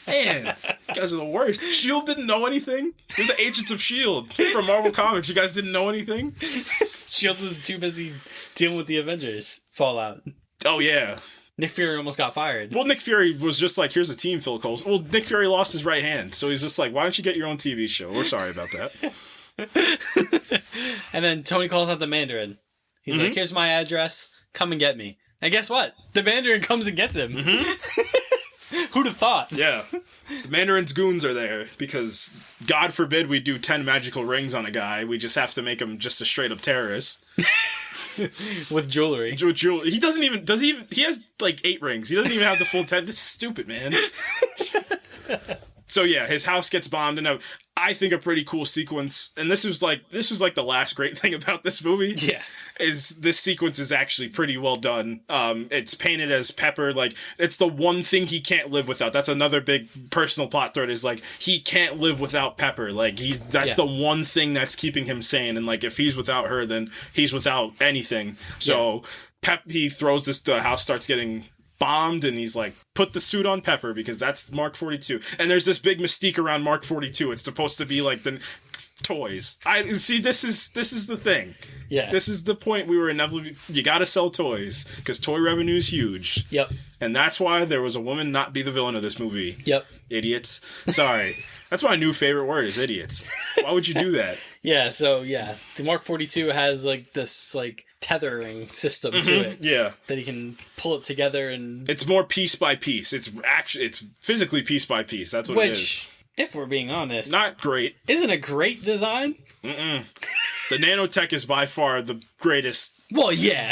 Man, you guys are the worst. S.H.I.E.L.D. didn't know anything? They're the agents of S.H.I.E.L.D. from Marvel Comics. You guys didn't know anything? S.H.I.E.L.D. was too busy dealing with the Avengers fallout. Oh, yeah. Nick Fury almost got fired. Well, Nick Fury was just like, here's a team, Phil Coles. Well, Nick Fury lost his right hand, so he's just like, why don't you get your own TV show? We're sorry about that. And then Tony calls out the Mandarin. He's like, here's my address. Come and get me. And guess what? The Mandarin comes and gets him. Mm-hmm. Who'd have thought? Yeah. The Mandarin's goons are there because, God forbid, we do 10 magical rings on a guy. We just have to make him just a straight-up terrorist. With jewelry. He doesn't even, he has like 8 rings. He doesn't even have the full 10. This is stupid, man. So yeah, his house gets bombed, and I think a pretty cool sequence, and this is like the last great thing about this movie. Yeah. Is this sequence is actually pretty well done. It's painted as Pepper, like, it's the one thing he can't live without. That's another big personal plot thread, is like, he can't live without Pepper. Like, that's the one thing that's keeping him sane, and like, if he's without her, then he's without anything. So, he throws the house starts getting bombed, and he's like, put the suit on Pepper, because that's Mark 42. And there's this big mystique around Mark 42. It's supposed to be like the toys. I see, this is the thing. Yeah. This is the point we were inevitably, you gotta sell toys, because toy revenue is huge. Yep. And that's why there was a woman not be the villain of this movie. Yep. Idiots. Sorry. That's my new favorite word, is idiots. Why would you do that? Yeah, so yeah. The Mark 42 has like this like tethering system to it. Yeah. That he can pull it together, and it's more piece by piece. It's physically piece by piece. That's what it is. Which, if we're being honest, not great. Isn't a great design? The nanotech is by far the greatest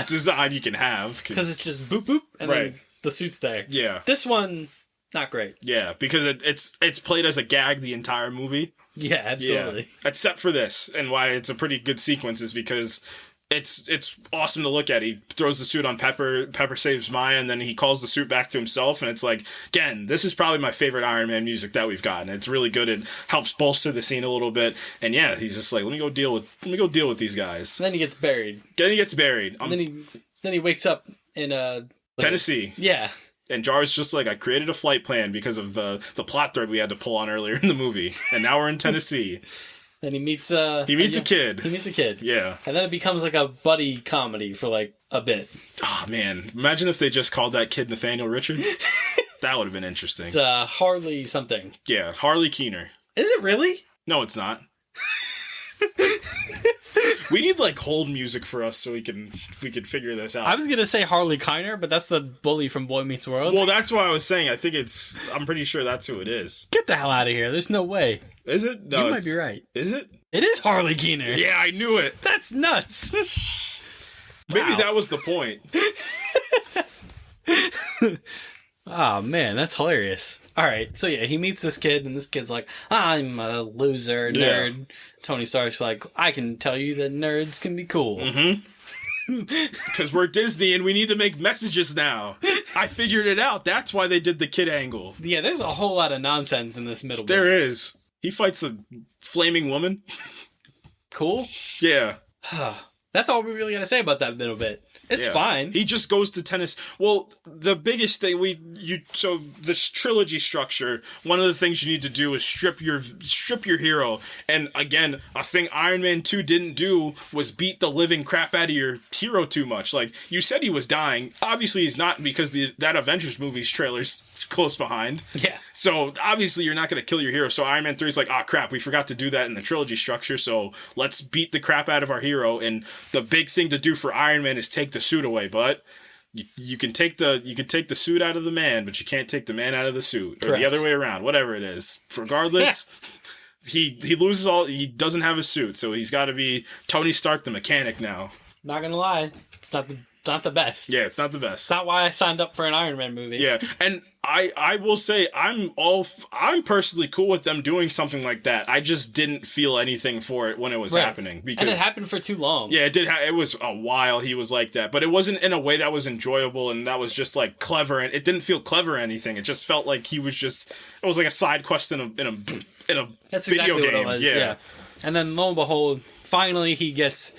design you can have. Because it's just boop boop, and then the suit's there. Yeah. This one, not great. Yeah, because it's played as a gag the entire movie. Yeah, absolutely. Yeah. Except for this, and why it's a pretty good sequence is because it's awesome to look at. He throws the suit on Pepper. Pepper saves Maya, and then he calls the suit back to himself. And it's like, again, this is probably my favorite Iron Man music that we've gotten. It's really good. It helps bolster the scene a little bit. And yeah, he's just like, let me go deal with these guys. And then he gets buried. And then he wakes up in Tennessee. Yeah. And Jar's just like, I created a flight plan because of the plot thread we had to pull on earlier in the movie, and now we're in Tennessee. Then he meets a kid. He meets a kid. Yeah. And then it becomes like a buddy comedy for like a bit. Oh, man. Imagine if they just called that kid Nathaniel Richards. That would have been interesting. It's Harley something. Yeah, Harley Keener. Is it really? No, it's not. We need like hold music for us so we could figure this out. I was gonna say Harley Kiner, but that's the bully from Boy Meets World. Well, that's why I was saying. I'm pretty sure that's who it is. Get the hell out of here! There's no way. Is it? No, you might be right. Is it? It is Harley Keener. Yeah, I knew it. That's nuts. Maybe that was the point. Oh man, that's hilarious. All right, so yeah, he meets this kid, and this kid's like, "I'm a loser, nerd." Yeah. Tony Stark's like, "I can tell you that nerds can be cool." Mm-hmm. Because we're Disney and we need to make messages now. I figured it out. That's why they did the kid angle. Yeah, there's a whole lot of nonsense in this middle bit. There is. He fights the flaming woman. Cool. Yeah. That's all we really gotta say about that middle bit. It's fine. He just goes to tennis. Well, the biggest thing so this trilogy structure, one of the things you need to do is strip your hero. And again, a thing Iron Man 2 didn't do was beat the living crap out of your hero too much. Like, you said he was dying. Obviously he's not, because that Avengers movie's trailer's close behind. Yeah. So obviously you're not going to kill your hero. So Iron Man 3 is like, crap, we forgot to do that in the trilogy structure. So let's beat the crap out of our hero. And the big thing to do for Iron Man is take the suit away. But you can take the suit out of the man, but you can't take the man out of the suit. Or Correct. The other way around, whatever it is. Regardless, he loses he doesn't have a suit. So he's got to be Tony Stark, the mechanic now. Not going to lie. It's not the best. Yeah, it's not the best. It's not why I signed up for an Iron Man movie. Yeah, and I will say I'm personally cool with them doing something like that. I just didn't feel anything for it when it was happening, because and it happened for too long. Yeah, it did. It was a while he was like that, but it wasn't in a way that was enjoyable and that was just like clever. And it didn't feel clever or anything. It just felt like it was like a side quest in a That's video exactly game. What it was, yeah. And then lo and behold, finally he gets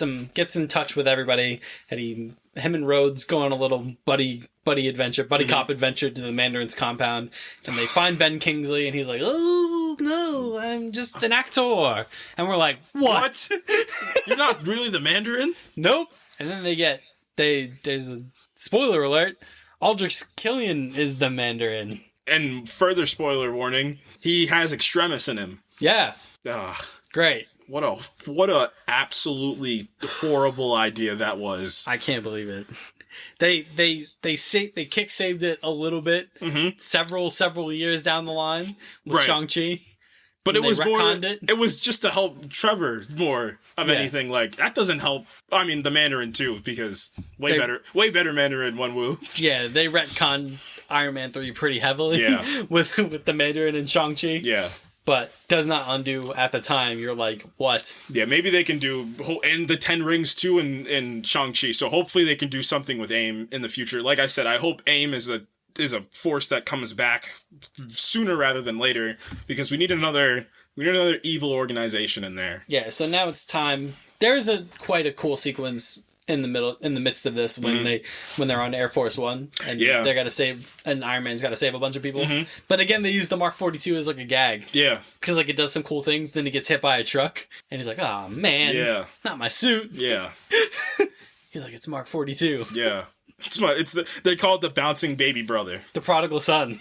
in touch with everybody, and him and Rhodes go on a little buddy adventure, cop adventure to the Mandarin's compound, and they find Ben Kingsley, and he's like, "Oh no, I'm just an actor," and we're like, "What? You're not really the Mandarin?" Nope. And then there's a spoiler alert: Aldrich Killian is the Mandarin. And further spoiler warning: he has Extremis in him. Yeah. Great. What a absolutely horrible idea that was. I can't believe it. They kick saved it a little bit, several years down the line with Shang-Chi, But it was more. Retconned It was just to help Trevor more of anything. Like that doesn't help. I mean, the Mandarin too, because way better Mandarin one Wu. Yeah, they retconned Iron Man 3 pretty heavily. Yeah. with the Mandarin and Shang-Chi. Yeah. But does not undo at the time. You're like, what? Yeah, maybe they can do and the 10 rings too in Shang-Chi. So hopefully they can do something with AIM in the future. Like I said, I hope AIM is a force that comes back sooner rather than later, because we need another evil organization in there. Yeah, so now it's time. There's quite a cool sequence in the midst of this when they're on Air Force One and they're gotta save, and Iron Man's gotta save a bunch of people. But again, they use the Mark 42 as like a gag. Yeah, because like it does some cool things. Then he gets hit by a truck, and he's like, "Oh man, not my suit." Yeah, he's like, "It's Mark 42." Yeah, they call it the bouncing baby brother, the prodigal son.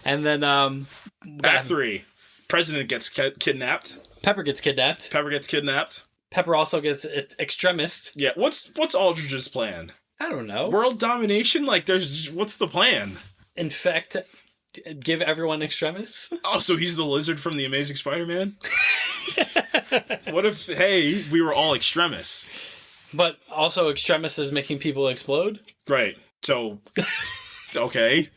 And then Act 3, President gets kidnapped. Pepper gets kidnapped. Pepper also gets extremist. Yeah, what's Aldrich's plan? I don't know. World domination? Like, what's the plan? Infect, give everyone extremis? Oh, so he's the lizard from The Amazing Spider-Man? What if, hey, we were all extremists? But also extremis is making people explode? Right. So, okay.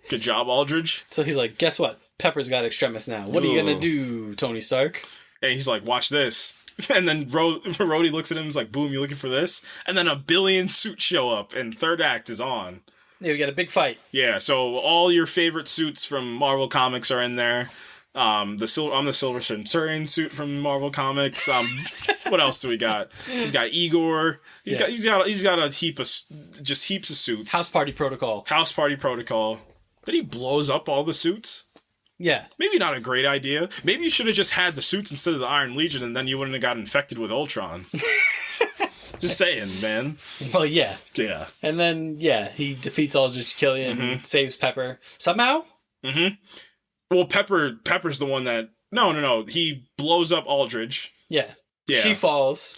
Good job, Aldrich. So he's like, guess what? Pepper's got extremis now. What are you gonna do, Tony Stark? And he's like, watch this. And then Rhodey looks at him and is like, boom, you looking for this? And then a billion suits show up and third act is on. Yeah, we got a big fight. Yeah, so all your favorite suits from Marvel Comics are in there. I'm the Silver Centurion suit from Marvel Comics. What else do we got? He's got Igor. He's got a heaps of suits. House Party Protocol. Then he blows up all the suits. Yeah. Maybe not a great idea. Maybe you should have just had the suits instead of the Iron Legion, and then you wouldn't have got infected with Ultron. Just saying, man. Well, yeah. Yeah. And then, he defeats Aldrich Killian and saves Pepper. Somehow? Well, Pepper's the one that... No. He blows up Aldrich. Yeah. She falls.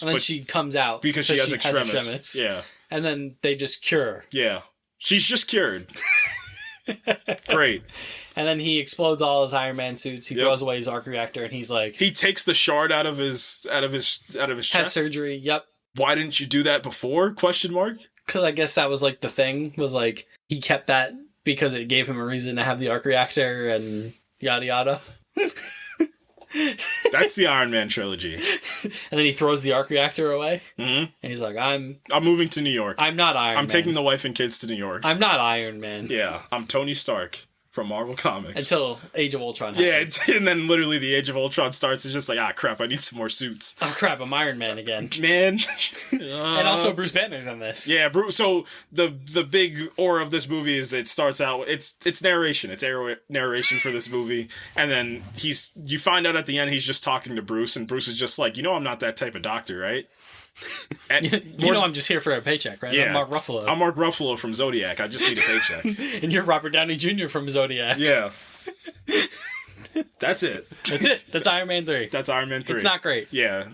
And then she comes out. Because she has extremis. Yeah. And then they just cure her. Yeah. She's just cured. Great. And then he explodes all his Iron Man suits. He throws away his arc reactor, and he's like, he takes the shard out of his chest. Has surgery. Yep. Why didn't you do that before? ? Because I guess that was like the thing. Was like he kept that because it gave him a reason to have the arc reactor and yada yada. That's the Iron Man trilogy. And then he throws the arc reactor away. And he's like, I'm moving to New York. I'm not Iron Man. I'm taking the wife and kids to New York. I'm not Iron Man. Yeah, I'm Tony Stark from Marvel Comics. Until Age of Ultron happens. Yeah, and then literally the Age of Ultron starts. It's just like, crap, I need some more suits. Oh crap, I'm Iron Man again. Man. And also Bruce Banner's in this. Yeah, so the big aura of this movie is it starts out, it's narration. It's narration for this movie. And then you find out at the end he's just talking to Bruce, and Bruce is just like, I'm not that type of doctor, right? And I'm just here for a paycheck, right? Yeah. I'm Mark Ruffalo. I'm Mark Ruffalo from Zodiac. I just need a paycheck. And you're Robert Downey Jr. from Zodiac. Yeah. That's it. That's Iron Man 3. That's Iron Man 3. It's not great. Yeah.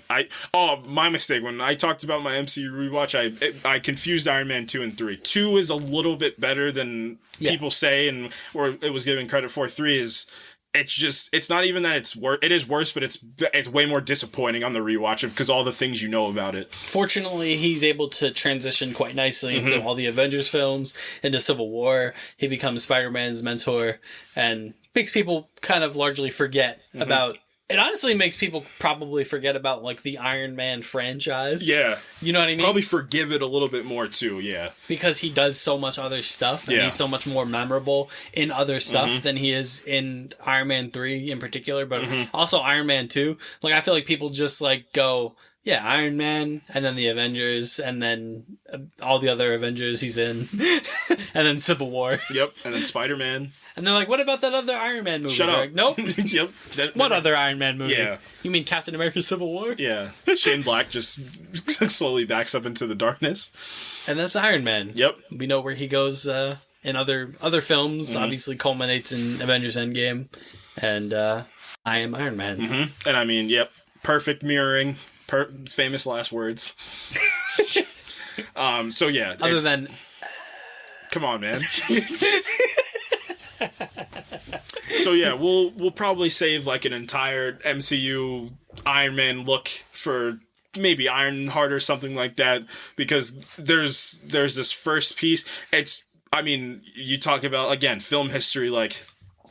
My mistake. When I talked about my MCU rewatch, I confused Iron Man 2 and 3. 2 is a little bit better than people say, or it was given credit for. 3 is... It's not even that it is worse, but it's way more disappointing on the rewatch because all the things you know about it. Fortunately, he's able to transition quite nicely into all the Avengers films, into Civil War. He becomes Spider-Man's mentor and makes people kind of largely forget about... It honestly makes people probably forget about, like, the Iron Man franchise. Yeah. You know what I mean? Probably forgive it a little bit more, too, yeah. Because he does so much other stuff, and he's so much more memorable in other stuff than he is in Iron Man 3 in particular, but also Iron Man 2. Like, I feel like people just, like, go... Yeah, Iron Man, and then the Avengers, and then all the other Avengers he's in, and then Civil War. Yep, and then Spider-Man. And they're like, what about that other Iron Man movie? Shut up. Like, nope. Yep. What other Iron Man movie? Yeah. You mean Captain America Civil War? Yeah. Shane Black just slowly backs up into the darkness. And that's Iron Man. Yep. We know where he goes in other films, obviously culminates in Avengers Endgame, and I am Iron Man. And I mean, yep, perfect mirroring. Famous last words. So yeah. Other than... Come on, man. So yeah, we'll probably save like an entire MCU Iron Man look for maybe Ironheart or something like that, because there's this first piece. I mean, you talk about, again, film history, like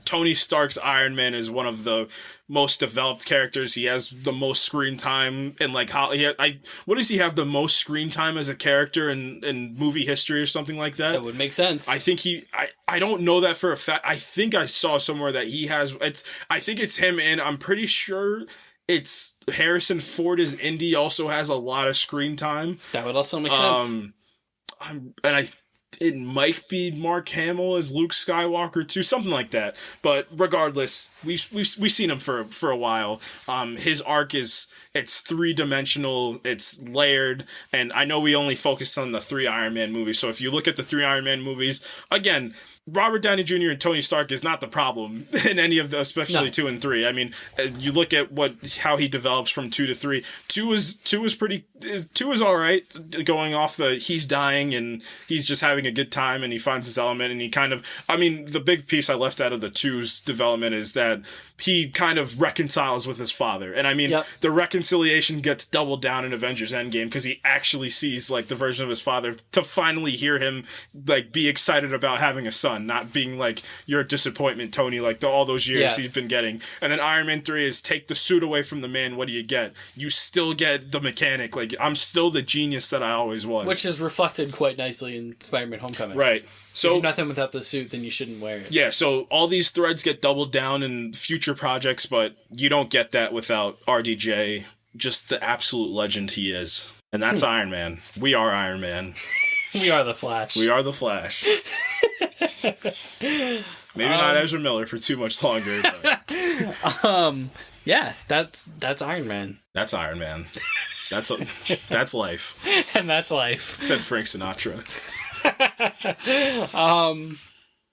Tony Stark's Iron Man is one of the most developed characters. He has the most screen time, and like what does he have the most screen time as a character in movie history or something like that? That would make sense. I think I don't know that for a fact. I think I saw somewhere that he has. I think it's him, and I'm pretty sure it's Harrison Ford as Indy also has a lot of screen time. That would also make sense. It might be Mark Hamill as Luke Skywalker too, something like that. But regardless, we've seen him for a while. His arc it's 3-dimensional, it's layered, and I know we only focused on the 3 Iron Man movies. So if you look at the 3 Iron Man movies, again, Robert Downey Jr. and Tony Stark is not the problem in any of the, especially 2 and 3. I mean, you look at how he develops from 2 to 3. 2 is all right, going off he's dying and he's just having a good time and he finds his element, and he kind of, I mean, the big piece I left out of the 2's development is that he kind of reconciles with his father. And I mean, the reconciliation gets doubled down in Avengers Endgame, because he actually sees like the version of his father, to finally hear him like be excited about having a son, not being like, you're a disappointment, Tony, like all those years he's been getting. And then Iron Man 3 is take the suit away from the man, what do you get? You still get the mechanic. Like, I'm still the genius that I always was. Which is reflected quite nicely in Spider-Man Homecoming. Right. So, if you're nothing without the suit, then you shouldn't wear it. Yeah, so all these threads get doubled down in future projects, but you don't get that without RDJ, just the absolute legend he is. And that's Iron Man. We are Iron Man. We are the Flash. We are the Flash. Maybe not Ezra Miller for too much longer. But. Yeah, that's Iron Man. That's Iron Man. That's life. And that's life. Said Frank Sinatra.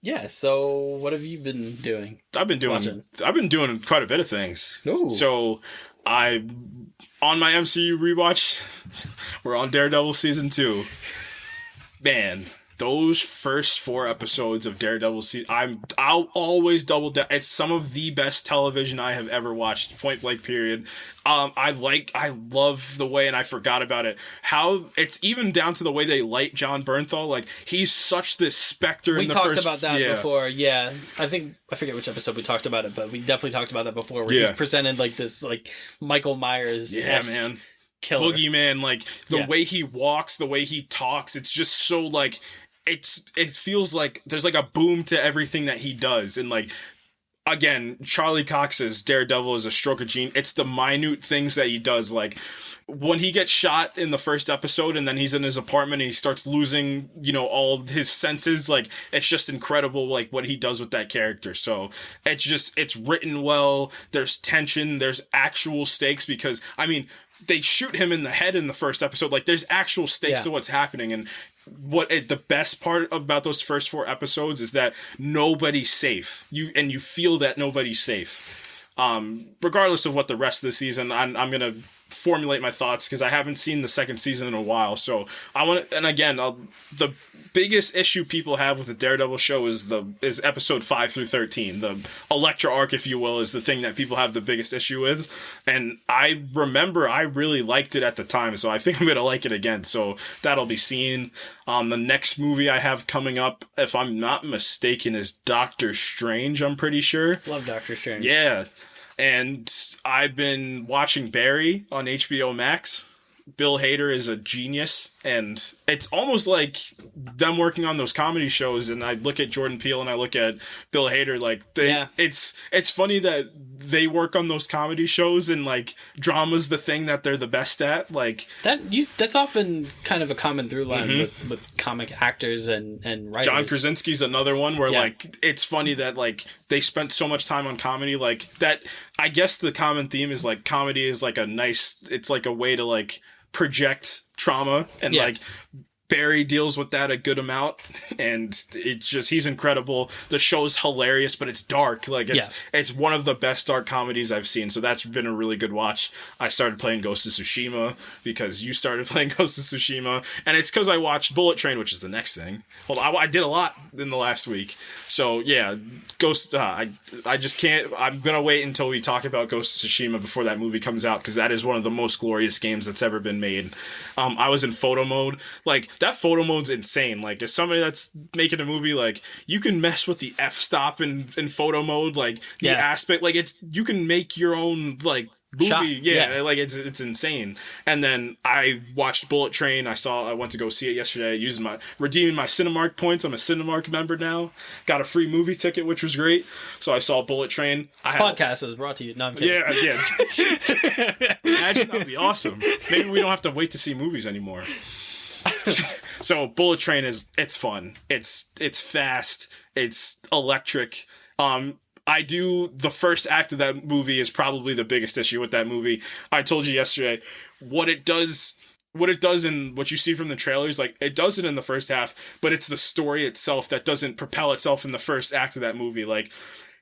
Yeah, so what have you been doing? I've been doing quite a bit of things. Ooh. So on my MCU rewatch, we're on Daredevil season 2. Man, those first 4 episodes of Daredevil season, I'll always double down. It's some of the best television I have ever watched, point blank period. I love the way, and I forgot about it, how it's even down to the way they light John Bernthal. Like, he's such this specter in the first... We talked about that before, yeah. I forget which episode we talked about it, but we definitely talked about that before, where he's presented like this, like, Michael Myers man. Killer. Boogeyman, like, the way he walks, the way he talks, it's just so, like... It feels like there's like a boom to everything that he does. And like, again, Charlie Cox's Daredevil is a stroke of genius. It's the minute things that he does. Like, when he gets shot in the first episode and then he's in his apartment and he starts losing, all his senses, like, it's just incredible, like, what he does with that character. So it's written well. There's tension. There's actual stakes, because, I mean, they shoot him in the head in the first episode. Like, there's actual stakes to what's happening. And the best part about those first 4 episodes is that nobody's safe. You feel that nobody's safe. Regardless of what the rest of the season, I'm gonna formulate my thoughts, because I haven't seen the second season in a while. So the biggest issue people have with the Daredevil show is episode 5 through 13. The Elektra arc, if you will, is the thing that people have the biggest issue with. And I remember I really liked it at the time, so I think I'm going to like it again. So that'll be seen. The next movie I have coming up, if I'm not mistaken, is Doctor Strange, I'm pretty sure. Love Doctor Strange. Yeah. And I've been watching Barry on HBO Max. Bill Hader is a genius, and it's almost like them working on those comedy shows. And I look at Jordan Peele and I look at Bill Hader, like it's funny that they work on those comedy shows, and like drama's the thing that they're the best at. Like that's often kind of a common through line with comic actors and writers. John Krasinski's another one where like it's funny that like they spent so much time on comedy, like that. I guess the common theme is like comedy is like it's like a way to like project trauma, and like Barry deals with that a good amount, and it's just, he's incredible. The show's hilarious, but it's dark. Like, it's one of the best dark comedies I've seen, so that's been a really good watch. I started playing Ghost of Tsushima because you started playing Ghost of Tsushima, and it's because I watched Bullet Train, which is the next thing. Well, I did a lot in the last week, so yeah, Ghost, I just can't, I'm gonna wait until we talk about Ghost of Tsushima before that movie comes out, because that is one of the most glorious games that's ever been made. I was in photo mode, like, that photo mode's insane. Like, as somebody that's making a movie, like, you can mess with the f-stop in photo mode, like, the aspect, like, it's, you can make your own, like, movie. Like, it's insane. And then I watched Bullet Train. I went to go see it yesterday, redeeming my Cinemark points. I'm a Cinemark member now. Got a free movie ticket, which was great. So I saw Bullet Train. This podcast is brought to you. No, I'm kidding. Yeah. Imagine, that'd be awesome. Maybe we don't have to wait to see movies anymore. So Bullet Train it's fun. It's fast. It's electric. The first act of that movie is probably the biggest issue with that movie. I told you yesterday, what it does and what you see from the trailers, like, it does it in the first half, but it's the story itself that doesn't propel itself in the first act of that movie. Like,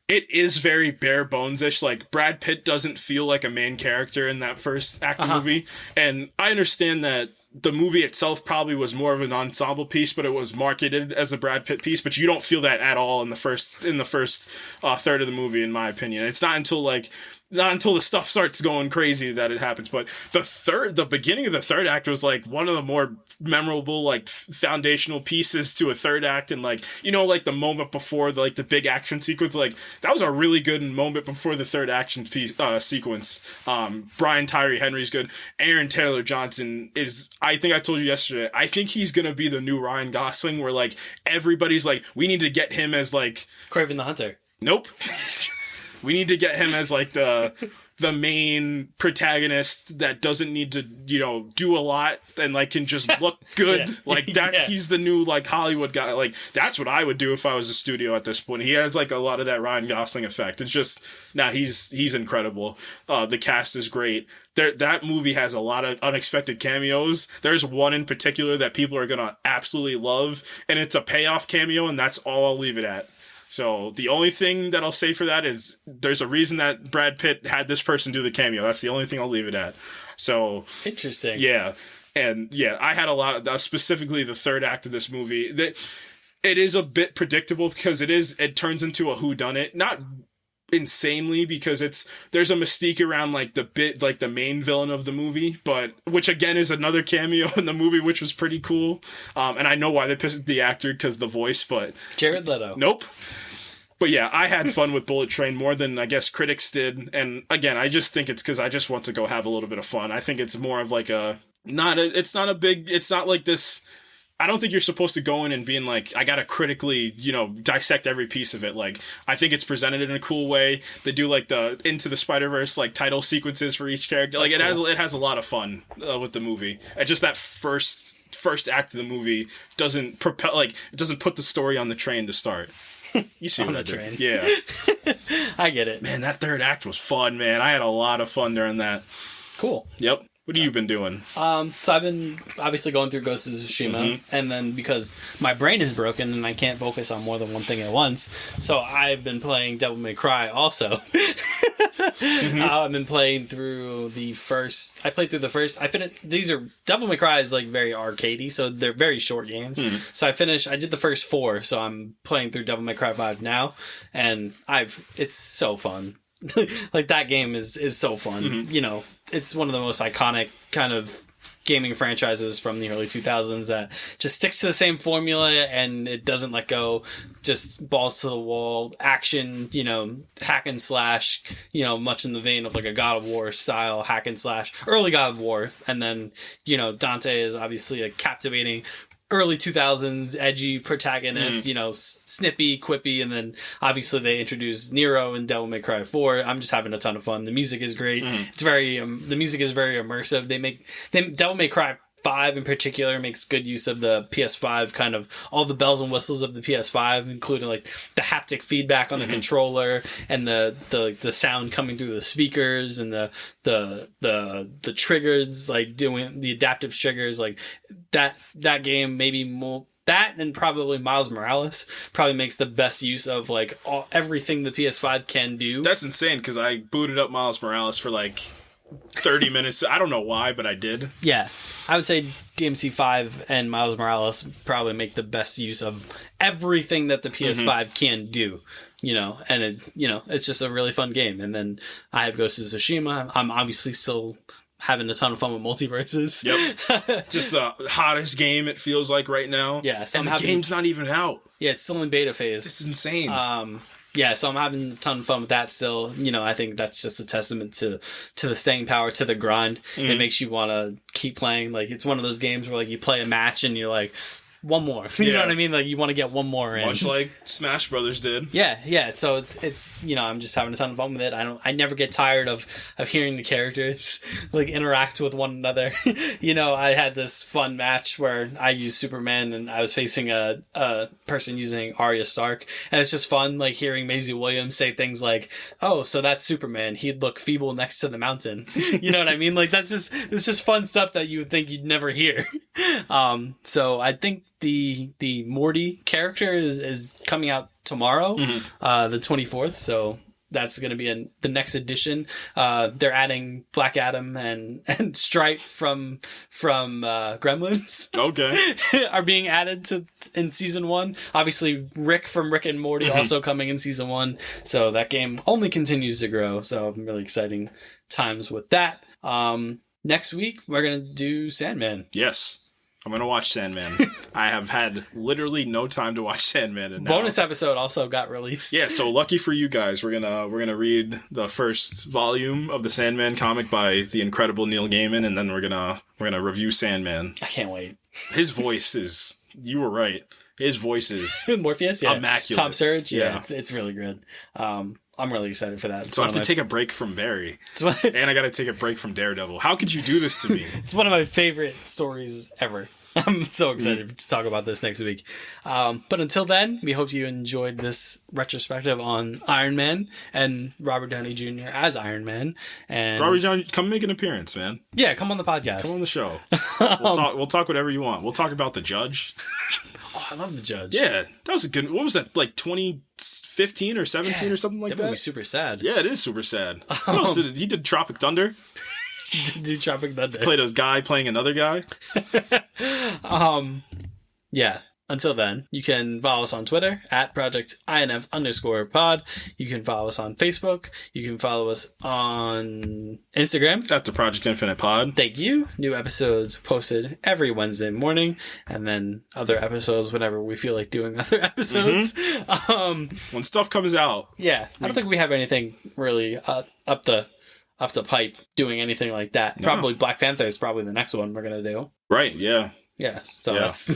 it is very bare bones-ish. Like, Brad Pitt doesn't feel like a main character in that first act of the movie. And I understand that the movie itself probably was more of an ensemble piece, but it was marketed as a Brad Pitt piece, but you don't feel that at all in the first third of the movie, in my opinion. It's not until the stuff starts going crazy that it happens. But the beginning of the third act was like one of the more memorable, like, foundational pieces to a third act. And, like, you know, like, the moment before the big action sequence, like, that was a really good moment before the third action sequence. Brian Tyree Henry's good. Aaron Taylor Johnson I think I told you yesterday, I think he's gonna be the new Ryan Gosling, where, like, everybody's like, we need to get him as, like, Kraven the Hunter. Nope. We need to get him as, like, the main protagonist that doesn't need to, you know, do a lot and, like, can just look good. Like, that, he's the new, like, Hollywood guy. Like, that's what I would do if I was a studio at this point. He has, like, a lot of that Ryan Gosling effect. It's just, he's incredible. The cast is great. That movie has a lot of unexpected cameos. There's one in particular that people are gonna absolutely love, and it's a payoff cameo, and that's all I'll leave it at. So the only thing that I'll say for that is there's a reason that Brad Pitt had this person do the cameo. That's the only thing I'll leave it at. So interesting. Yeah. And yeah, I had a lot of, specifically the third act of this movie, that it is a bit predictable because it turns into a whodunit. Not insanely, because there's a mystique around, like, the main villain of the movie, but which again is another cameo in the movie, which was pretty cool. And I know why they picked the actor, because the voice, but Jared Leto. Nope. But yeah, I had fun with Bullet Train more than I guess critics did. And again, I just think it's because I just want to go have a little bit of fun. I think it's more of like it's not like this. I don't think you're supposed to go in and being like, I gotta critically, you know, dissect every piece of it. Like, I think it's presented in a cool way. They do, like, the Into the Spider-Verse, like, title sequences for each character. Like, it has a lot of fun with the movie. And just that first act of the movie doesn't put the story on the train to start. You see on what the train. Yeah. I get it. Man, that third act was fun, man. I had a lot of fun during that. Cool. Yep. What have you been doing? So I've been obviously going through Ghost of Tsushima, and then because my brain is broken and I can't focus on more than one thing at once, so I've been playing Devil May Cry also. I've been playing through the first. I played through the first. I finished. Devil May Cry is like very arcadey, so they're very short games. So I did the first 4, so I'm playing through Devil May Cry 5 now, and it's so fun. Like, that game is so fun. You know, it's one of the most iconic kind of gaming franchises from the early 2000s that just sticks to the same formula and it doesn't let go. Just balls to the wall action, you know, hack and slash, you know, much in the vein of like a God of War style hack and slash, early God of War. And then, you know, Dante is obviously a captivating early 2000s edgy protagonist, you know, snippy, quippy, and then obviously they introduced Nero in Devil May Cry 4. I'm just having a ton of fun. The music is great. It's very the music is very immersive. Devil May Cry 5 in particular makes good use of the PS5, kind of all the bells and whistles of the PS5, including like the haptic feedback on the controller and the sound coming through the speakers and the triggers, like doing the adaptive triggers, like that game maybe more. That and probably Miles Morales probably makes the best use of like everything the PS5 can do. That's insane because I booted up Miles Morales for like 30 minutes. I don't know why, but I did. Yeah. I would say DMC5 and Miles Morales probably make the best use of everything that the PS5 can do. And it's just a really fun game. And then I have Ghost of Tsushima. I'm obviously still having a ton of fun with multiverses. Yep. Just the hottest game it feels like right now. Yeah. So and the game's not even out. Yeah, it's still in beta phase. It's insane. Yeah, so I'm having a ton of fun with that still. I think that's just a testament to the staying power, to the grind. It makes you want to keep playing. Like, it's one of those games where, like, you play a match and you're like, one more. You know what I mean? Like, you want to get one more in. Much like Smash Brothers did. Yeah. So it's I'm just having a ton of fun with it. I never get tired of hearing the characters, like, interact with one another. I had this fun match where I used Superman and I was facing a person using Arya Stark. And it's just fun, like, hearing Maisie Williams say things like, oh, so that's Superman. He'd look feeble next to the mountain. You know what I mean? Like, it's just fun stuff that you would think you'd never hear. So I think the Morty character is coming out tomorrow, the 24th. So that's going to be the next edition. They're adding Black Adam and Stripe from Gremlins. Okay. Are being added in season 1. Obviously, Rick from Rick and Morty also coming in season 1. So that game only continues to grow. So really exciting times with that. Next week, we're going to do Sandman. Yes. I'm going to watch Sandman. I have had literally no time to watch Sandman. And bonus episode also got released. Yeah, so lucky for you guys. We're gonna read the first volume of the Sandman comic by the incredible Neil Gaiman, and then we're gonna review Sandman. I can't wait. His voice is, you were right. His voice is Morpheus, yeah. Immaculate. Tom Surge, yeah. It's really good. I'm really excited for that. So I have to take a break from Barry. And I got to take a break from Daredevil. How could you do this to me? It's one of my favorite stories ever. I'm so excited to talk about this next week. But until then, we hope you enjoyed this retrospective on Iron Man and Robert Downey Jr. as Iron Man. And Robert Downey, come make an appearance, man. Yeah, come on the podcast. Come on the show. We'll talk whatever you want. We'll talk about The Judge. Oh, I love The Judge. Yeah, that was a good... What was that, like 2015 or 17 or something like that? That movie's super sad. Yeah, it is super sad. What else did he did Tropic Thunder? Do Tropic Thunder. Played a guy playing another guy. Yeah. Until then, you can follow us on Twitter at @ProjectINF_pod. You can follow us on Facebook. You can follow us on Instagram at the Project Infinite Pod. Thank you. New episodes posted every Wednesday morning, and then other episodes whenever we feel like doing other episodes. When stuff comes out. Yeah. I don't think we have anything really up the pipe doing anything like that. No. Probably Black Panther is probably the next one we're going to do. Right, yeah. Yeah, so that's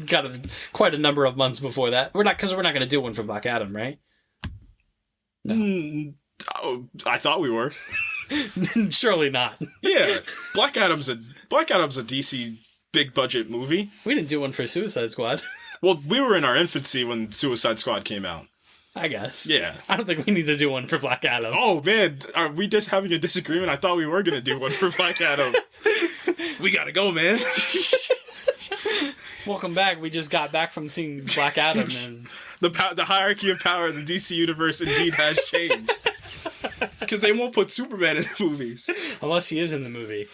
got quite a number of months before that. We're not going to do one for Black Adam, right? No. I thought we were. Surely not. Yeah, Black Adam's a DC big budget movie. We didn't do one for Suicide Squad. Well, we were in our infancy when Suicide Squad came out. I guess. Yeah. I don't think we need to do one for Black Adam. Oh, man. Are we just having a disagreement? I thought we were going to do one for Black Adam. We got to go, man. Welcome back. We just got back from seeing Black Adam. And the hierarchy of power in the DC universe indeed has changed. Because they won't put Superman in the movies. Unless he is in the movie.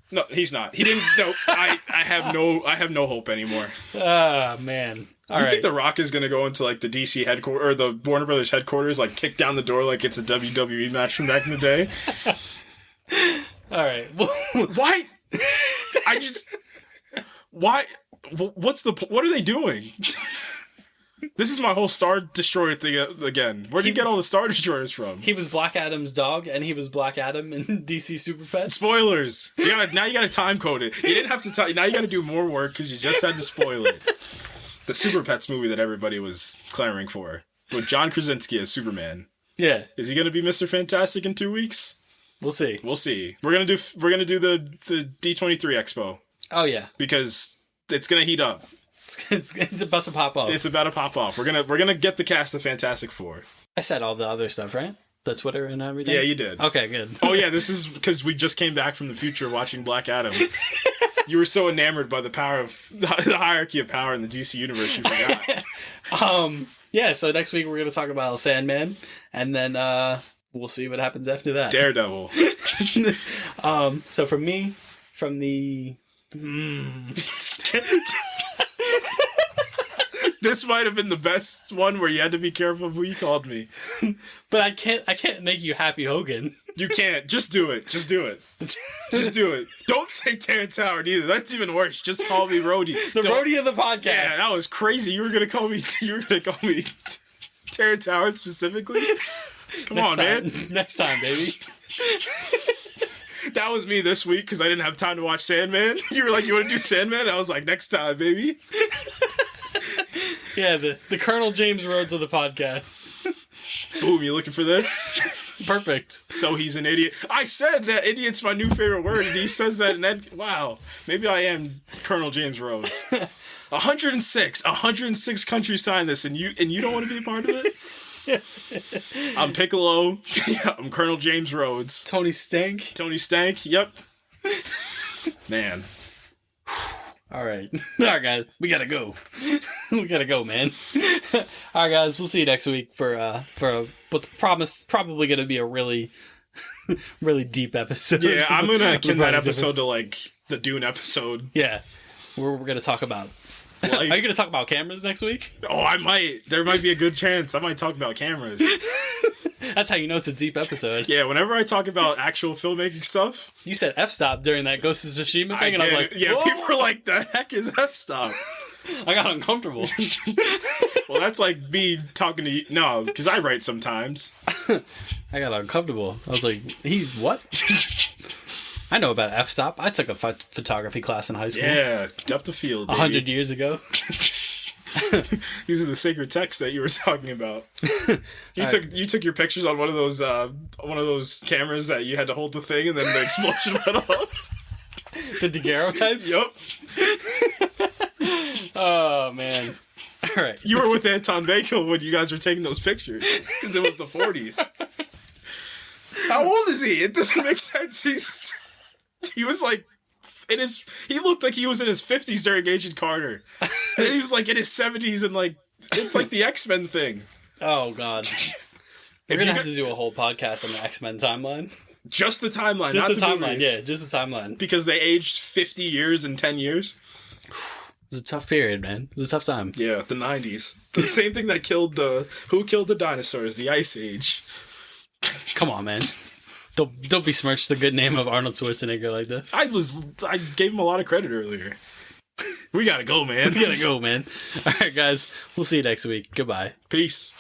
No, he's not. He didn't. No, I have no hope anymore. Ah, man. You think The Rock is going to go into, like, the DC headquarters, or the Warner Brothers headquarters, like, kick down the door like it's a WWE match from back in the day? All right. Why? Why? What are they doing? This is my whole Star Destroyer thing again. Where did you get all the Star Destroyers from? He was Black Adam's dog, and he was Black Adam in DC Super Pets. Spoilers! Now you gotta time code it. You didn't have to now you gotta do more work because you just had to spoil it. The Super Pets movie that everybody was clamoring for. With John Krasinski as Superman. Yeah. Is he gonna be Mr. Fantastic in 2 weeks? We'll see. We're gonna do the D23 Expo. Oh yeah, because it's gonna heat up. it's about to pop off. It's about to pop off. We're gonna get the cast of Fantastic Four. I said all the other stuff, right? The Twitter and everything? Yeah, you did. Okay, good. Oh, yeah, this is because we just came back from the future watching Black Adam. You were so enamored by the power of the hierarchy of power in the DC universe, you forgot. Yeah, so next week we're going to talk about Sandman, and then we'll see what happens after that. Daredevil. So for me, from the... This might have been the best one where you had to be careful of who you called me. But I can't make you Happy Hogan. You can't. Just do it. Just do it. Just do it. Don't say Terrence Howard either. That's even worse. Just call me Rhodey. Rhodey of the podcast. Yeah, that was crazy. You were gonna call me Terrence Howard specifically? Come on, man. Next time, baby. That was me this week because I didn't have time to watch Sandman. You were like, you want to do Sandman? I was like, next time, baby. Yeah, the Colonel James Rhodes of the podcast. Boom, you looking for this? Perfect. So he's an idiot. I said that idiot's my new favorite word, and he says that, and then, wow, maybe I am Colonel James Rhodes. 106 countries signed this, and you don't want to be a part of it? I'm Piccolo. I'm Colonel James Rhodes. Tony Stank. Yep. Man. All right, guys, we gotta go. We gotta go, man. All right, guys, we'll see you next week for what's probably gonna be a really, really deep episode. Yeah, I'm gonna akin that episode to like the Dune episode. Yeah, we're gonna talk about. Are you gonna talk about cameras next week? Oh, I might. There might be a good chance I might talk about cameras. That's how you know it's a deep episode. Yeah, whenever I talk about actual filmmaking stuff. You said f-stop during that Ghost of Tsushima thing, and I was like, yeah, whoa! People were like, the heck is f-stop? I got uncomfortable. Well, that's like me talking to you. No, because I write sometimes. I got uncomfortable. I was like, he's what? I know about f-stop. I took a photography class in high school. Yeah, depth of field, baby. 100 years ago. These are the sacred texts that you were talking about. You took your pictures on one of those cameras that you had to hold the thing and then the explosion went off. The daguerreotypes? Yep. Oh man. All right. You were with Anton Bagel when you guys were taking those pictures because it was the 40s. How old is he? It doesn't make sense. He was like he looked like he was in his 50s during Agent Carter. And he was like in his 70s and like it's like the X-Men thing. Oh god. We're gonna have to do a whole podcast on the X-Men timeline. Just the timeline, just not the timeline, movies. Yeah, just the timeline. Because they aged 50 years in 10 years. It was a tough period, man. It was a tough time. Yeah, the 90s. The same thing that killed the dinosaurs, the Ice Age. Come on, man. Don't besmirch the good name of Arnold Schwarzenegger like this. I gave him a lot of credit earlier. We gotta go, man. All right, guys. We'll see you next week. Goodbye. Peace.